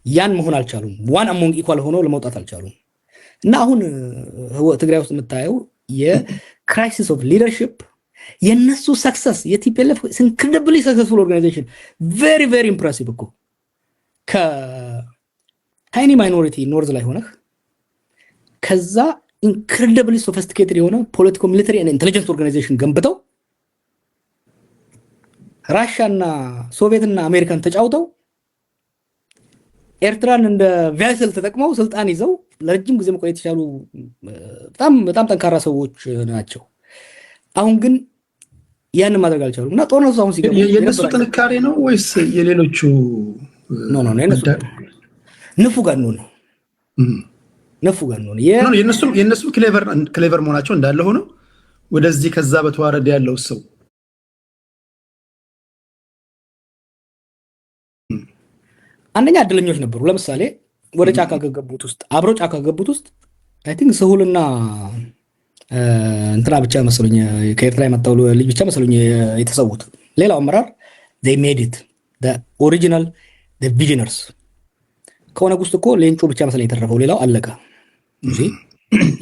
ያን መሆን አልቻሉም። ዋን አሞንግ ኢኳል ሆነው ለመውጣት አልቻሉም። እና አሁን ትግራይ ውስጥ የምታየው የክራይሲስ ኦፍ ሊደርሺፕ የነሱ ሰክሰስ የቲፒኤልኤፍ ኢንክሬዲብሊ ሰክሰስፉል ኦርጋናይዜሽን ቬሪ ቬሪ ኢምፕሬሲቭ እኮ ከታይኒ ማይኖሪቲ ኖርዝ ላይ ሆነህ ከዛ ኢንክሬዲብሊ ሶፊስቲኬትድ የሆነ ፖለቲኮ ሚሊተሪ እና ኢንተለጀንስ ኦርጋናይዜሽን ገንብተው ራሻና ሶቪየትና አሜሪካን ተጫውተው ኤርትራን እንደ ቫይሰል ተጠቅመው ስልጣን ይዘው ለረጅም ጊዜ መቆየት የቻሉ በጣም ጠንካራ ሰዎች ናቸው። አሁን ግን ያንን ማድረግ አልቻሉም እና ጦርነቱ አሁን ሲገባ የነሱ ጥንካሬ ነው ወይስ የሌሎቹ? ኖ ንፉጋን ነው የነሱ ክሌቨር መሆናቸው እንዳለ ሆኖ ወደዚህ ከዛ በተዋረደ ያለው ሰው አንደኛ እድለኞች ነበሩ። ለምሳሌ ወደ ጫካ ከገቡት ውስጥ አብረው ጫካ ከገቡት ውስጥ አይ ቲንክ ስሁልና እንትና ብቻ መሰሉኝ ከኤርትራ የመጣው ልጅ ብቻ መሰሉኝ የተሰዉት። ሌላው አመራር they made it the original the visionaries ከሆነ ውስጥ እኮ ሌንጮ ብቻ መሰለኝ የተረፈው፣ ሌላው አለቀ። እሺ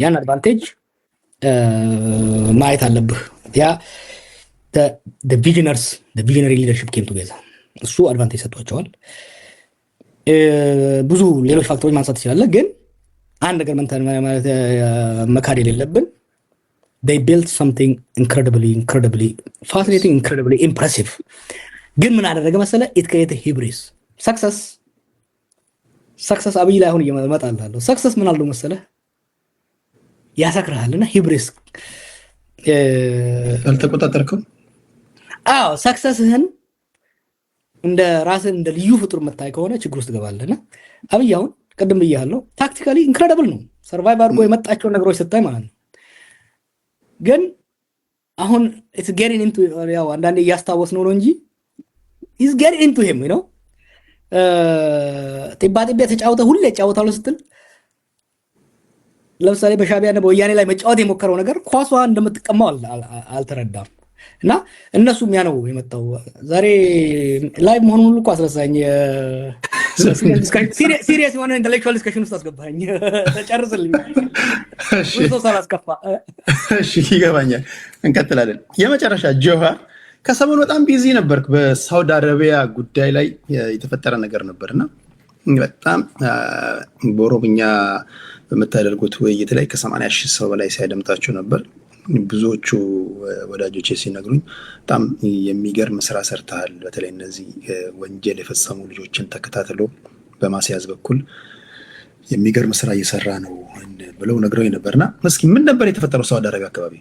ያን አድቫንቴጅ ማየት አለብህ። ያ the visionaries the visionary leadership came together እሱ አድቫንቴጅ ሰጥቷቸዋል። ብዙ ሌሎች ፋክተሮች ማንሳት ይችላል፣ ግን አንድ ነገር መካድ የሌለብን they built something incredibly fascinating, incredibly impressive. ግን ምን አደረገ መሰለ? it created hubris. success አብይ ላይ አሁን እየመጣልታለሁ። success ምን አለው መሰለ? ያሳክራልና hubris አልተቆጣጠርከው። successህን እንደ ራስን እንደ ልዩ ፍጡር መታይ ከሆነ ችግር ውስጥ ገባለና አብይ አሁን ቀደም ብያለሁ ታክቲካሊ ኢንክሬዲብል ነው። ሰርቫይቭ አድርጎ የመጣቸው ነገሮች ስታይ ማለት ነው። ግን አሁን it's getting into ያው አንዳንዴ እያስታወስ ነው እንጂ is getting into him you know ጢባጢቤ ተጫውተ ሁሌ ጫወታሉ ስትል ለምሳሌ በሻቢያና በወያኔ ላይ መጫወት የሞከረው ነገር ኳሷ እንደምትቀማው አልተረዳም። እና እነሱም ያ ነው የመጣው። ዛሬ ላይቭ መሆኑን ሁሉ እኮ አስረሳኝ። ሲሪየስ የሆነ ኢንተሌክቹዋል ዲስከሽን ውስጥ አስገባኝ። ተጨርስልኝ። እሺ ሳላስከፋ እሺ ይገባኛል። እንቀጥላለን። የመጨረሻ ጆሃር ከሰሞኑ በጣም ቢዚ ነበርክ። በሳውዲ አረቢያ ጉዳይ ላይ የተፈጠረ ነገር ነበርና በጣም በኦሮምኛ በመታደርጉት ውይይት ላይ ከ80,000 ሰው በላይ ሲያደምጣችሁ ነበር። ብዙዎቹ ወዳጆቼ ሲነግሩኝ በጣም የሚገርም ስራ ሰርተሃል፣ በተለይ እነዚህ ወንጀል የፈጸሙ ልጆችን ተከታትሎ በማስያዝ በኩል የሚገርም ስራ እየሰራ ነው ብለው ነግረውኝ ነበርና እስኪ ምን ነበር የተፈጠረው ሳውዲ አረቢያ አካባቢ?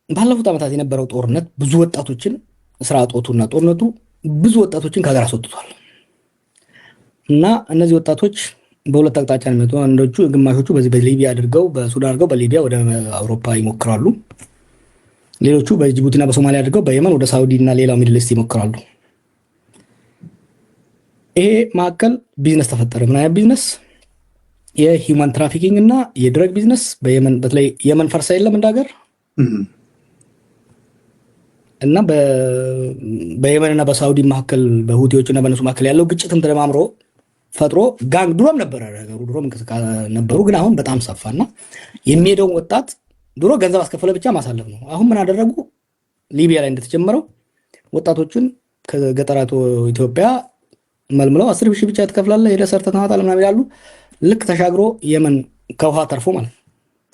ባለፉት ዓመታት የነበረው ጦርነት ብዙ ወጣቶችን ስራ አጦቱና ጦርነቱ ብዙ ወጣቶችን ከሀገር አስወጥቷል እና እነዚህ ወጣቶች በሁለት አቅጣጫ ነው የሚወጡ። አንዶቹ ግማሾቹ በዚህ በሊቢያ አድርገው በሱዳን አድርገው በሊቢያ ወደ አውሮፓ ይሞክራሉ። ሌሎቹ በጅቡቲና በሶማሊያ አድርገው በየመን ወደ ሳውዲ እና ሌላው ሚድል ኢስት ይሞክራሉ። ይሄ ማዕከል ቢዝነስ ተፈጠረ። ምን አይነት ቢዝነስ? የሂውማን ትራፊኪንግ እና የድረግ ቢዝነስ በየመን በተለይ የመን ፈርሳ የለም እንዳገር እና በየመንና በሳውዲ መካከል በሁቲዎችና በነሱ መካከል ያለው ግጭትም ተደማምሮ ፈጥሮ ጋንግ ድሮም ነበረ ነገሩ፣ ድሮም እንቅስቃሴ ነበሩ። ግን አሁን በጣም ሰፋና የሚሄደውን ወጣት ድሮ ገንዘብ አስከፈለ ብቻ ማሳለፍ ነው። አሁን ምን አደረጉ? ሊቢያ ላይ እንደተጀመረው ወጣቶችን ከገጠራቱ ኢትዮጵያ መልምለው 10,000 ብቻ ትከፍላለህ ሄደህ ሰርተህ ታመጣለህ ምናምን ይላሉ። ልክ ተሻግሮ የመን ከውሃ ተርፎ ማለት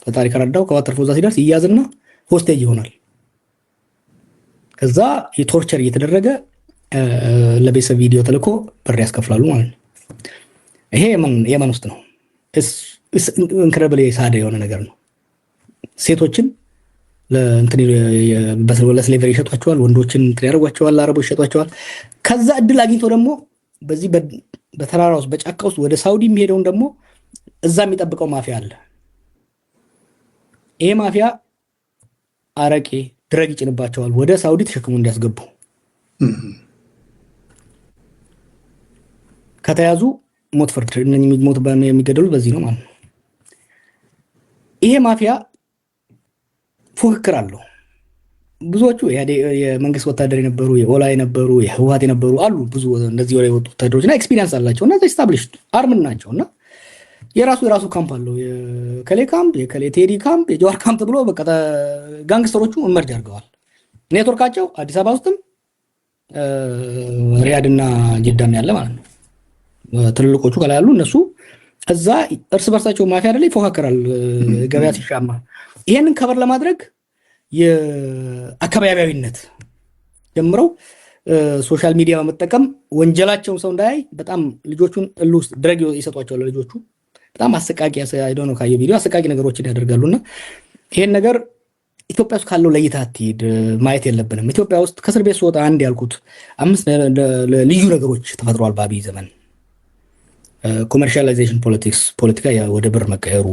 ፈጣሪ ከረዳው ከውሃ ተርፎ እዛ ሲደርስ ይያዝና ሆስቴጅ ይሆናል። ከዛ የቶርቸር እየተደረገ ለቤተሰብ ቪዲዮ ተልኮ ብር ያስከፍላሉ ማለት ነው። ይሄ የመን ውስጥ ነው። ኢንክሬዲብሊ ሳደ የሆነ ነገር ነው። ሴቶችን ለስሌቨሪ ይሸጧቸዋል፣ ወንዶችን ያደርጓቸዋል፣ አረቦች ይሸጧቸዋል። ከዛ እድል አግኝቶ ደግሞ በዚህ በተራራ ውስጥ በጫካ ውስጥ ወደ ሳውዲ የሚሄደውን ደግሞ እዛ የሚጠብቀው ማፊያ አለ። ይሄ ማፊያ አረቄ ድረግ ይጭንባቸዋል ወደ ሳውዲ ተሸክሞ እንዲያስገቡ። ከተያዙ ሞት ፍርድ የሚገደሉ በዚህ ነው ማለት ነው። ይሄ ማፊያ ፉክክር አለው። ብዙዎቹ የመንግስት ወታደር የነበሩ የኦላ የነበሩ የህወሓት የነበሩ አሉ። ብዙ እንደዚህ ወደ ወጡ ወታደሮችና ኤክስፒሪየንስ አላቸው እና ኤስታብሊሽድ አርምን ናቸው እና የራሱ ካምፕ አለው። የከሌ ካምፕ፣ የከሌ ቴዲ ካምፕ፣ የጀዋር ካምፕ ብሎ በቃ ጋንግስተሮቹ እመርጅ አድርገዋል። ኔትወርካቸው አዲስ አበባ ውስጥም ሪያድና ጅዳም ያለ ማለት ነው። ትልልቆቹ ከላይ ያሉ እነሱ እዛ እርስ በርሳቸው ማፊያ አይደለ ይፎካከራል ገበያ ሲሻማ። ይሄንን ከበር ለማድረግ የአካባቢያዊነት ጀምረው ሶሻል ሚዲያ በመጠቀም ወንጀላቸውን ሰው እንዳያይ በጣም ልጆቹን ውስጥ ድረግ ይሰጧቸዋል። ልጆቹ በጣም አሰቃቂ አይዶኖ ካየ ቪዲዮ አሰቃቂ ነገሮችን ያደርጋሉና ይሄን ነገር ኢትዮጵያ ውስጥ ካለው ለይታ አትሂድ ማየት የለብንም። ኢትዮጵያ ውስጥ ከእስር ቤት ስወጣ አንድ ያልኩት 5 ልዩ ነገሮች ተፈጥሯል በአብይ ዘመን። ኮመርሻላይዜሽን ፖለቲካ ወደ ብር መቀየሩ፣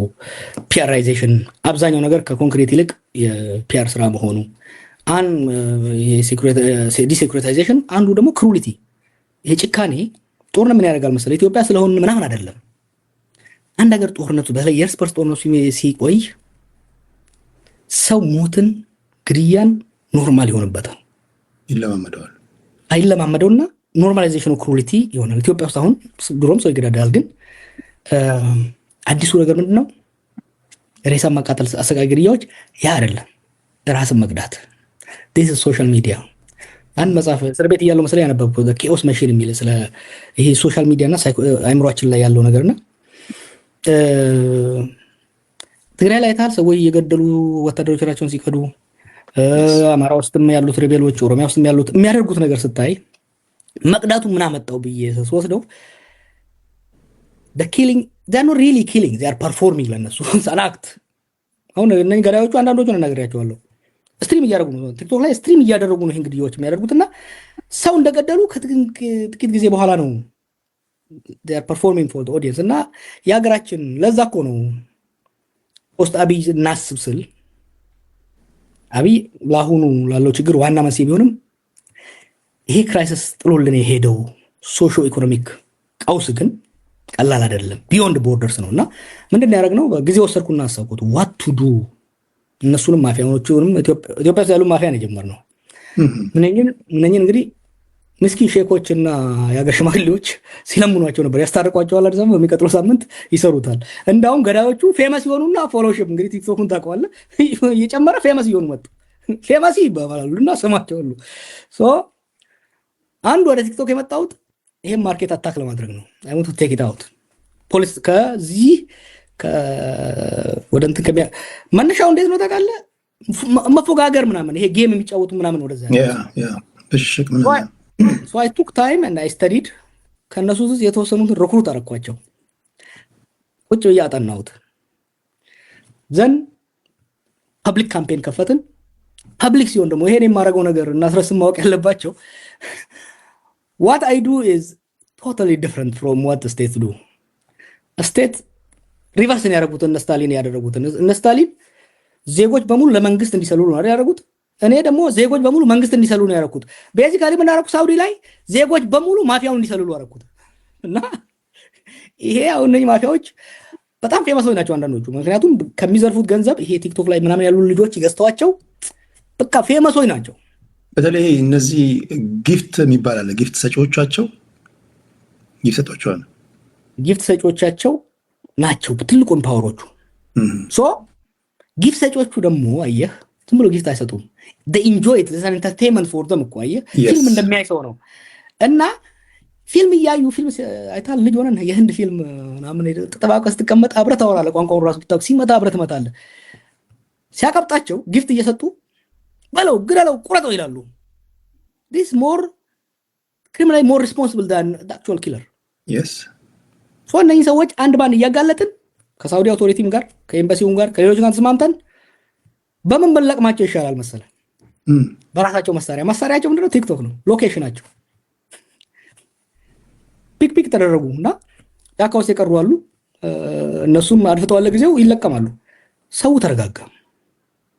ፒአራይዜሽን አብዛኛው ነገር ከኮንክሪት ይልቅ የፒአር ስራ መሆኑ፣ ዲሴኩሪታይዜሽን አንዱ ደግሞ ክሩሊቲ፣ ይሄ ጭካኔ። ጦርነት ምን ያደርጋል መሰለህ? ኢትዮጵያ ስለሆን ምናምን አይደለም። አንድ ሀገር ጦርነቱ በተለይ የእርስ በርስ ጦርነቱ ሲቆይ ሰው ሞትን፣ ግድያን ኖርማል ይሆንበታል፣ አይለማመደውና ኖርማላይዜሽን ክሩሊቲ ይሆናል። ኢትዮጵያ ውስጥ አሁን ድሮም ሰው ይገዳዳል፣ ግን አዲሱ ነገር ምንድነው? ሬሳ ማቃጠል፣ አሰቃቂ ግድያዎች። ያ አይደለም ራስን መግዳት። ዲስ ሶሻል ሚዲያ። አንድ መጽሐፍ እስር ቤት እያለው መሰለኝ ያነበብኩት ኬኦስ መሽን የሚል ስለ ይሄ ሶሻል ሚዲያና አይምሯችን ላይ ያለው ነገርና ትግራይ ላይ ታል ሰዎች እየገደሉ ወታደሮቻቸውን ሲቀዱ፣ አማራ ውስጥም ያሉት ሬቤሎች፣ ኦሮሚያ ውስጥም ያሉት የሚያደርጉት ነገር ስታይ መቅዳቱ ምን አመጣው ብዬ ስወስደው the killing they are not really killing, they are performing ለነሱ አክት። አሁን እነኚህ ገዳዮቹ አንዳንዶቹን እናገራቸዋለሁ ስትሪም እያደረጉ ነው፣ ቲክቶክ ላይ ስትሪም እያደረጉ ነው ይሄን ግድያዎች የሚያደርጉትና ሰው እንደገደሉ ከጥቂት ጊዜ በኋላ ነው they are performing for the audience። እና የሀገራችን ለዛ እኮ ነው ፖስት አብይ እናስብ ስል አብይ ለአሁኑ ላለው ችግር ዋና መንስኤ ቢሆንም ይሄ ክራይሲስ ጥሎልን የሄደው ሶሾ ኢኮኖሚክ ቀውስ ግን ቀላል አይደለም፣ ቢዮንድ ቦርደርስ ነውና ምንድነው ያደረግነው? በጊዜ ወሰድኩና አሰብኩት ዋት ቱ ዱ። እነሱንም ማፊያዎቹንም ኢትዮጵያ ውስጥ ያሉ ማፊያ ነው የጀመርነው። ምንኝን እንግዲህ ምስኪን ሼኮችና የሀገር ሽማግሌዎች ሲለምኗቸው ነበር፣ ያስታርቋቸዋል። አዲስ አበባ በሚቀጥለው ሳምንት ይሰሩታል። እንዳውም ገዳዮቹ ፌመስ ይሆኑና ፎሎሺፕ እንግዲህ ቲክቶክን ታውቀዋለህ እየጨመረ ፌመስ ይሆኑ መጡ። ፌመስ ይባባላሉና ስማቸው ሁሉ አንዱ ወደ ቲክቶክ የመጣሁት ይሄን ማርኬት አታክ ለማድረግ ነው። አይ ዋንት ቱ ቴክ ኢት አውት ፖሊስ ከዚህ ወደ እንትን መነሻው እንዴት ነው ታውቃለህ? መፎጋገር ምናምን ይሄ ጌም የሚጫወቱ ምናምን ወደዛ በሽክ ምናምን so I took time and I studied። ከነሱ ውስጥ የተወሰኑትን ሪክሩት አደረኳቸው፣ ቁጭ ብዬ አጠናሁት። ዘን ፐብሊክ ካምፔን ከፈትን። ፐብሊክ ሲሆን ደግሞ ይሄን የማደርገው ነገር እና አስረስም ማወቅ ያለባቸው what I do is totally different from what the state do። ስቴት ሪቨርስ ነው ያደረጉት። እነ ስታሊን ያደረጉት እነ ስታሊን ዜጎች በሙሉ ለመንግስት እንዲሰልሉ ነው ያደረጉት። እኔ ደግሞ ዜጎች በሙሉ መንግስት እንዲሰልሉ ነው ያደረኩት። ቤዚካሊ ምን ያደረኩት? ሳውዲ ላይ ዜጎች በሙሉ ማፊያውን እንዲሰልሉ ያደረኩት እና ይሄ አሁን እነዚህ ማፊያዎች በጣም ፌመስ ናቸው አንዳንዶቹ። ምክንያቱም ከሚዘርፉት ገንዘብ ይሄ ቲክቶክ ላይ ምናምን ያሉ ልጆች ገዝተዋቸው በቃ ፌመስ ናቸው። በተለይ እነዚህ ጊፍት የሚባል አለ። ጊፍት ሰጪዎቻቸው ይሰጧቸዋል። ጊፍት ሰጪዎቻቸው ናቸው ትልቁን ፓወሮቹ። ጊፍት ሰጪዎቹ ደግሞ አየህ ዝም ብሎ ጊፍት አይሰጡም። they enjoy it, it's an entertainment for them እኮ አየህ። ፊልም እንደሚያይ ሰው ነው እና ፊልም እያዩ ፊልም አይታል። ልጅ ሆነን የህንድ ፊልም ምናምን ተጠባቀ ስትቀመጥ አብረህ ታወራለህ። ቋንቋውን ራሱ ብታውቅ ሲመጣ አብረህ ትመጣለህ። ሲያቀብጣቸው ጊፍት እየሰጡ በለው ግደለው ቁረጠው ይላሉ። this more criminal, more responsible than the actual killer። yes so እነዚህ ሰዎች አንድ ባንድ እያጋለጥን ከሳውዲ አውቶሪቲም ጋር ከኤምባሲውም ጋር ከሌሎች ጋር ተስማምተን በምን በለቅማቸው ይሻላል መሰለህ? በራሳቸው መሳሪያቸው ምንድነው? ቲክቶክ ነው ሎኬሽናቸው። ፒክ ተደረጉና ጫካ ውስጥ የቀሩ አሉ። እነሱም አድፍተዋል፣ ጊዜው ይለቀማሉ። ሰው ተረጋጋ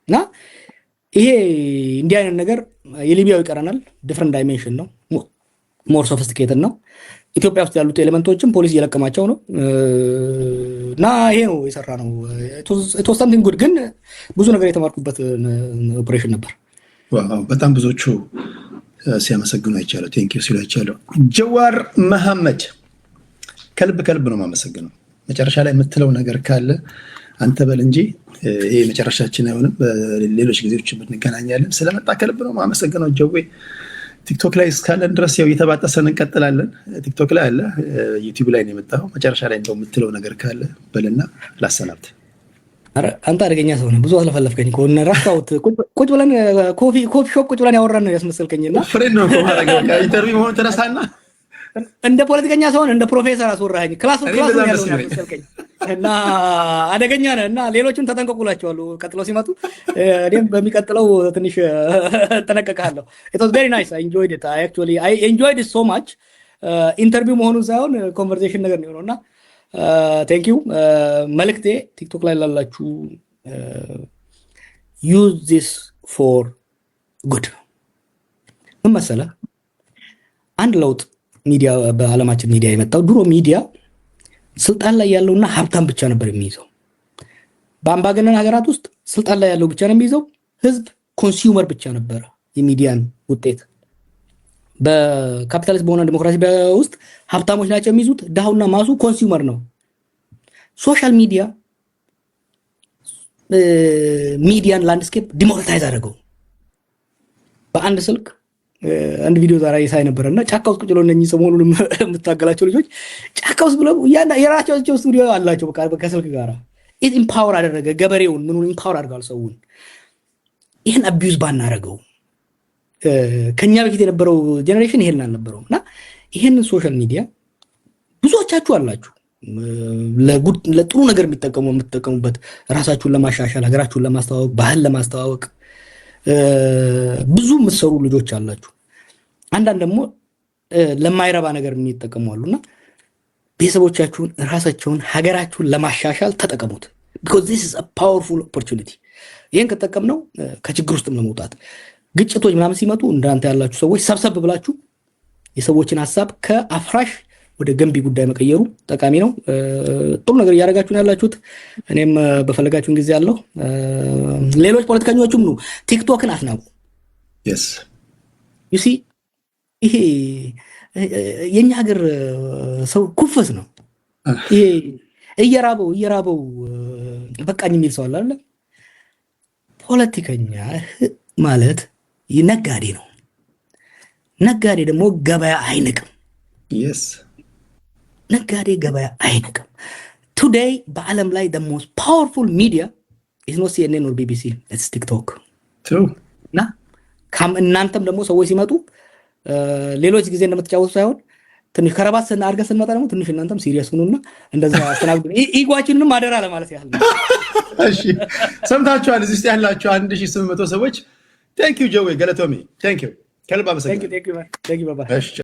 እና ይሄ እንዲህ አይነት ነገር የሊቢያው ይቀረናል። ዲፍረንት ዳይሜንሽን ነው፣ ሞር ሶፊስቲኬትድ ነው። ኢትዮጵያ ውስጥ ያሉት ኤሌመንቶችም ፖሊስ እየለቀማቸው ነው እና ይሄ ነው የሰራ ነው። it was something good፣ ግን ብዙ ነገር የተማርኩበት ኦፕሬሽን ነበር። ዋው በጣም ብዙዎቹ ሲያመሰግኑ አይቻለሁ። ቴንክ ዩ ሲሉ አይቻለሁ። ጀዋር መሐመድ ከልብ ነው የማመሰግነው። መጨረሻ ላይ የምትለው ነገር ካለ አንተ በል እንጂ ይሄ መጨረሻችን አይሆንም። በሌሎች ጊዜዎች እንገናኛለን። ስለመጣ ከልብ ነው የማመሰግነው ጀዌ። ቲክቶክ ላይ እስካለን ድረስ ያው እየተባጠሰን እንቀጥላለን። ቲክቶክ ላይ አለ፣ ዩቲዩብ ላይ ነው የመጣው። መጨረሻ ላይ እንደው የምትለው ነገር ካለ በልና ላሰናብት። አንተ አደገኛ ሰው ነህ። ብዙ አለፈለፍከኝ እኮ ረሳሁት። ቁጭ ብለን ኮፊ ሾፕ ቁጭ ብለን ያወራን ነው ያስመሰልከኝና ፍሬንድ ነው ማረጋ ኢንተርቪው መሆን ተነሳና እንደ ፖለቲከኛ ሰው እንደ ፕሮፌሰር አስወራኸኝ። ክላስ ያለው ያስመሰልከኝ እና አደገኛ ነህ እና ሌሎችም ተጠንቀቁላቸዋለሁ ቀጥለው ሲመጡ። እኔም በሚቀጥለው ትንሽ እጠነቀቃለሁ። it was very nice. I enjoyed it. I enjoyed it so much. ኢንተርቪው መሆኑን ሳይሆን ኮንቨርሴሽን ነገር ነው እና ቴንክ ዩ። መልክቴ ቲክቶክ ላይ ላላችሁ ዩዝ ዚስ ፎር ጉድ። ምን መሰለህ አንድ ለውጥ ሚዲያ በዓለማችን ሚዲያ የመጣው ድሮ ሚዲያ ስልጣን ላይ ያለውና ሀብታም ብቻ ነበር የሚይዘው። በአምባገነን ሀገራት ውስጥ ስልጣን ላይ ያለው ብቻ ነው የሚይዘው። ህዝብ ኮንሱመር ብቻ ነበረ የሚዲያን ውጤት። በካፒታሊስት በሆነ ዲሞክራሲ ውስጥ ሀብታሞች ናቸው የሚይዙት፣ ድሃውና ማሱ ኮንሱመር ነው። ሶሻል ሚዲያ ሚዲያን ላንድስኬፕ ዲሞክራታይዝ አደረገው። በአንድ ስልክ አንድ ቪዲዮ ዛሬ ሳይ ነበርና ጫካ ውስጥ ቁጭ ብለው እነኚህ ሰሞኑን የምታገላቸው ልጆች ጫካ ውስጥ ብለው የራሳቸው ስቱዲዮ አላቸው። በቃ ከስልክ ጋር ኢምፓወር አደረገ። ገበሬውን ምኑን ኢምፓወር አድርጓል ሰውን። ይህን አቢዩዝ ባናረገው ከኛ በፊት የነበረው ጄኔሬሽን ይሄን አልነበረውም። እና ይሄንን ሶሻል ሚዲያ ብዙዎቻችሁ አላችሁ ለጥሩ ነገር የምትጠቀሙበት ራሳችሁን ለማሻሻል፣ ሀገራችሁን ለማስተዋወቅ፣ ባህል ለማስተዋወቅ ብዙ የምትሰሩ ልጆች አላችሁ። አንዳንድ ደግሞ ለማይረባ ነገር የሚጠቀሙ አሉና ቤተሰቦቻችሁን፣ ራሳቸውን፣ ሀገራችሁን ለማሻሻል ተጠቀሙት። because this is a powerful opportunity። ይሄን ከተጠቀምነው ከችግር ውስጥም ለመውጣት ግጭቶች ምናምን ሲመጡ እንዳንተ ያላችሁ ሰዎች ሰብሰብ ብላችሁ የሰዎችን ሀሳብ ከአፍራሽ ወደ ገንቢ ጉዳይ መቀየሩ ጠቃሚ ነው። ጥሩ ነገር እያደረጋችሁ ነው ያላችሁት። እኔም በፈለጋችሁን ጊዜ አለው። ሌሎች ፖለቲከኞችም ነው ቲክቶክን አስናቁ። yes you see ይሄ የኛ ሀገር ሰው ኩፈስ ነው። ይሄ እየራበው በቃኝ የሚል ሰው አለ አይደል? ፖለቲከኛ ማለት ነጋዴ ነው። ነጋዴ ደግሞ ገበያ አይንቅም። yes ነጋዴ ገበያ አይንቅም። ቱዴይ በዓለም ላይ the most powerful media is not CNN or BBC, it's TikTok። true እና እናንተም ደግሞ ሰዎች ሲመጡ ሌሎች ጊዜ እንደምትጫወቱ ሳይሆን ትንሽ ከረባት አድርገን ስንመጣ ደግሞ ትንሽ እናንተም ሲሪየስ ሁኑና እንደዛ አስተናግዱ። ኢጓችንንም አደራ ለማለት ያህል ነው። እሺ ሰምታችኋል። እዚህ ውስጥ ያላችሁ 1800 ሰዎች thank you ጆዌ ገለቶሚ thank you ከልብ አመሰግናለሁ። thank you bye bye።